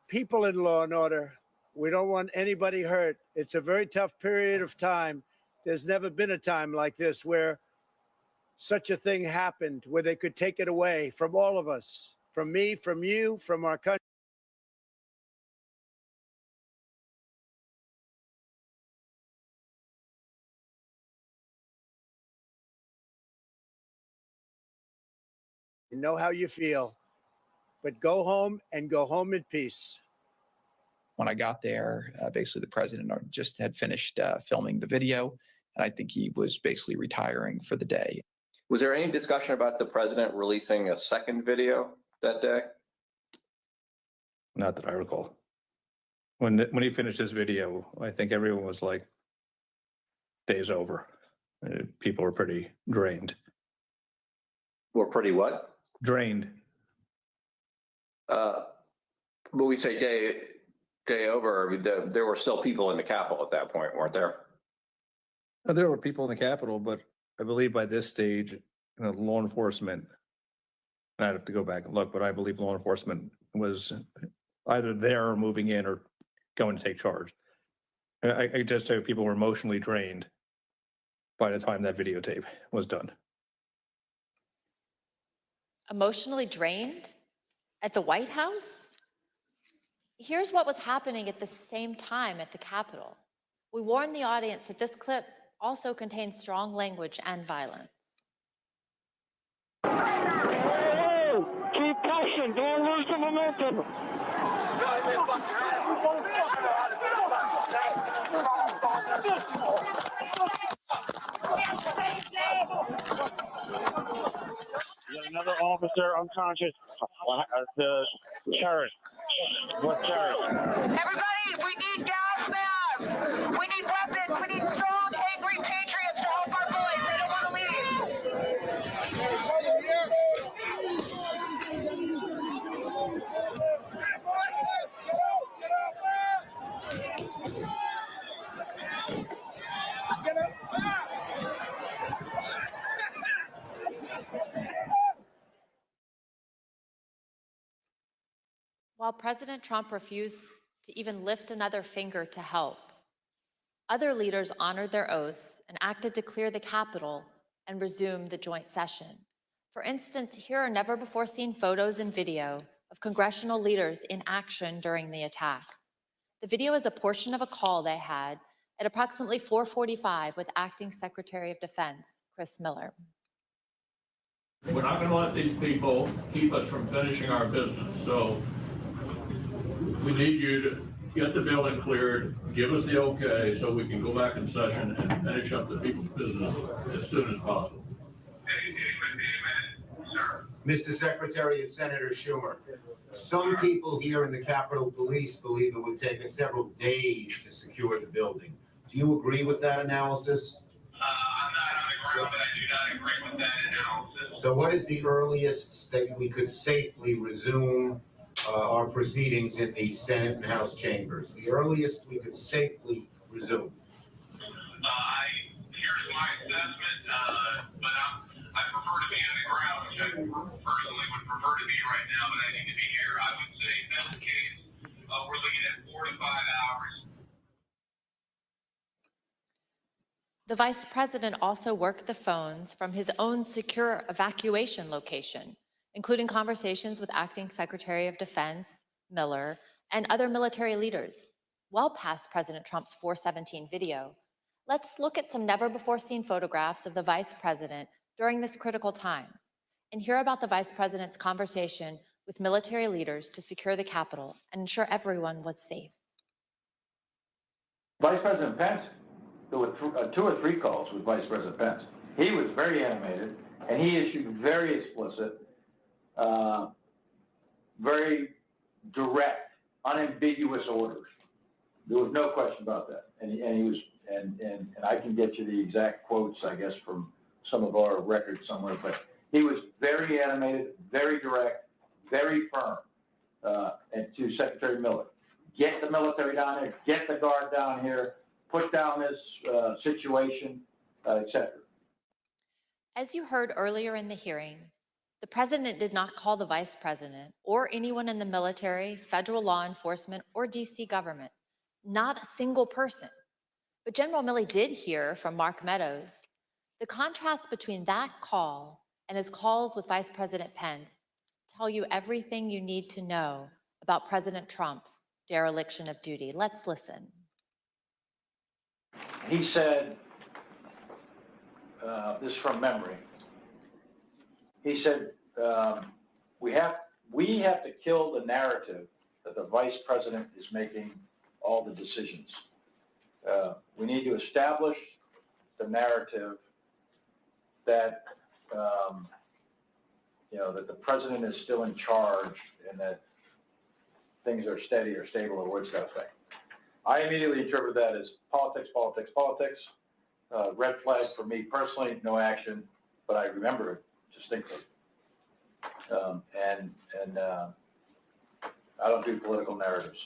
people in law and order. We don't want anybody hurt. It's a very tough period of time. There's never been a time like this where such a thing happened, where they could take it away from all of us, from me, from you, from our country. You know how you feel, but go home and go home in peace. When I got there, basically the president just had finished filming the video, and I think he was basically retiring for the day. Was there any discussion about the president releasing a second video that day? Not that I recall. When he finished his video, I think everyone was like, "Day's over." People were pretty drained. Were pretty what? Drained. But we say day over. I mean, there were still people in the Capitol at that point, weren't there? There were people in the Capitol, but I believe by this stage, law enforcement, and I'd have to go back and look, but I believe law enforcement was either there or moving in or going to take charge. I just say people were emotionally drained by the time that videotape was done. Emotionally drained at the White House? Here's what was happening at the same time at the Capitol. We warned the audience that this clip also contains strong language and violence. Hey, keep pushing, don't lose the momentum. You got another officer unconscious. The terrorist. What terrorist? Everybody, we need gas masks. We need weapons. We need strong, angry patriots to help our boys. They don't want to leave. While President Trump refused to even lift another finger to help, other leaders honored their oaths and acted to clear the Capitol and resume the joint session. For instance, here are never-before-seen photos and video of congressional leaders in action during the attack. The video is a portion of a call they had at approximately 4:45 with Acting Secretary of Defense, Chris Miller. We're not going to let these people keep us from finishing our business. So we need you to get the building cleared, give us the okay so we can go back in session and finish up the people's business as soon as possible. Mr. Secretary and Senator Schumer, some people here in the Capitol Police believe it would take us several days to secure the building. Do you agree with that analysis? I'm not on the ground, but I do not agree with that analysis. So what is the earliest that we could safely resume our proceedings in the Senate and House chambers? The earliest we could safely resume? Here's my assessment, but I prefer to be on the ground, which I personally would prefer to be right now, but I need to be here. I would say best case, we're looking at 4 to 5 hours. The Vice President also worked the phones from his own secure evacuation location, including conversations with Acting Secretary of Defense, Miller, and other military leaders, well past President Trump's 417 video. Let's look at some never-before-seen photographs of the Vice President during this critical time and hear about the Vice President's conversation with military leaders to secure the Capitol and ensure everyone was safe. Vice President Pence, there were 2 or 3 calls with Vice President Pence. He was very animated, and he issued very explicit, very direct, unambiguous orders. There was no question about that. And he was, and I can get you the exact quotes, I guess, from some of our records somewhere, but he was very animated, very direct, very firm, and to Secretary Miller. Get the military down here, get the guard down here, put down this situation, etc. As you heard earlier in the hearing, the president did not call the vice president or anyone in the military, federal law enforcement, or DC government, not a single person. But General Milley did hear from Mark Meadows. The contrast between that call and his calls with Vice President Pence tell you everything you need to know about President Trump's dereliction of duty. Let's listen. He said, this is from memory, he said, we have to kill the narrative that the vice president is making all the decisions. We need to establish the narrative that, that the president is still in charge and that things are steady or stable or what's that thing. I immediately interpret that as politics, politics, politics. Red flag for me personally, no action, but I remember it distinctly. I don't do political narratives.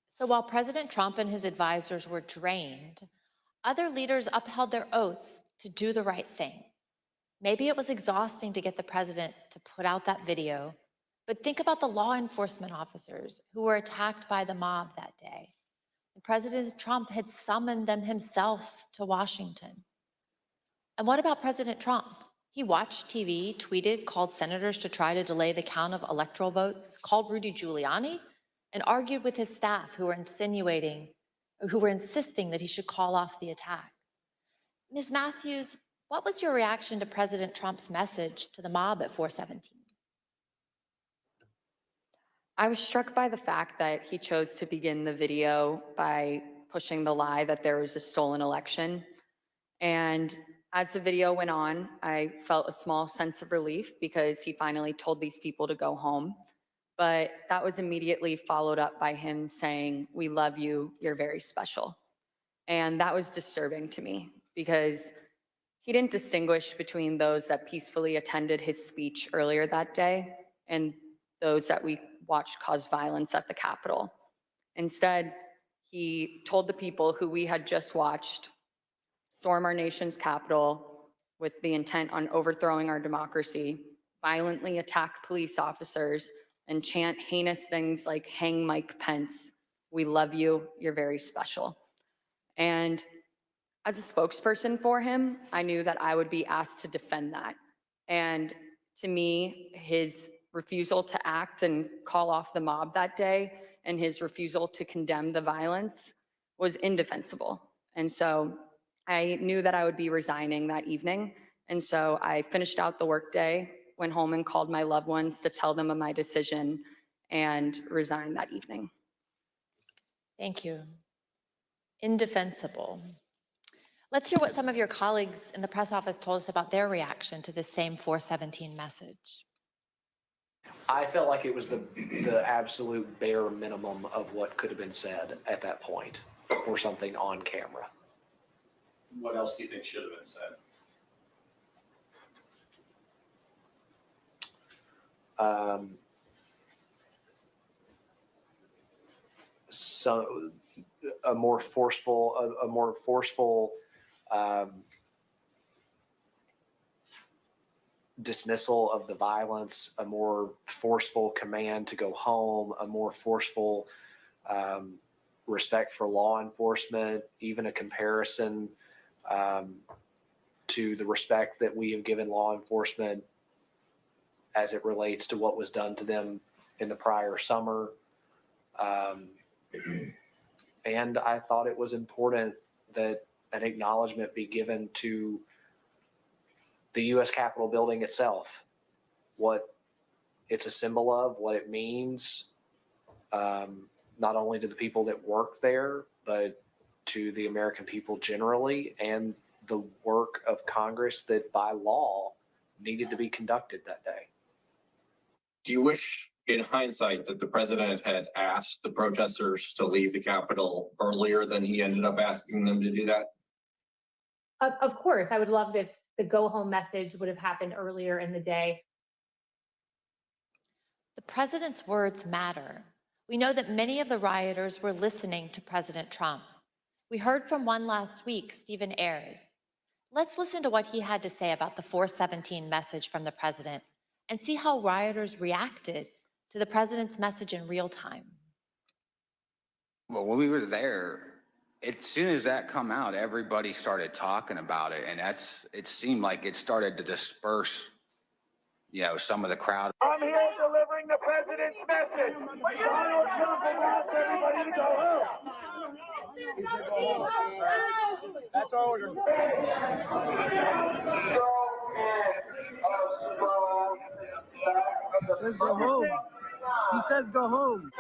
So while President Trump and his advisors were drained, other leaders upheld their oaths to do the right thing. Maybe it was exhausting to get the president to put out that video, but think about the law enforcement officers who were attacked by the mob that day. And President Trump had summoned them himself to Washington. And what about President Trump? He watched TV, tweeted, called senators to try to delay the count of electoral votes, called Rudy Giuliani, and argued with his staff who were insisting that he should call off the attack. Ms. Matthews, what was your reaction to President Trump's message to the mob at 417? I was struck by the fact that he chose to begin the video by pushing the lie that there was a stolen election. And as the video went on, I felt a small sense of relief because he finally told these people to go home. But that was immediately followed up by him saying, "We love you, you're very special." And that was disturbing to me because he didn't distinguish between those that peacefully attended his speech earlier that day and those that we watched cause violence at the Capitol. Instead, he told the people who we had just watched storm our nation's Capitol with the intent on overthrowing our democracy, violently attack police officers, and chant heinous things like "Hang Mike Pence, we love you, you're very special." And as a spokesperson for him, I knew that I would be asked to defend that. And to me, his refusal to act and call off the mob that day and his refusal to condemn the violence was indefensible. And so I knew that I would be resigning that evening. And so I finished out the workday, went home and called my loved ones to tell them of my decision, and resigned that evening. Thank you. Indefensible. Let's hear what some of your colleagues in the press office told us about their reaction to this same 417 message. I felt like it was the absolute bare minimum of what could have been said at that point for something on camera. What else do you think should have been said? So a more forceful dismissal of the violence, a more forceful command to go home, a more forceful respect for law enforcement, even a comparison to the respect that we have given law enforcement as it relates to what was done to them in the prior summer. And I thought it was important that an acknowledgement be given to the U.S. Capitol building itself, what it's a symbol of, what it means, not only to the people that work there, but to the American people generally, and the work of Congress that by law needed to be conducted that day. Do you wish, in hindsight, that the president had asked the protesters to leave the Capitol earlier than he ended up asking them to do that? Of course, I would love if the go home message would have happened earlier in the day. The president's words matter. We know that many of the rioters were listening to President Trump. We heard from one last week, Stephen Ayers. Let's listen to what he had to say about the 417 message from the president and see how rioters reacted to the president's message in real time. Well, when we were there, as soon as that come out, everybody started talking about it, and it seemed like it started to disperse, some of the crowd. I'm here delivering the president's message. Donald Trump has asked everybody to go home. That's our order. says go home. He says go home.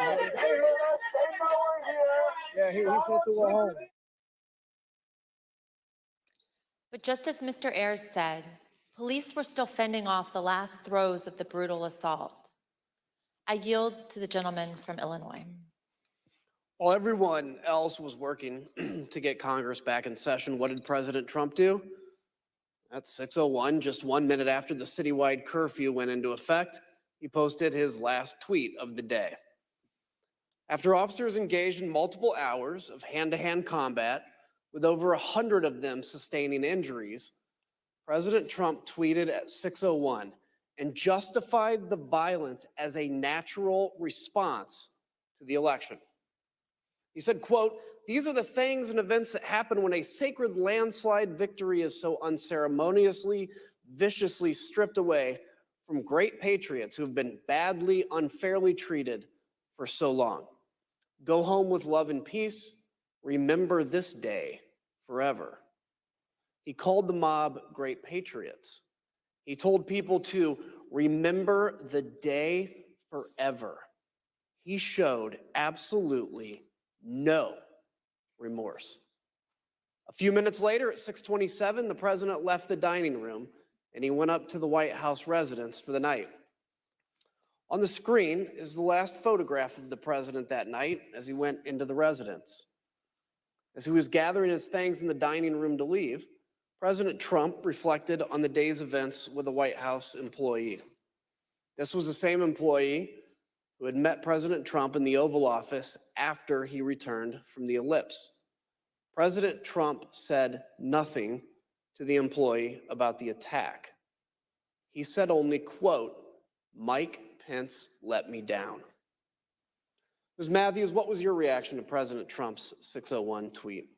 Yeah, he said to go home. But just as Mr. Ayers said, police were still fending off the last throes of the brutal assault. I yield to the gentleman from Illinois. While everyone else was working to get Congress back in session, what did President Trump do? At 6:01, just 1 minute after the citywide curfew went into effect, he posted his last tweet of the day. After officers engaged in multiple hours of hand-to-hand combat, with over 100 of them sustaining injuries, President Trump tweeted at 6:01 and justified the violence as a natural response to the election. He said, quote, "These are the things and events that happen when a sacred landslide victory is so unceremoniously, viciously stripped away from great patriots who have been badly, unfairly treated for so long. Go home with love and peace. Remember this day forever." He called the mob great patriots. He told people to remember the day forever. He showed absolutely no remorse. A few minutes later, at 6:27, the president left the dining room and he went up to the White House residence for the night. On the screen is the last photograph of the president that night as he went into the residence. As he was gathering his things in the dining room to leave, President Trump reflected on the day's events with a White House employee. This was the same employee who had met President Trump in the Oval Office after he returned from the ellipse. President Trump said nothing to the employee about the attack. He said only, quote, "Mike Pence let me down." Ms. Matthews, what was your reaction to President Trump's 6:01 tweet?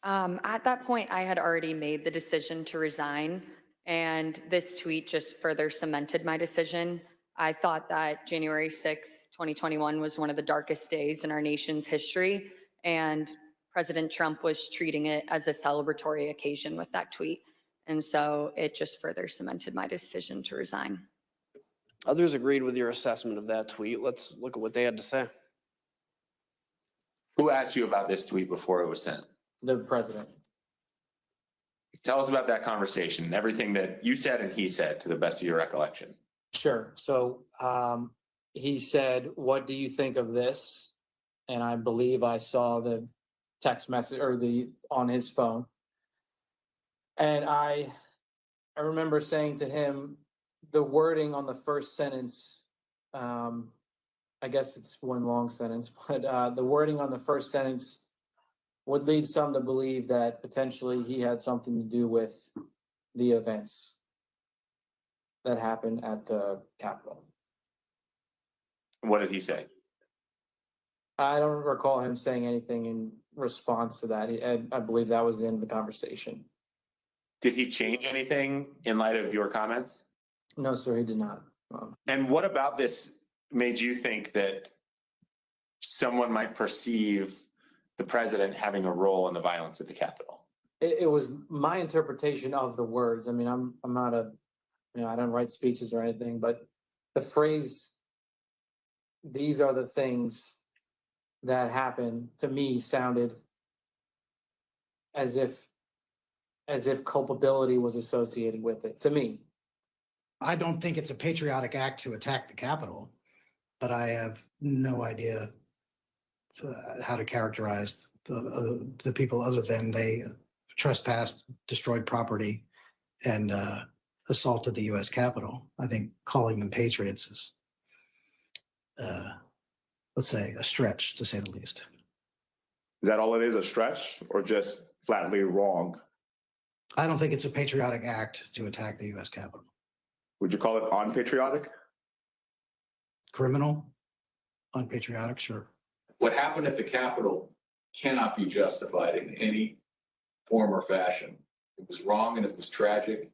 At that point, I had already made the decision to resign, and this tweet just further cemented my decision. I thought that January 6, 2021 was one of the darkest days in our nation's history, and President Trump was treating it as a celebratory occasion with that tweet. And so it just further cemented my decision to resign. Others agreed with your assessment of that tweet. Let's look at what they had to say. Who asked you about this tweet before it was sent? The president. Tell us about that conversation, everything that you said and he said, to the best of your recollection. Sure. So he said, "What do you think of this?" And I believe I saw the text message or on his phone. And I remember saying to him, the wording on the first sentence, I guess it's one long sentence, but the wording on the first sentence would lead some to believe that potentially he had something to do with the events that happened at the Capitol. What did he say? I don't recall him saying anything in response to that. I believe that was the end of the conversation. Did he change anything in light of your comments? No, sir, he did not. And what about this made you think that someone might perceive the president having a role in the violence at the Capitol? It was my interpretation of the words. I mean, I'm not I don't write speeches or anything, but the phrase, "These are the things that happened," to me sounded as if culpability was associated with it, to me. I don't think it's a patriotic act to attack the Capitol, but I have no idea how to characterize the people other than they trespassed, destroyed property, and assaulted the U.S. Capitol. I think calling them patriots is, let's say, a stretch, to say the least. Is that all it is, a stretch, or just flatly wrong? I don't think it's a patriotic act to attack the U.S. Capitol. Would you call it unpatriotic? Criminal, unpatriotic, sure. What happened at the Capitol cannot be justified in any form or fashion. It was wrong and it was tragic,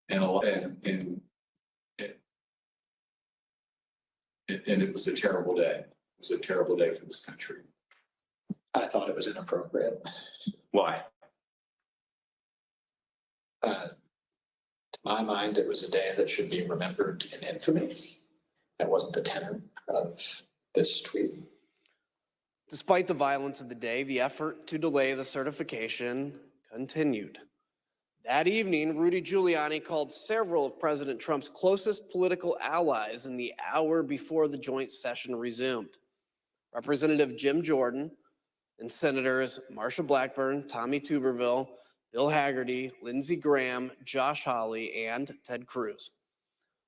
and it was a terrible day. It was a terrible day for this country. I thought it was inappropriate. Why? To my mind, it was a day that should be remembered in infamy. That wasn't the tenor of this tweet. Despite the violence of the day, the effort to delay the certification continued. That evening, Rudy Giuliani called several of President Trump's closest political allies in the hour before the joint session resumed. Representative Jim Jordan and Senators Marsha Blackburn, Tommy Tuberville, Bill Hagerty, Lindsey Graham, Josh Hawley, and Ted Cruz.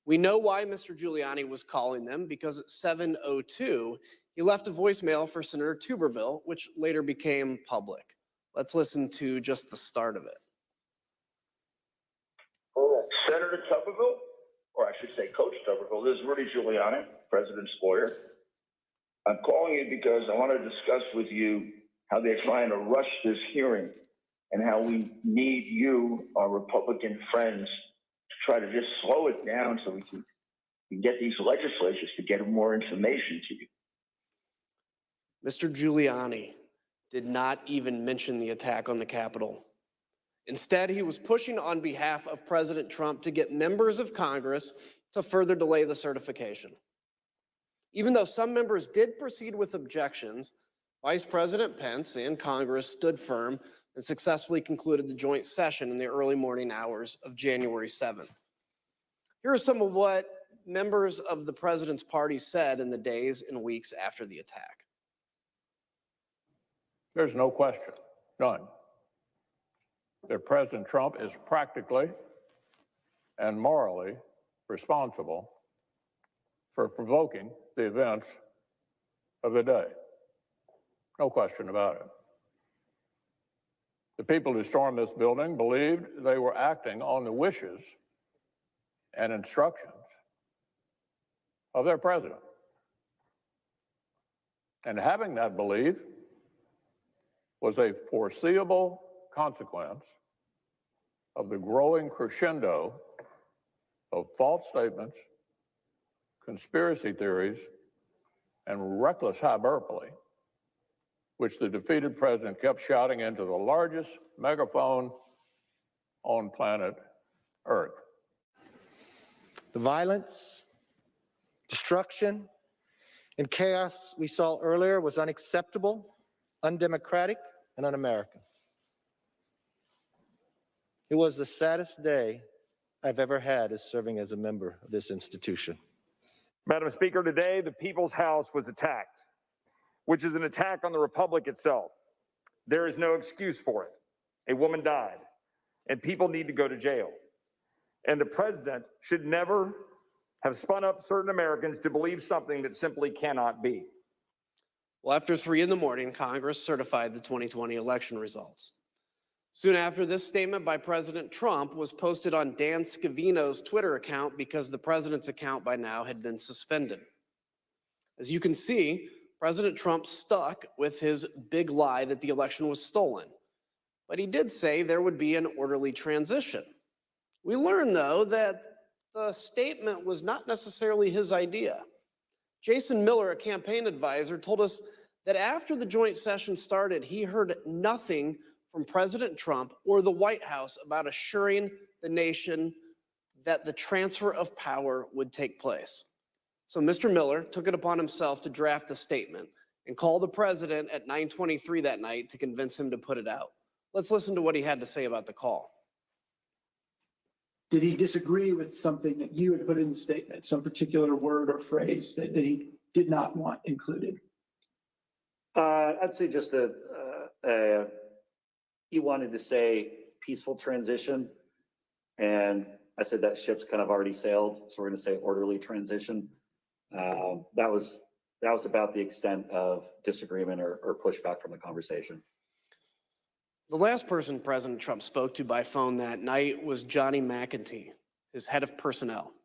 We know why Mr. Giuliani was calling them, because at 7:02, he left a voicemail for Senator Tuberville, which later became public. Let's listen to just the start of it. Senator Tuberville, or I should say Coach Tuberville, this is Rudy Giuliani, President's lawyer. I'm calling you because I want to discuss with you how they're trying to rush this hearing and how we need you, our Republican friends, to try to just slow it down so we can get these legislatures to get more information to you. Mr. Giuliani did not even mention the attack on the Capitol. Instead, he was pushing on behalf of President Trump to get members of Congress to further delay the certification. Even though some members did proceed with objections, Vice President Pence and Congress stood firm and successfully concluded the joint session in the early morning hours of January 7th. Here are some of what members of the president's party said in the days and weeks after the attack. There's no question, none, that President Trump is practically and morally responsible for provoking the events of the day. No question about it. The people who stormed this building believed they were acting on the wishes and instructions of their president. And having that belief was a foreseeable consequence of the growing crescendo of false statements, conspiracy theories, and reckless hyperbole, which the defeated president kept shouting into the largest megaphone on planet Earth. The violence, destruction, and chaos we saw earlier was unacceptable, undemocratic, and un-American. It was the saddest day I've ever had as serving as a member of this institution. Madam Speaker, today the People's House was attacked, which is an attack on the Republic itself. There is no excuse for it. A woman died, and people need to go to jail. And the president should never have spun up certain Americans to believe something that simply cannot be. Well, after 3 a.m, Congress certified the 2020 election results. Soon after, this statement by President Trump was posted on Dan Scavino's Twitter account because the president's account by now had been suspended. As you can see, President Trump stuck with his big lie that the election was stolen. But he did say there would be an orderly transition. We learned, though, that the statement was not necessarily his idea. Jason Miller, a campaign advisor, told us that after the joint session started, he heard nothing from President Trump or the White House about assuring the nation that the transfer of power would take place. So Mr. Miller took it upon himself to draft the statement and call the president at 9:23 that night to convince him to put it out. Let's listen to what he had to say about the call. Did he disagree with something that you had put in the statement, some particular word or phrase that he did not want included? I'd say just that he wanted to say peaceful transition. And I said that ship's kind of already sailed, so we're going to say orderly transition. That was about the extent of disagreement or pushback from the conversation. The last person President Trump spoke to by phone that night was Johnny McEntee, his head of personnel.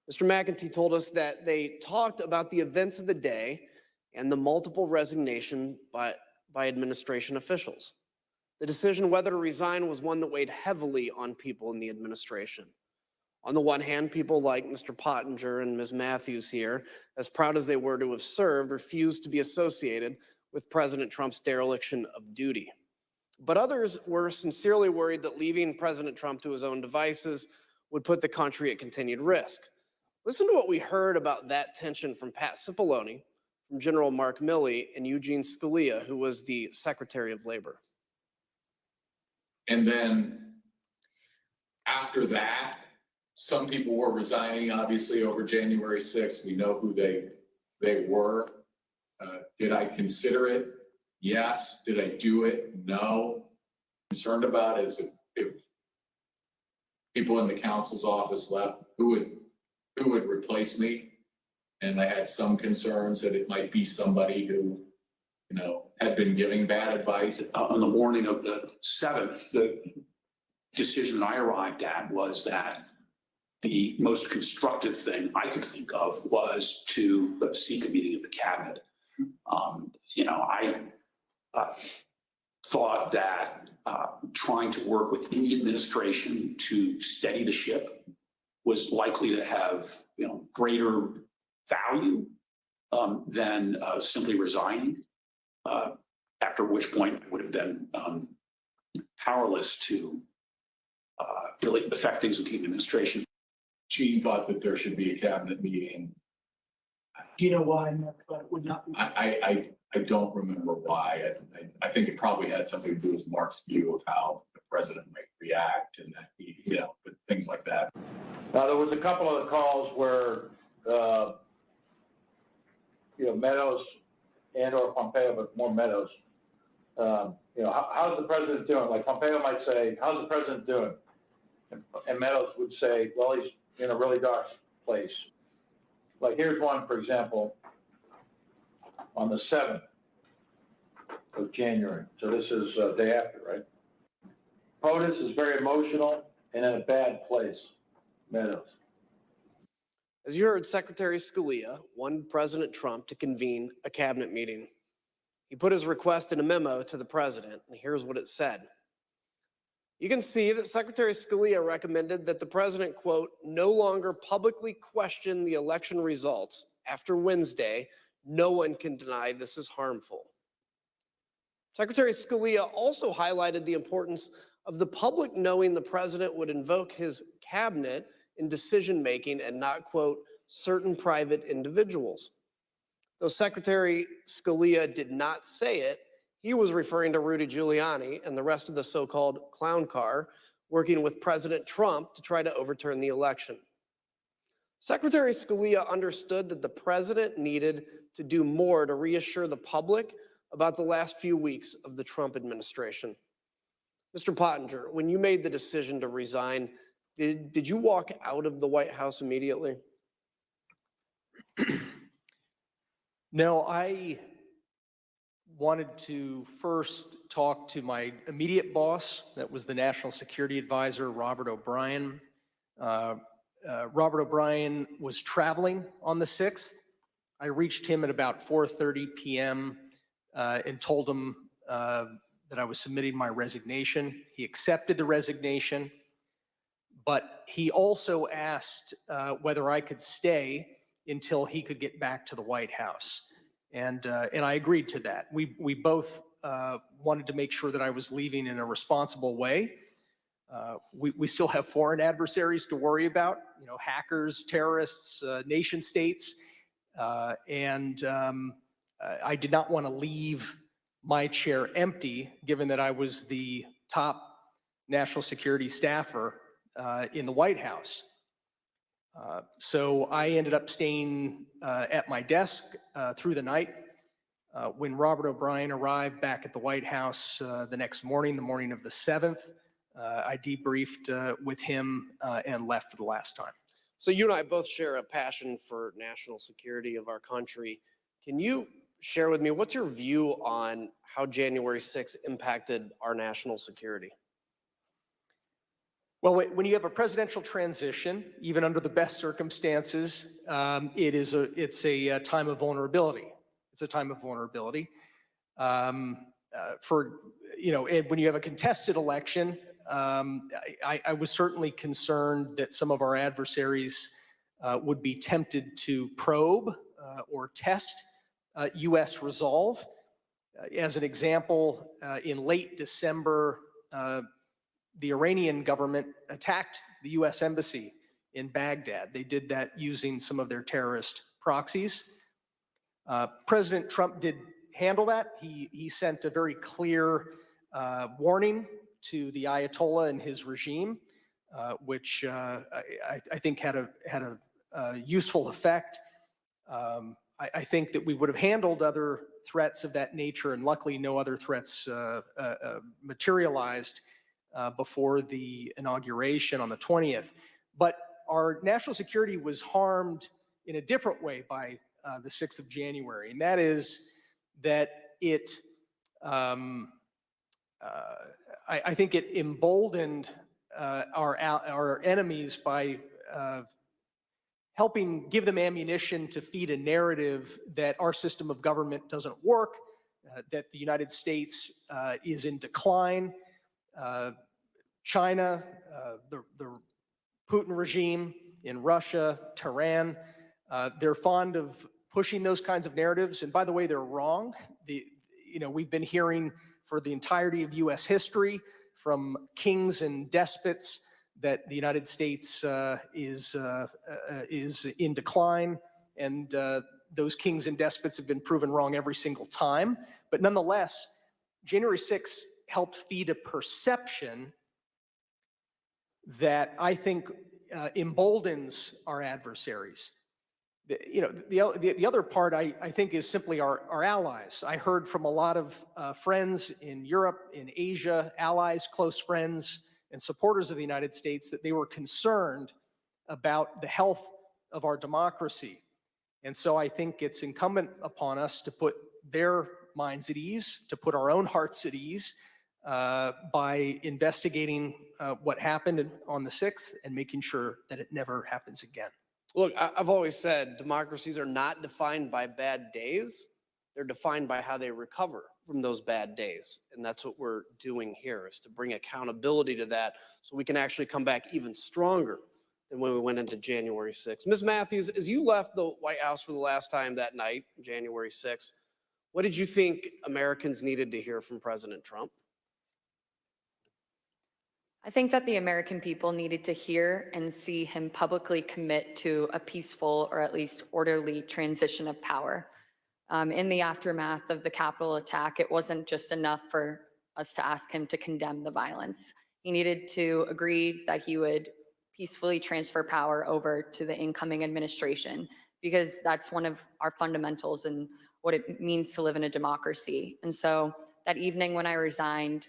Mr. McEntee told us that they talked about the events of the day and the multiple resignation by administration officials. The decision whether to resign was one that weighed heavily on people in the administration. On the one hand, people like Mr. Pottinger and Ms. Matthews here, as proud as they were to have served, refused to be associated with President Trump's dereliction of duty. But others were sincerely worried that leaving President Trump to his own devices would put the country at continued risk. Listen to what we heard about that tension from Pat Cipollone, from General Mark Milley, and Eugene Scalia, who was the Secretary of Labor. And then after that, some people were resigning, obviously, over January 6th. We know who they were. Did I consider it? Yes. Did I do it? No. Concerned about is if people in the counsel's office left, who would replace me? And I had some concerns that it might be somebody who, had been giving bad advice. On the morning of the 7th, the decision I arrived at was that the most constructive thing I could think of was to seek a meeting of the cabinet. I thought that trying to work within the administration to steady the ship was likely to have greater value than simply resigning. After which point I would have been powerless to really affect things with the administration. Gene thought that there should be a cabinet meeting. Do you know why Mark thought it would not be? I don't remember why. I think it probably had something to do with Mark's view of how the president might react and that, but things like that. Now, there was a couple of calls where, Meadows and or Pompeo, but more Meadows, how's the president doing? Like Pompeo might say, how's the president doing? And Meadows would say, well, he's in a really dark place. Like here's one, for example, on the 7th of January. So this is day after, right? POTUS is very emotional and in a bad place, Meadows. As you heard, Secretary Scalia wanted President Trump to convene a cabinet meeting. He put his request in a memo to the president, and here's what it said. You can see that Secretary Scalia recommended that the president, quote, no longer publicly question the election results after Wednesday. No one can deny this is harmful. Secretary Scalia also highlighted the importance of the public knowing the president would invoke his cabinet in decision-making and not, quote, certain private individuals. Though Secretary Scalia did not say it, he was referring to Rudy Giuliani and the rest of the so-called clown car working with President Trump to try to overturn the election. Secretary Scalia understood that the president needed to do more to reassure the public about the last few weeks of the Trump administration. Mr. Pottinger, when you made the decision to resign, did you walk out of the White House immediately? No, I wanted to first talk to my immediate boss, that was the National Security Advisor, Robert O'Brien. Robert O'Brien was traveling on the 6th. I reached him at about 4:30 p.m. And told him that I was submitting my resignation. He accepted the resignation, but he also asked whether I could stay until he could get back to the White House. And I agreed to that. We both wanted to make sure that I was leaving in a responsible way. We still have foreign adversaries to worry about, hackers, terrorists, nation states. And I did not want to leave my chair empty, given that I was the top national security staffer in the White House. So I ended up staying at my desk through the night. When Robert O'Brien arrived back at the White House the next morning, the morning of the 7th, I debriefed with him and left for the last time. So you and I both share a passion for national security of our country. Can you share with me, what's your view on how January 6th impacted our national security? Well, when you have a presidential transition, even under the best circumstances, it's a time of vulnerability. It's a time of vulnerability. And when you have a contested election, I was certainly concerned that some of our adversaries would be tempted to probe or test U.S. resolve. As an example, in late December, the Iranian government attacked the US Embassy in Baghdad. They did that using some of their terrorist proxies. President Trump did handle that. He sent a very clear warning to the Ayatollah and his regime, which I think had a useful effect. I think that we would have handled other threats of that nature, and luckily no other threats materialized before the inauguration on the 20th. But our national security was harmed in a different way by the 6th of January, and that is that it, I think it emboldened our enemies by helping give them ammunition to feed a narrative that our system of government doesn't work, that the United States is in decline. China, the Putin regime in Russia, Tehran, they're fond of pushing those kinds of narratives. And by the way, they're wrong. We've been hearing for the entirety of US history from kings and despots that the United States is in decline, and those kings and despots have been proven wrong every single time. But nonetheless, January 6th helped feed a perception that I think emboldens our adversaries. The other part I think is simply our allies. I heard from a lot of friends in Europe, in Asia, allies, close friends, and supporters of the United States that they were concerned about the health of our democracy. And so I think it's incumbent upon us to put their minds at ease, to put our own hearts at ease by investigating what happened on the 6th and making sure that it never happens again. Look, I've always said democracies are not defined by bad days. They're defined by how they recover from those bad days. And that's what we're doing here, is to bring accountability to that so we can actually come back even stronger than when we went into January 6th. Ms. Matthews, as you left the White House for the last time that night, January 6th, what did you think Americans needed to hear from President Trump? I think that the American people needed to hear and see him publicly commit to a peaceful or at least orderly transition of power. In the aftermath of the Capitol attack, it wasn't just enough for us to ask him to condemn the violence. He needed to agree that he would peacefully transfer power over to the incoming administration, because that's one of our fundamentals and what it means to live in a democracy. And so that evening when I resigned,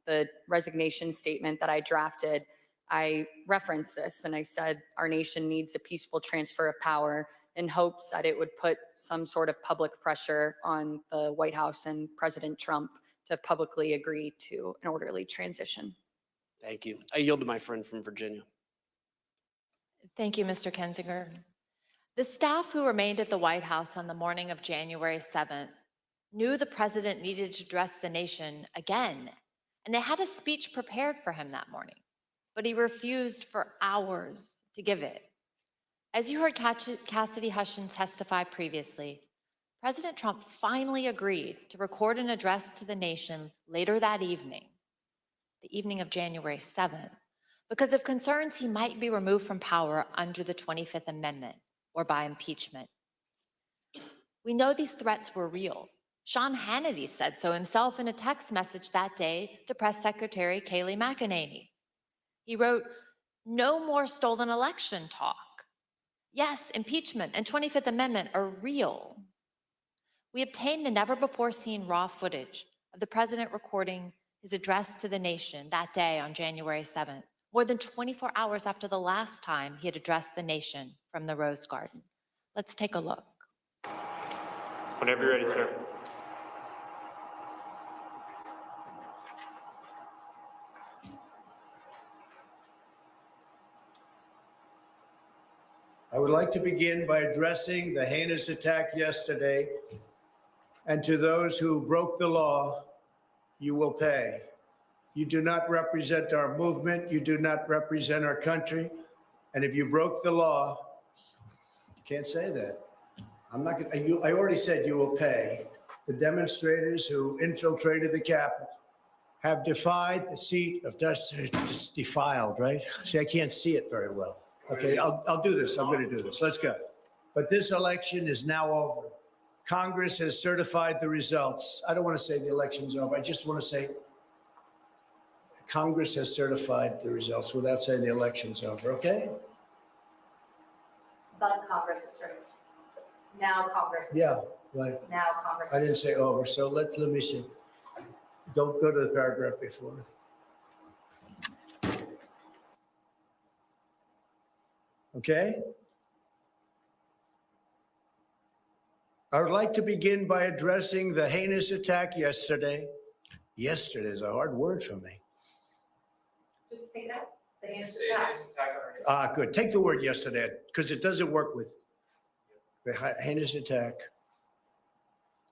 the resignation statement that I drafted, I referenced this and I said, our nation needs a peaceful transfer of power, in hopes that it would put some sort of public pressure on the White House and President Trump to publicly agree to an orderly transition. Thank you. I yield to my friend from Virginia. Thank you, Mr. Kinzinger. The staff who remained at the White House on the morning of January 7th knew the president needed to address the nation again, and they had a speech prepared for him that morning, but he refused for hours to give it. As you heard Cassidy Hushin testify previously, President Trump finally agreed to record an address to the nation later that evening, the evening of January 7th, because of concerns he might be removed from power under the 25th Amendment or by impeachment. We know these threats were real. Sean Hannity said so himself in a text message that day to Press Secretary Kayleigh McEnany. He wrote, "No more stolen election talk. Yes, impeachment and 25th Amendment are real." We obtained the never-before-seen raw footage of the president recording his address to the nation that day on January 7th, more than 24 hours after the last time he had addressed the nation from the Rose Garden. Let's take a look. Whenever you're ready, sir. I would like to begin by addressing the heinous attack yesterday. And to those who broke the law, you will pay. You do not represent our movement. You do not represent our country. And if you broke the law, you can't say that. I'm not going to, I already said you will pay. The demonstrators who infiltrated the Capitol have defied the seat of justice. It's defiled, right? See, I can't see it very well. Okay, I'll do this. I'm going to do this. Let's go. But this election is now over. Congress has certified the results. I don't want to say the election's over. I just want to say Congress has certified the results without saying the election's over, okay? But Congress is certified. Now Congress is Yeah, right. Now Congress I didn't say over, so let me see. Go to the paragraph before. Okay? I would like to begin by addressing the heinous attack yesterday. Yesterday is a hard word for me. Just take it out. The heinous attack. Good. Take the word yesterday, because it doesn't work with the heinous attack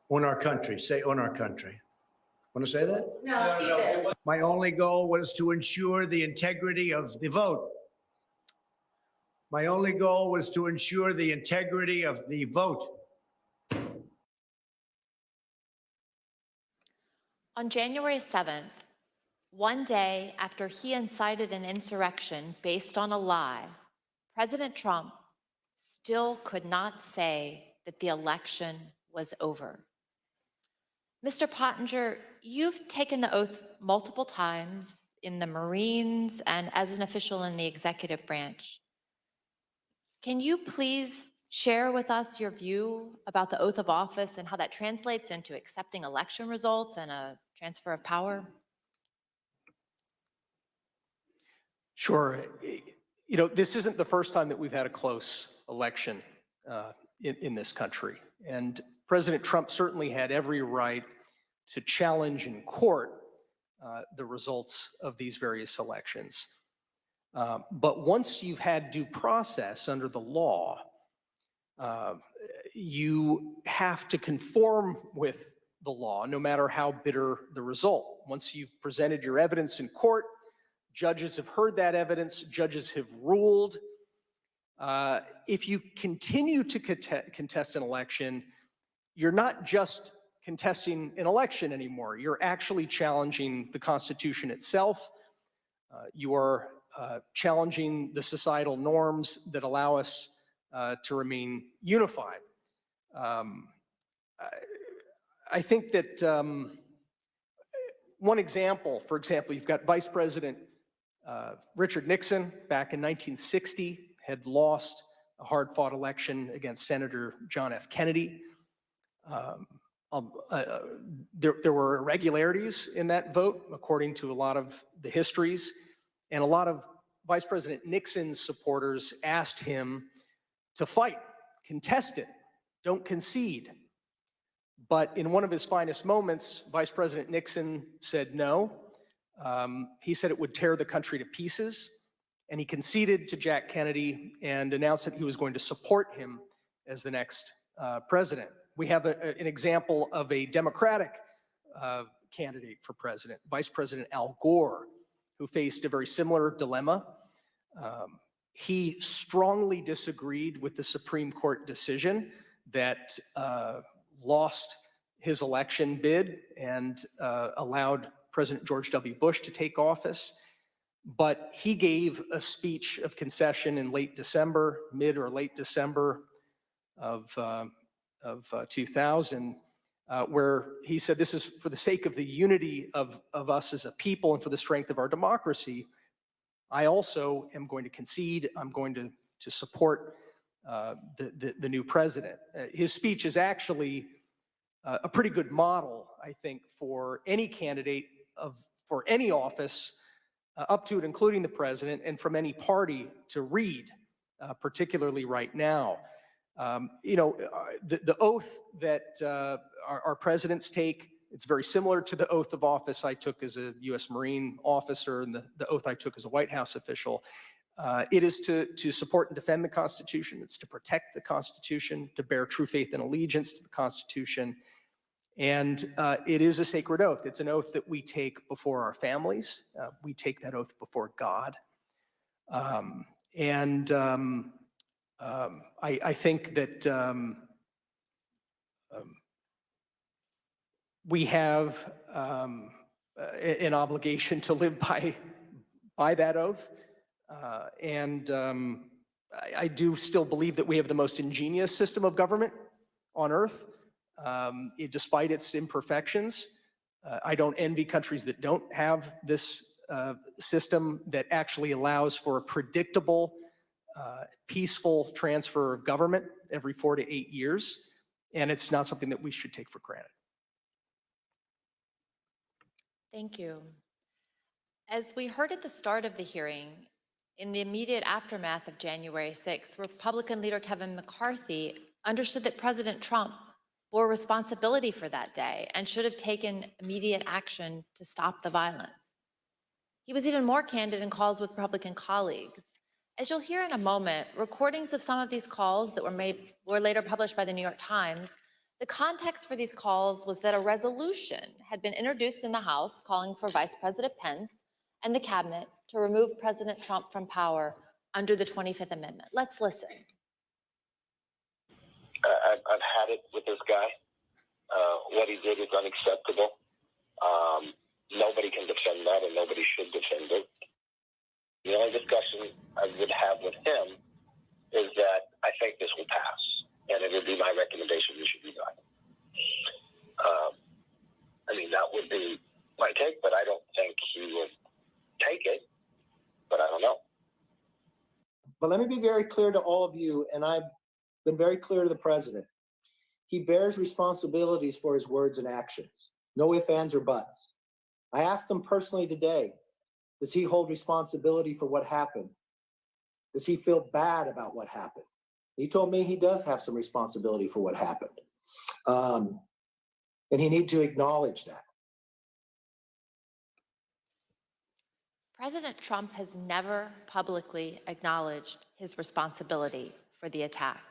on our country. Say on our country. Want to say that? No, keep it. My only goal was to ensure the integrity of the vote. My only goal was to ensure the integrity of the vote. On January 7th, one day after he incited an insurrection based on a lie, President Trump still could not say that the election was over. Mr. Pottinger, you've taken the oath multiple times in the Marines and as an official in the executive branch. Can you please share with us your view about the oath of office and how that translates into accepting election results and a transfer of power? Sure. You know, this isn't the first time that we've had a close election in this country. And President Trump certainly had every right to challenge in court the results of these various elections. But once you've had due process under the law, you have to conform with the law, no matter how bitter the result. Once you've presented your evidence in court, judges have heard that evidence, judges have ruled. If you continue to contest an election, you're not just contesting an election anymore. You're actually challenging the Constitution itself. You are challenging the societal norms that allow us to remain unified. I think that one example, for example, you've got Vice President Richard Nixon back in 1960 had lost a hard-fought election against Senator John F. Kennedy. There were irregularities in that vote, according to a lot of the histories, and a lot of Vice President Nixon's supporters asked him to fight, contest it, don't concede. But in one of his finest moments, Vice President Nixon said no. He said it would tear the country to pieces, and he conceded to Jack Kennedy and announced that he was going to support him as the next president. We have an example of a Democratic candidate for president, Vice President Al Gore, who faced a very similar dilemma. He strongly disagreed with the Supreme Court decision that lost his election bid and allowed President George W. Bush to take office. But he gave a speech of concession in late December, mid or late December of 2000, where he said, this is for the sake of the unity of us as a people and for the strength of our democracy. I also am going to concede. I'm going to support the new president. His speech is actually a pretty good model, I think, for any candidate for any office, up to and including the president, and from any party to read, particularly right now. You know, the oath that our presidents take, it's very similar to the oath of office I took as a U.S. Marine officer and the oath I took as a White House official. It is to support and defend the Constitution. It's to protect the Constitution, to bear true faith and allegiance to the Constitution. And it is a sacred oath. It's an oath that we take before our families. We take that oath before God. I think that we have an obligation to live by that oath. I do still believe that we have the most ingenious system of government on earth, despite its imperfections. I don't envy countries that don't have this system that actually allows for a predictable, peaceful transfer of government every 4 to 8 years. And it's not something that we should take for granted. Thank you. As we heard at the start of the hearing, in the immediate aftermath of January 6th, Republican leader Kevin McCarthy understood that President Trump bore responsibility for that day and should have taken immediate action to stop the violence. He was even more candid in calls with Republican colleagues. As you'll hear in a moment, recordings of some of these calls that were later published by the New York Times, the context for these calls was that a resolution had been introduced in the House calling for Vice President Pence and the cabinet to remove President Trump from power under the 25th Amendment. Let's listen. I've had it with this guy. What he did is unacceptable. Nobody can defend that, and nobody should defend it. The only discussion I would have with him is that I think this will pass, and it would be my recommendation we should do that. I mean, that would be my take, but I don't think he would take it, but I don't know. But let me be very clear to all of you, and I've been very clear to the president. He bears responsibilities for his words and actions. No ifs, ands, or buts. I asked him personally today, does he hold responsibility for what happened? Does he feel bad about what happened? He told me he does have some responsibility for what happened. And he needs to acknowledge that. President Trump has never publicly acknowledged his responsibility for the attack.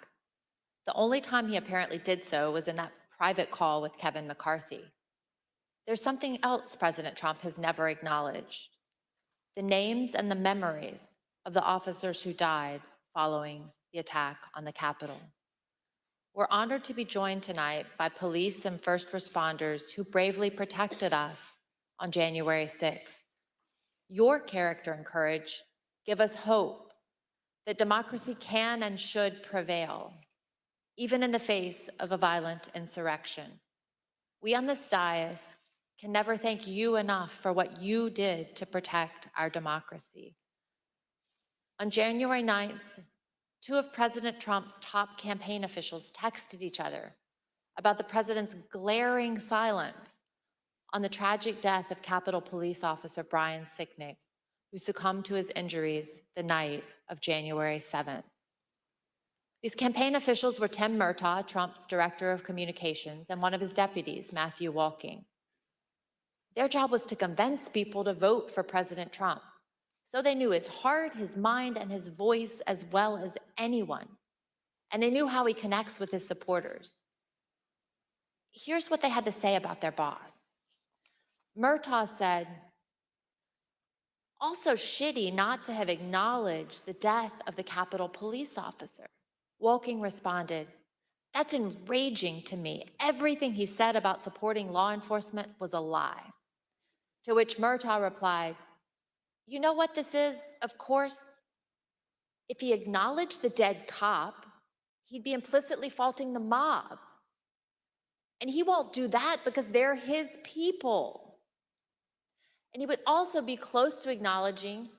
The only time he apparently did so was in that private call with Kevin McCarthy. There's something else President Trump has never acknowledged: the names and the memories of the officers who died following the attack on the Capitol. We're honored to be joined tonight by police and first responders who bravely protected us on January 6th. Your character and courage give us hope that democracy can and should prevail, even in the face of a violent insurrection. We on this dais can never thank you enough for what you did to protect our democracy. On January 9th, 2 of President Trump's top campaign officials texted each other about the president's glaring silence on the tragic death of Capitol Police Officer Brian Sicknick, who succumbed to his injuries the night of January 7th. These campaign officials were Tim Murtaugh, Trump's director of communications, and one of his deputies, Matthew Walking. Their job was to convince people to vote for President Trump, so they knew his heart, his mind, and his voice as well as anyone. And they knew how he connects with his supporters. Here's what they had to say about their boss. Murtaugh said, "Also shitty not to have acknowledged the death of the Capitol police officer." Walking responded, "That's enraging to me. Everything he said about supporting law enforcement was a lie." To which Murtaugh replied, "You know what this is? Of course, if he acknowledged the dead cop, he'd be implicitly faulting the mob. And he won't do that because they're his people. And he would also be close to acknowledging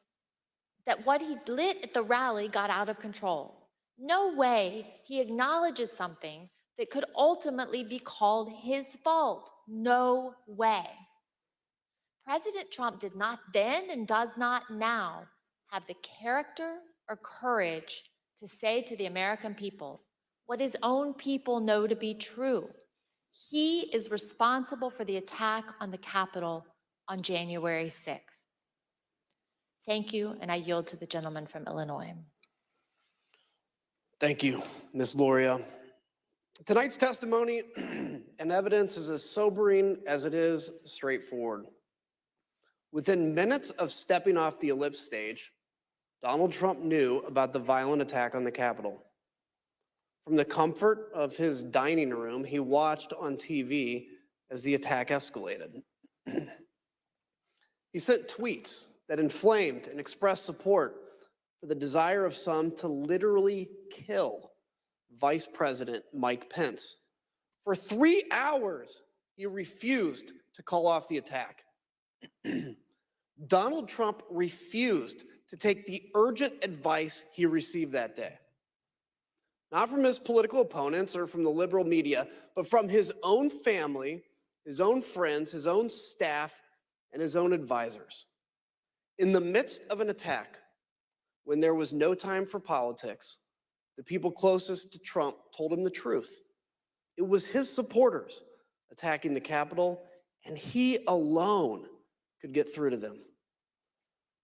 that what he lit at the rally got out of control. No way he acknowledges something that could ultimately be called his fault. No way." President Trump did not then and does not now have the character or courage to say to the American people what his own people know to be true. He is responsible for the attack on the Capitol on January 6th. Thank you, and I yield to the gentleman from Illinois. Thank you, Ms. Loria. Tonight's testimony and evidence is as sobering as it is straightforward. Within minutes of stepping off the ellipse stage, Donald Trump knew about the violent attack on the Capitol. From the comfort of his dining room, he watched on TV as the attack escalated. He sent tweets that inflamed and expressed support for the desire of some to literally kill Vice President Mike Pence. For 3 hours, he refused to call off the attack. Donald Trump refused to take the urgent advice he received that day. Not from his political opponents or from the liberal media, but from his own family, his own friends, his own staff, and his own advisors. In the midst of an attack, when there was no time for politics, the people closest to Trump told him the truth. It was his supporters attacking the Capitol, and he alone could get through to them.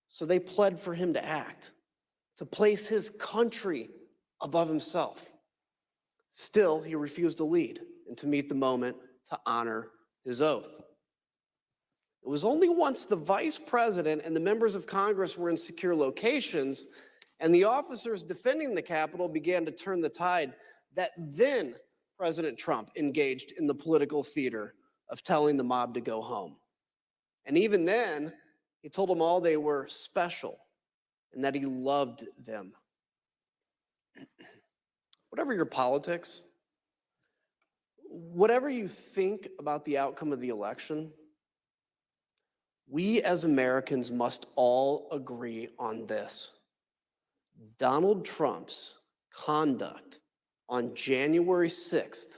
So they pled for him to act, to place his country above himself. Still, he refused to lead and to meet the moment to honor his oath. It was only once the vice president and the members of Congress were in secure locations and the officers defending the Capitol began to turn the tide that then President Trump engaged in the political theater of telling the mob to go home. And even then, he told them all they were special and that he loved them. Whatever your politics, whatever you think about the outcome of the election, we as Americans must all agree on this. Donald Trump's conduct on January 6th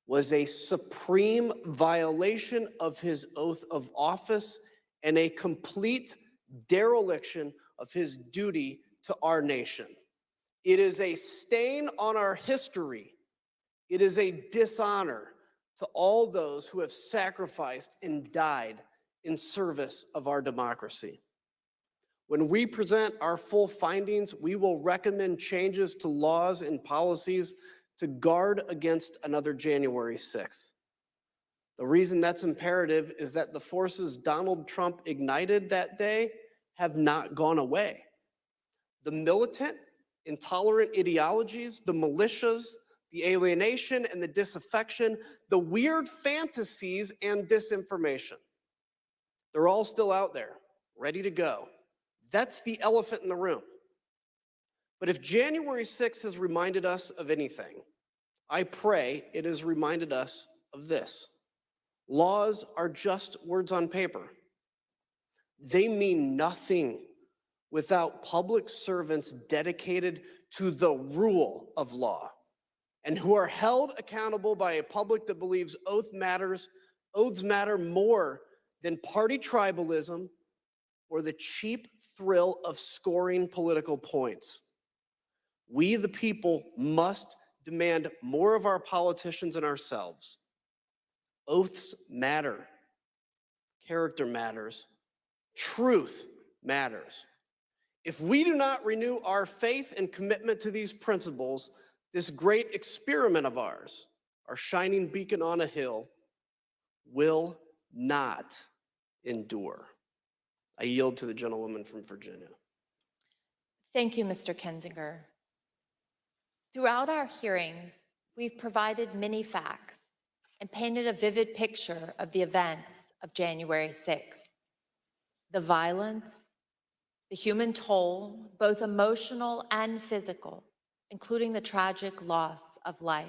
was a supreme violation of his oath of office and a complete dereliction of his duty to our nation. It is a stain on our history. It is a dishonor to all those who have sacrificed and died in service of our democracy. When we present our full findings, we will recommend changes to laws and policies to guard against another January 6th. The reason that's imperative is that the forces Donald Trump ignited that day have not gone away. The militant, intolerant ideologies, the militias, the alienation and the disaffection, the weird fantasies and disinformation. They're all still out there, ready to go. That's the elephant in the room. But if January 6th has reminded us of anything, I pray it has reminded us of this. Laws are just words on paper. They mean nothing without public servants dedicated to the rule of law and who are held accountable by a public that believes oaths matter more than party tribalism or the cheap thrill of scoring political points. We, the people, must demand more of our politicians and ourselves. Oaths matter. Character matters. Truth matters. If we do not renew our faith and commitment to these principles, this great experiment of ours, our shining beacon on a hill, will not endure. I yield to the gentlewoman from Virginia. Thank you, Mr. Kinzinger. Throughout our hearings, we've provided many facts and painted a vivid picture of the events of January 6th. The violence, the human toll, both emotional and physical, including the tragic loss of life.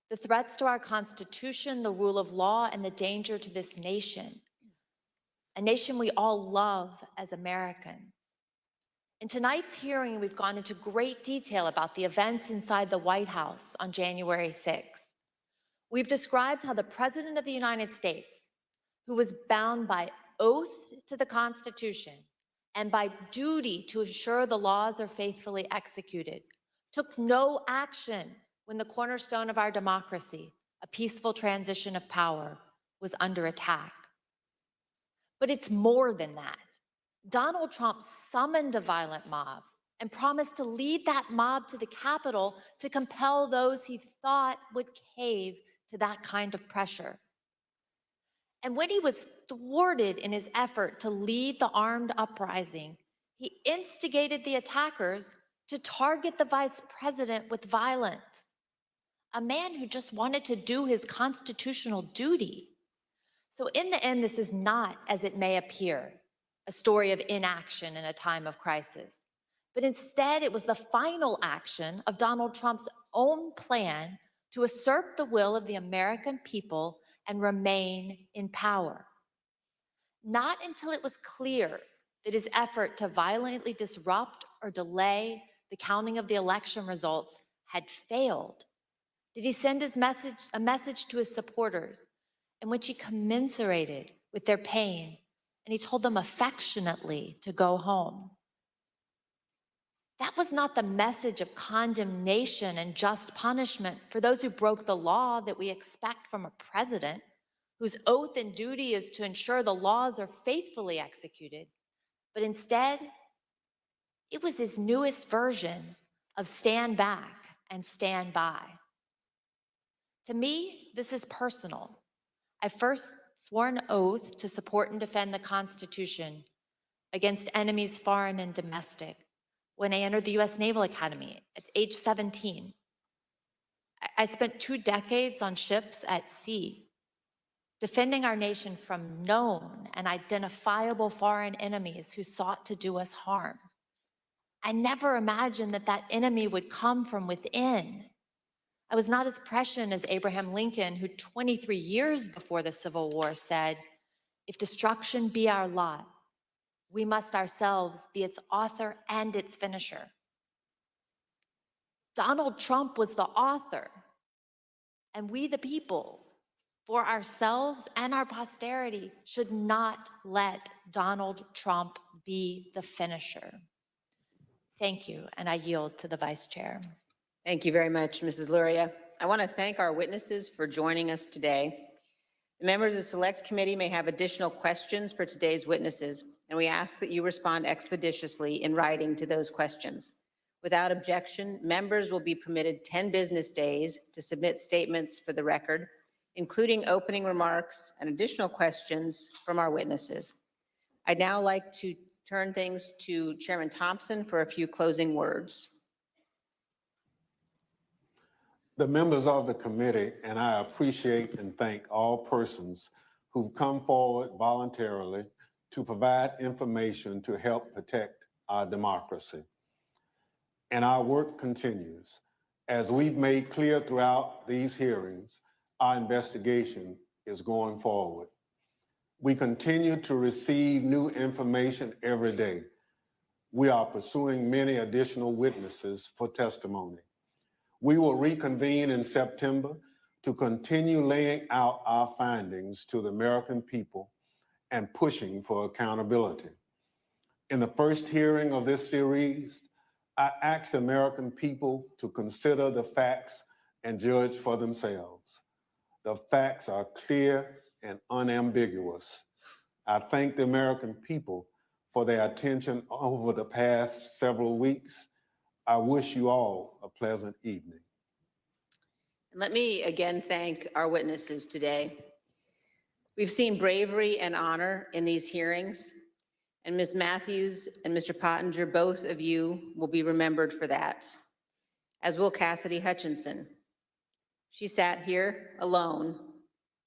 The threats to our Constitution, the rule of law, and the danger to this nation, a nation we all love as Americans. In tonight's hearing, we've gone into great detail about the events inside the White House on January 6th. We've described how the President of the United States, who was bound by oath to the Constitution and by duty to ensure the laws are faithfully executed, took no action when the cornerstone of our democracy, a peaceful transition of power, was under attack. But it's more than that. Donald Trump summoned a violent mob and promised to lead that mob to the Capitol to compel those he thought would cave to that kind of pressure. And when he was thwarted in his effort to lead the armed uprising, he instigated the attackers to target the vice president with violence. a man who just wanted to do his constitutional duty. So in the end, this is not, as it may appear, a story of inaction in a time of crisis, but instead it was the final action of Donald Trump's own plan to assert the will of the American people and remain in power. Not until it was clear that his effort to violently disrupt or delay the counting of the election results had failed did he send a message to his supporters in which he commiserated with their pain and he told them affectionately to go home. That was not the message of condemnation and just punishment for those who broke the law that we expect from a president whose oath and duty is to ensure the laws are faithfully executed. But instead, it was his newest version of stand back and stand by. To me, this is personal. I first swore an oath to support and defend the Constitution against enemies foreign and domestic when I entered the U.S. Naval Academy at age 17. I spent 2 decades on ships at sea, defending our nation from known and identifiable foreign enemies who sought to do us harm. I never imagined that that enemy would come from within. I was not as prescient as Abraham Lincoln, who 23 years before the Civil War said, "If destruction be our lot, we must ourselves be its author and its finisher." Donald Trump was the author, and we the people, for ourselves and our posterity, should not let Donald Trump be the finisher. Thank you, and I yield to the Vice Chair. Thank you very much, Mrs. Luria. I want to thank our witnesses for joining us today. The members of the Select Committee may have additional questions for today's witnesses, and we ask that you respond expeditiously in writing to those questions. Without objection, members will be permitted 10 business days to submit statements for the record, including opening remarks and additional questions from our witnesses. I'd now like to turn things to Chairman Thompson for a few closing words. The members of the committee and I appreciate and thank all persons who've come forward voluntarily to provide information to help protect our democracy. And our work continues. As we've made clear throughout these hearings, our investigation is going forward. We continue to receive new information every day. We are pursuing many additional witnesses for testimony. We will reconvene in September to continue laying out our findings to the American people and pushing for accountability. In the first hearing of this series, I asked American people to consider the facts and judge for themselves. The facts are clear and unambiguous. I thank the American people for their attention over the past several weeks. I wish you all a pleasant evening. Let me again thank our witnesses today. We've seen bravery and honor in these hearings, and Ms. Matthews and Mr. Pottinger, both of you will be remembered for that, as will Cassidy Hutchinson. She sat here alone,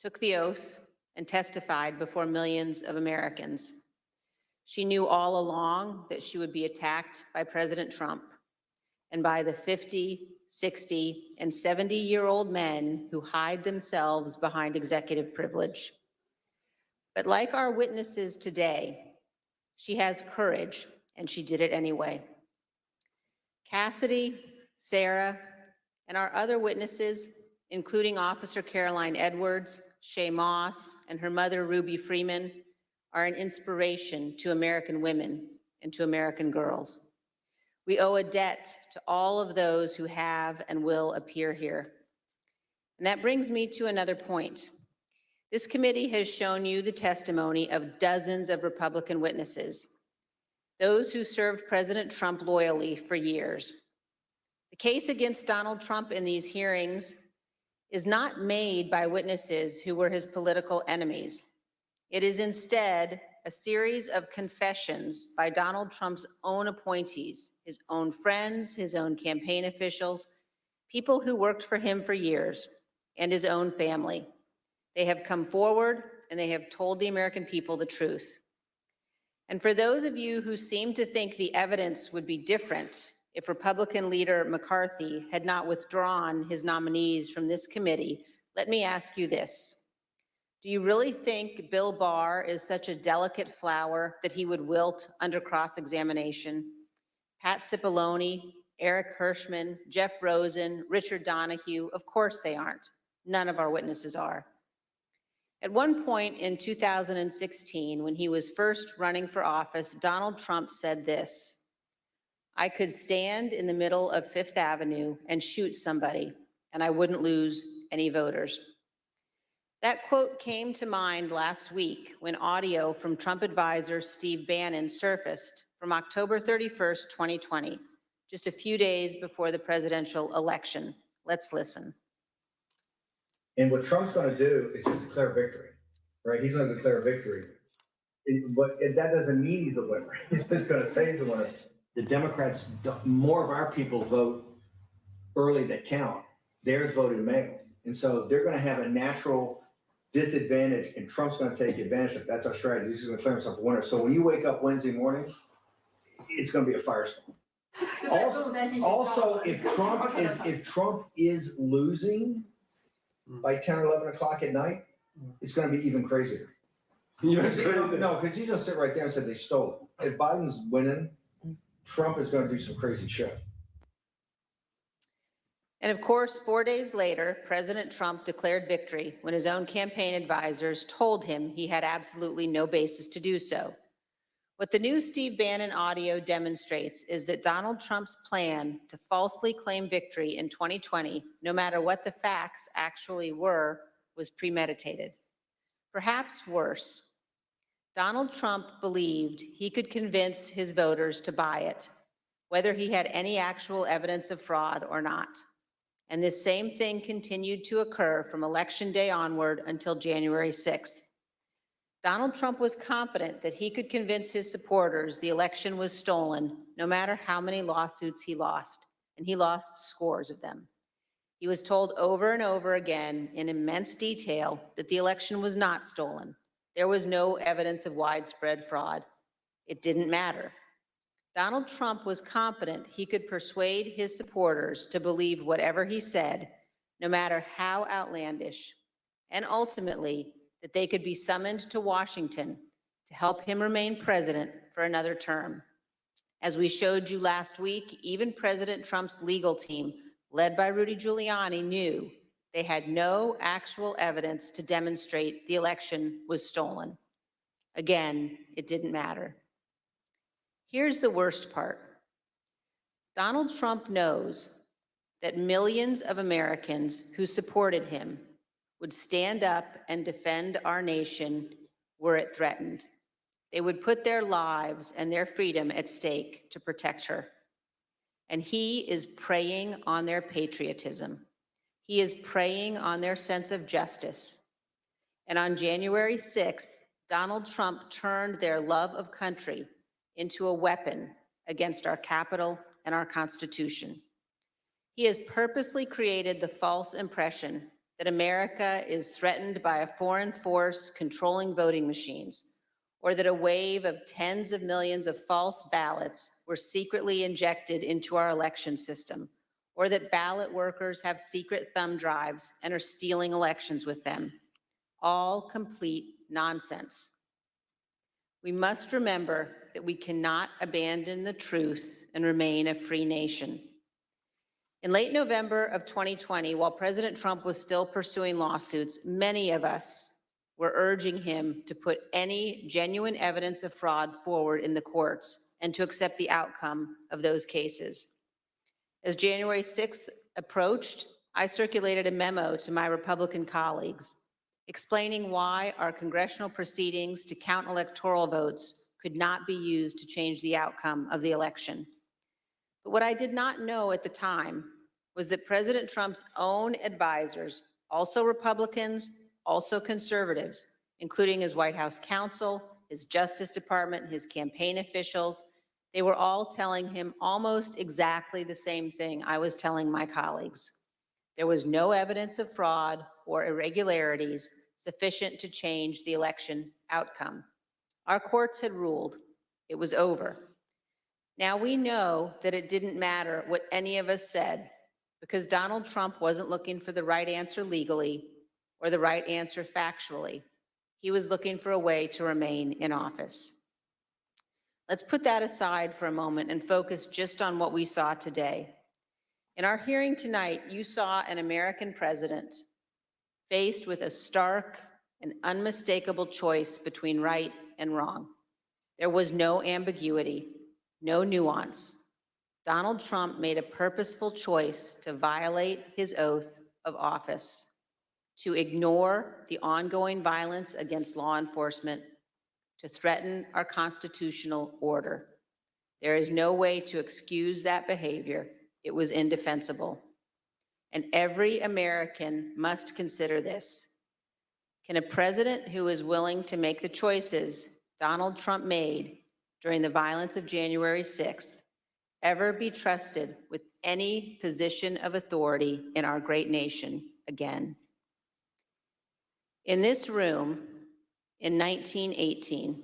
took the oath, and testified before millions of Americans. She knew all along that she would be attacked by President Trump and by the 50, 60, and 70-year-old men who hide themselves behind executive privilege. But like our witnesses today, she has courage, and she did it anyway. Cassidy, Sarah, and our other witnesses, including Officer Caroline Edwards, Shay Moss, and her mother, Ruby Freeman, are an inspiration to American women and to American girls. We owe a debt to all of those who have and will appear here. And that brings me to another point. This committee has shown you the testimony of dozens of Republican witnesses, those who served President Trump loyally for years. The case against Donald Trump in these hearings is not made by witnesses who were his political enemies. It is instead a series of confessions by Donald Trump's own appointees, his own friends, his own campaign officials, people who worked for him for years, and his own family. They have come forward and they have told the American people the truth. And for those of you who seem to think the evidence would be different if Republican leader McCarthy had not withdrawn his nominees from this committee, let me ask you this. Do you really think Bill Barr is such a delicate flower that he would wilt under cross-examination? Pat Cipollone, Eric Hirschman, Jeff Rosen, Richard Donahue, of course they aren't. None of our witnesses are. At one point in 2016, when he was first running for office, Donald Trump said this: "I could stand in the middle of Fifth Avenue and shoot somebody, and I wouldn't lose any voters." That quote came to mind last week when audio from Trump advisor Steve Bannon surfaced from October 31st, 2020, just a few days before the presidential election. Let's listen. And what Trump's going to do is just declare victory, right? He's going to declare victory. But that doesn't mean he's the winner. He's just going to say he's the winner. The Democrats, more of our people vote early that count. Theirs voted mail. And so they're going to have a natural disadvantage, and Trump's going to take advantage of it. That's our strategy. He's going to declare himself a winner. So when you wake up Wednesday morning, it's going to be a firestorm. Also, if Trump is losing by 10 or 11 o'clock at night, it's going to be even crazier. No, because he's going to sit right there and say they stole it. If Biden's winning, Trump is going to do some crazy shit. And of course, 4 days later, President Trump declared victory when his own campaign advisors told him he had absolutely no basis to do so. What the new Steve Bannon audio demonstrates is that Donald Trump's plan to falsely claim victory in 2020, no matter what the facts actually were, was premeditated. Perhaps worse, Donald Trump believed he could convince his voters to buy it, whether he had any actual evidence of fraud or not. And this same thing continued to occur from Election Day onward until January 6th. Donald Trump was confident that he could convince his supporters the election was stolen, no matter how many lawsuits he lost, and he lost scores of them. He was told over and over again in immense detail that the election was not stolen. There was no evidence of widespread fraud. It didn't matter. Donald Trump was confident he could persuade his supporters to believe whatever he said, no matter how outlandish, and ultimately that they could be summoned to Washington to help him remain president for another term. As we showed you last week, even President Trump's legal team, led by Rudy Giuliani, knew they had no actual evidence to demonstrate the election was stolen. Again, it didn't matter. Here's the worst part. Donald Trump knows that millions of Americans who supported him would stand up and defend our nation were it threatened. They would put their lives and their freedom at stake to protect her. And he is preying on their patriotism. He is preying on their sense of justice. And on January 6th, Donald Trump turned their love of country into a weapon against our Capitol and our Constitution. He has purposely created the false impression that America is threatened by a foreign force controlling voting machines, or that a wave of tens of millions of false ballots were secretly injected into our election system, or that ballot workers have secret thumb drives and are stealing elections with them. All complete nonsense. We must remember that we cannot abandon the truth and remain a free nation. In late November of 2020, while President Trump was still pursuing lawsuits, many of us were urging him to put any genuine evidence of fraud forward in the courts and to accept the outcome of those cases. As January 6th approached, I circulated a memo to my Republican colleagues explaining why our congressional proceedings to count electoral votes could not be used to change the outcome of the election. But what I did not know at the time was that President Trump's own advisors, also Republicans, also conservatives, including his White House counsel, his Justice Department, his campaign officials, they were all telling him almost exactly the same thing I was telling my colleagues. There was no evidence of fraud or irregularities sufficient to change the election outcome. Our courts had ruled it was over. Now we know that it didn't matter what any of us said because Donald Trump wasn't looking for the right answer legally or the right answer factually. He was looking for a way to remain in office. Let's put that aside for a moment and focus just on what we saw today. In our hearing tonight, you saw an American president faced with a stark and unmistakable choice between right and wrong. There was no ambiguity, no nuance. Donald Trump made a purposeful choice to violate his oath of office, to ignore the ongoing violence against law enforcement, to threaten our constitutional order. There is no way to excuse that behavior. It was indefensible. And every American must consider this. Can a president who is willing to make the choices Donald Trump made during the violence of January 6th ever be trusted with any position of authority in our great nation again? In this room, in 1918,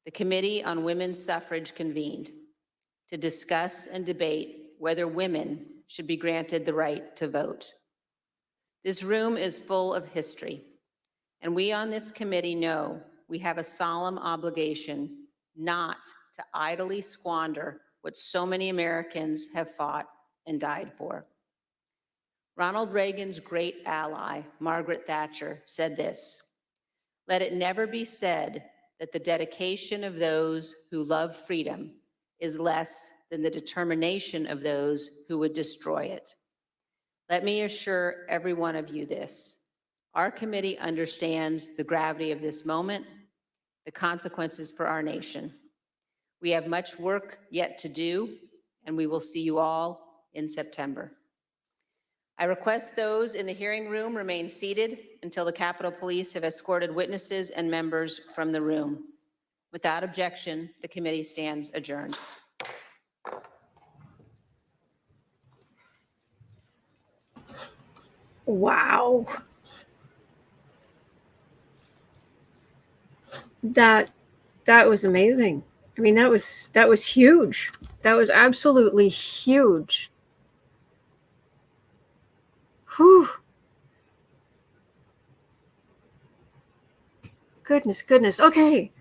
the Committee on Women's Suffrage convened to discuss and debate whether women should be granted the right to vote. This room is full of history, and we on this committee know we have a solemn obligation not to idly squander what so many Americans have fought and died for. Ronald Reagan's great ally, Margaret Thatcher, said this: "Let it never be said that the dedication of those who love freedom is less than the determination of those who would destroy it." Let me assure every one of you this: our committee understands the gravity of this moment, the consequences for our nation. We have much work yet to do, and we will see you all in September. I request those in the hearing room remain seated until the Capitol Police have escorted witnesses and members from the room. Without objection, the committee stands adjourned. Wow. That was amazing. I mean, that was huge. That was absolutely huge. Whew. Goodness. Okay.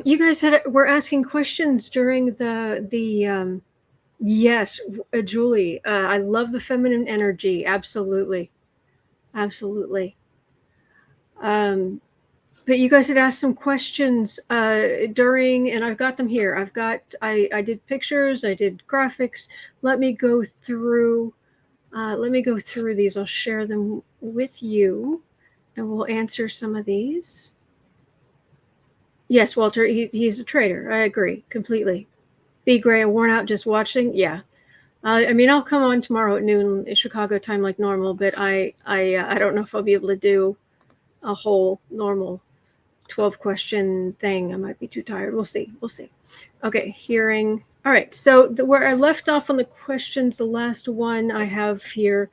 You guys were asking questions during the yes, Julie. I love the feminine energy. Absolutely. But you guys had asked some questions during, and I've got them here. I did pictures, I did graphics. Let me go through these. I'll share them with you, and we'll answer some of these. Yes, Walter, he's a traitor. I agree completely. B. Gray, worn out just watching. Yeah. I mean, I'll come on tomorrow at noon Chicago time like normal, but I don't know if I'll be able to do a whole normal 12-question thing. I might be too tired. We'll see. Okay, hearing. All right, so where I left off on the questions, the last one I have here,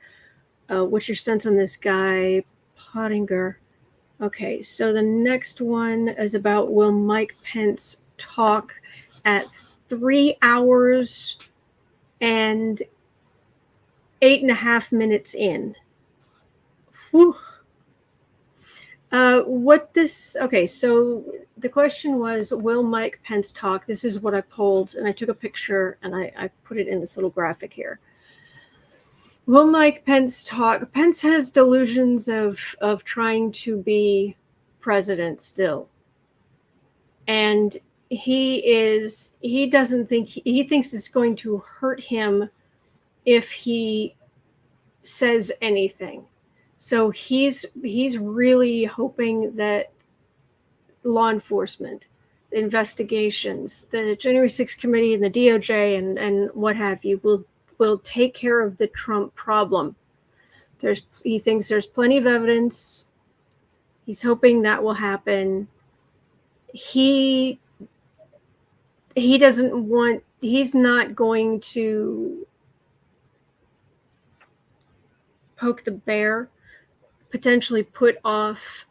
what's your sense on this guy, Pottinger? Okay, so the next one is about, will Mike Pence talk at 3 hours and 8.5 minutes in? Whew. Okay, so the question was, will Mike Pence talk? This is what I pulled, and I took a picture and I put it in this little graphic here. Will Mike Pence talk? Pence has delusions of trying to be president still. And he thinks it's going to hurt him if he says anything. So he's really hoping that law enforcement, investigations, the January 6th committee and the DOJ and what have you will take care of the Trump problem. He thinks there's plenty of evidence. He's hoping that will happen. He's not going to poke the bear, potentially put off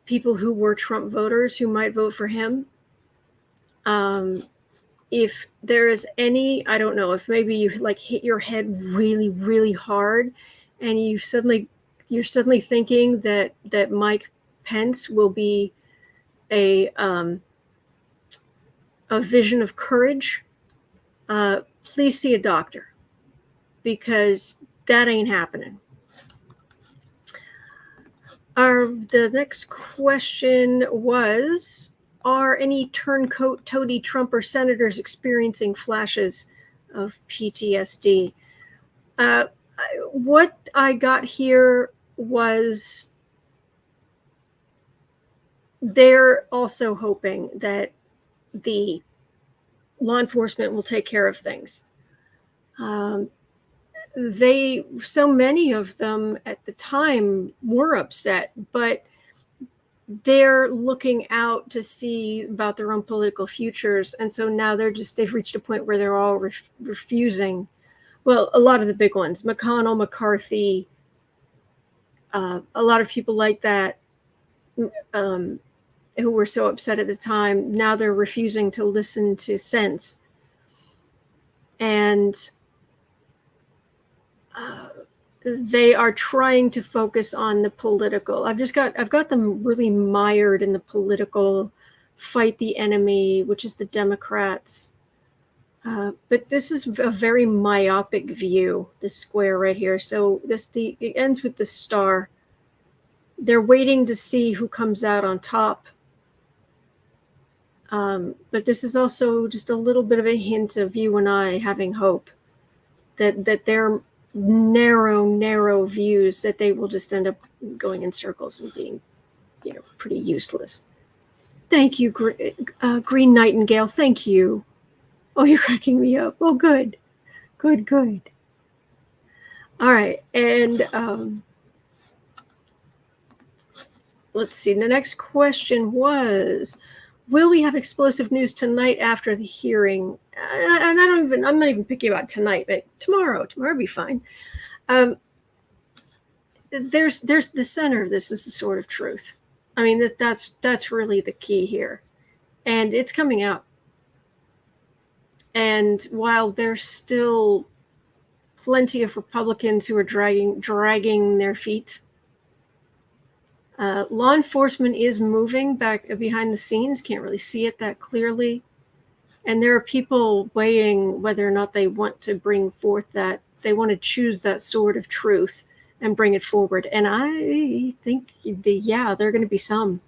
people who were Trump voters who might vote for him. If there is any, I don't know, if maybe you like hit your head really, really hard, and you're suddenly thinking that Mike Pence will be a vision of courage, please see a doctor, because that ain't happening. The next question was, are any turncoat, toady Trumper senators experiencing flashes of PTSD? What I got here was they're also hoping that the law enforcement will take care of things. So many of them at the time were upset, but they're looking out to see about their own political futures. And so now they've reached a point where they're all refusing. Well, a lot of the big ones, McConnell, McCarthy, a lot of people like that, who were so upset at the time, now they're refusing to listen to sense. And they are trying to focus on the political. I've got them really mired in the political, fight the enemy, which is the Democrats. But this is a very myopic view, this square right here. So it ends with the star. They're waiting to see who comes out on top. But this is also just a little bit of a hint of you and I having hope that they're narrow views, that they will just end up going in circles and being, pretty useless. Thank you, Green Nightingale. Thank you. Oh, you're cracking me up. Oh, good. All right. And let's see. The next question was, will we have explosive news tonight after the hearing? And I'm not even picky about tonight, but tomorrow will be fine. There's the center of this is the sword of truth. I mean, that's really the key here. And it's coming out. And while there's still plenty of Republicans who are dragging their feet, law enforcement is moving back behind the scenes. Can't really see it that clearly. And there are people weighing whether or not they want to bring forth that, they want to choose that sword of truth and bring it forward. And I think, there are going to be some.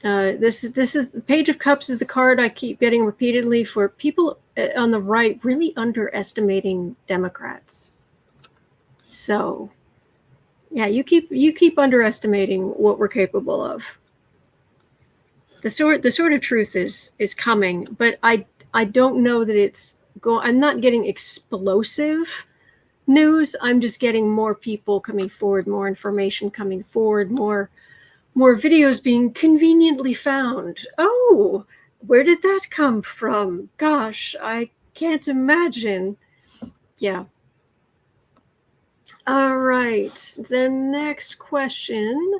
This is the Page of Cups is the card I keep getting repeatedly for people on the right really underestimating Democrats. So, yeah, you keep underestimating what we're capable of. The sword of truth is coming, but I don't know that it's I'm not getting explosive news. I'm just getting more people coming forward, more information coming forward, more videos being conveniently found. Oh, where did that come from? Gosh, I can't imagine. Yeah. All right. The next question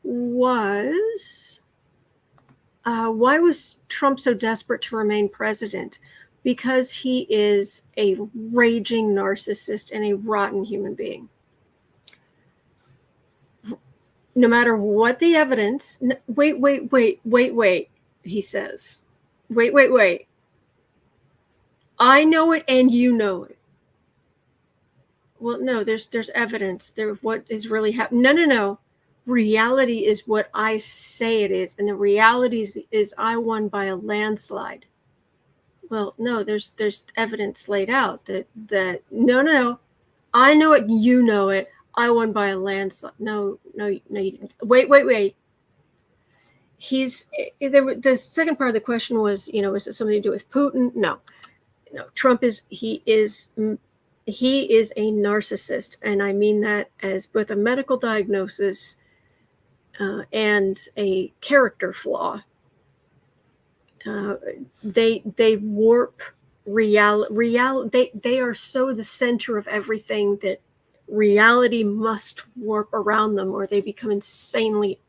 was, why was Trump so desperate to remain president? Because he is a raging narcissist and a rotten human being. No matter what the evidence, wait, he says. Wait. I know it and you know it. Well, no, there's evidence there of what is really happening. No. Reality is what I say it is, and the reality is I won by a landslide. Well, no, there's evidence laid out that no, I know it, you know it. I won by a landslide. No, you didn't. Wait. The second part of the question was, is it something to do with Putin? No. Trump is a narcissist, and I mean that as both a medical diagnosis and a character flaw. They warp they are so the center of everything that reality must warp around them or they become insanely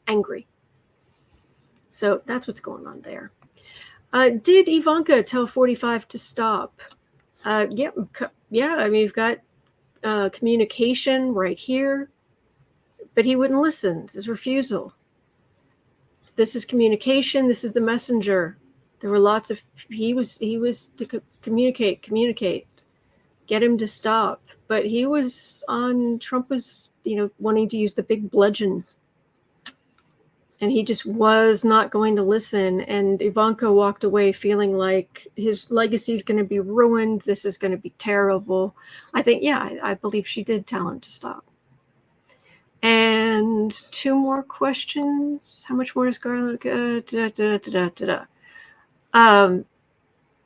angry. So that's what's going on there. Did Ivanka tell 45 to stop? Yeah, I mean, you've got communication right here, but he wouldn't listen. This is refusal. This is communication. This is the messenger. There were lots of, he was to communicate, get him to stop. But he was Trump was, wanting to use the big bludgeon. And he just was not going to listen. And Ivanka walked away feeling like his legacy is going to be ruined. This is going to be terrible. I think, I believe she did tell him to stop. And 2 more questions. How much more is Garland? I'm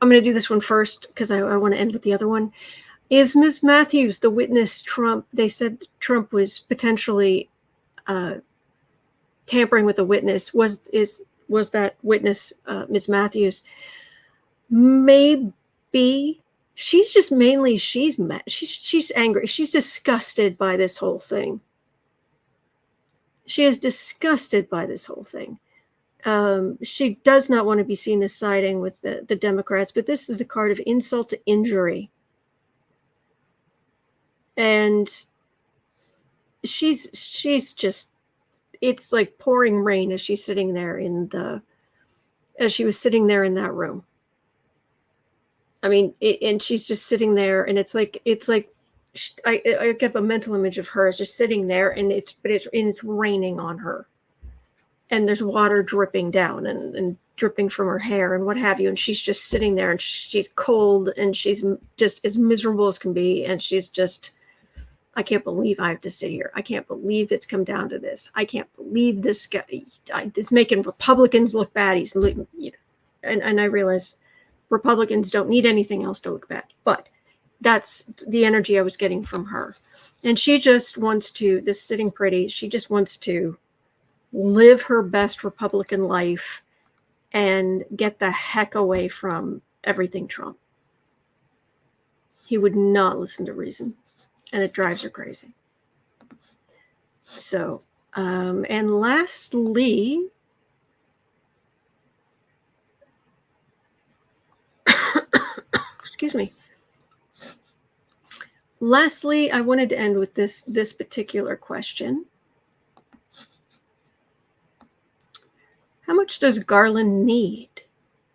going to do this one first because I want to end with the other one. Is Ms. Matthews the witness Trump? They said Trump was potentially tampering with the witness. Was that witness Ms. Matthews? Maybe. She's just mainly she's angry. She's disgusted by this whole thing. She is disgusted by this whole thing. She does not want to be seen as siding with the Democrats, but this is a card of insult to injury. And she's just, it's like pouring rain as she's sitting there as she was sitting there in that room. I mean, and she's just sitting there, and it's like I get a mental image of her as just sitting there, and it's raining on her, and there's water dripping down and dripping from her hair and what have you, and she's just sitting there, and she's cold, and she's just as miserable as can be, and she's just, I can't believe I have to sit here. I can't believe it's come down to this. I can't believe this guy is making Republicans look bad. He's, and I realize Republicans don't need anything else to look bad, but that's the energy I was getting from her. And she just wants to, this sitting pretty, she just wants to live her best Republican life and get the heck away from everything Trump. He would not listen to reason, and it drives her crazy. So, and lastly, excuse me. Lastly, I wanted to end with this particular question. How much does Garland need?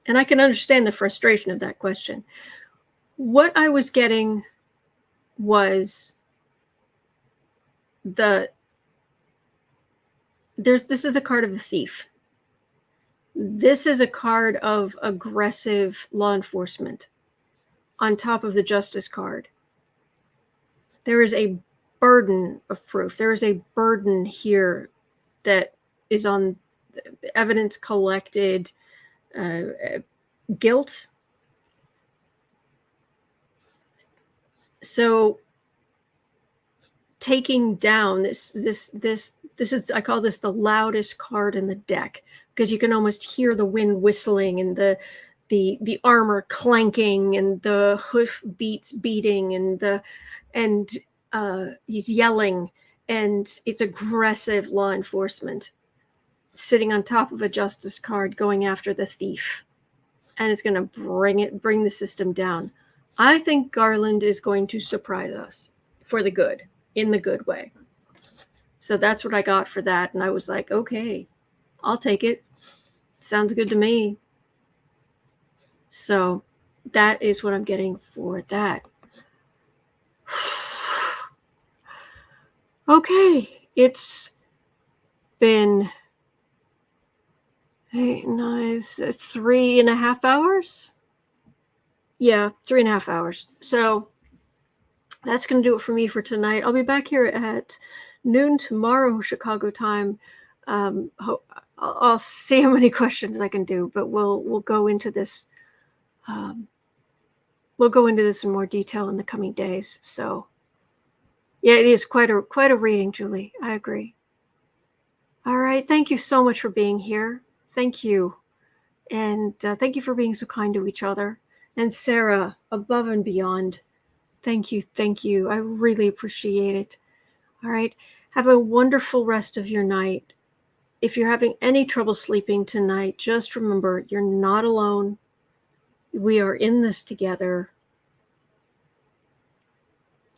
And I can understand the frustration of that question. What I was getting was this is a card of the thief. This is a card of aggressive law enforcement on top of the justice card. There is a burden of proof. There is a burden here that is on evidence collected, guilt. So taking down this is, I call this the loudest card in the deck, because you can almost hear the wind whistling and the armor clanking and the hoof beats beating and he's yelling, and it's aggressive law enforcement sitting on top of a justice card going after the thief, and it's going to bring the system down. I think Garland is going to surprise us for the good, in the good way. So that's what I got for that, and I was like, okay, I'll take it. Sounds good to me. So that is what I'm getting for that. Okay, it's been 3.5 hours. Yeah, 3.5 hours. So that's going to do it for me for tonight. I'll be back here at noon tomorrow, Chicago time. I'll see how many questions I can do, but we'll go into this. We'll go into this in more detail in the coming days. So yeah, it is quite a reading, Julie. I agree. All right. Thank you so much for being here. Thank you. And thank you for being so kind to each other. And Sarah, above and beyond, thank you, thank you. I really appreciate it. All right. Have a wonderful rest of your night. If you're having any trouble sleeping tonight, just remember you're not alone. We are in this together.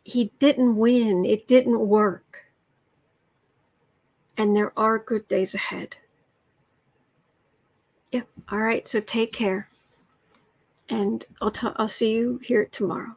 He didn't win. It didn't work. And there are good days ahead. Yep. All right. So take care. And I'll see you here tomorrow.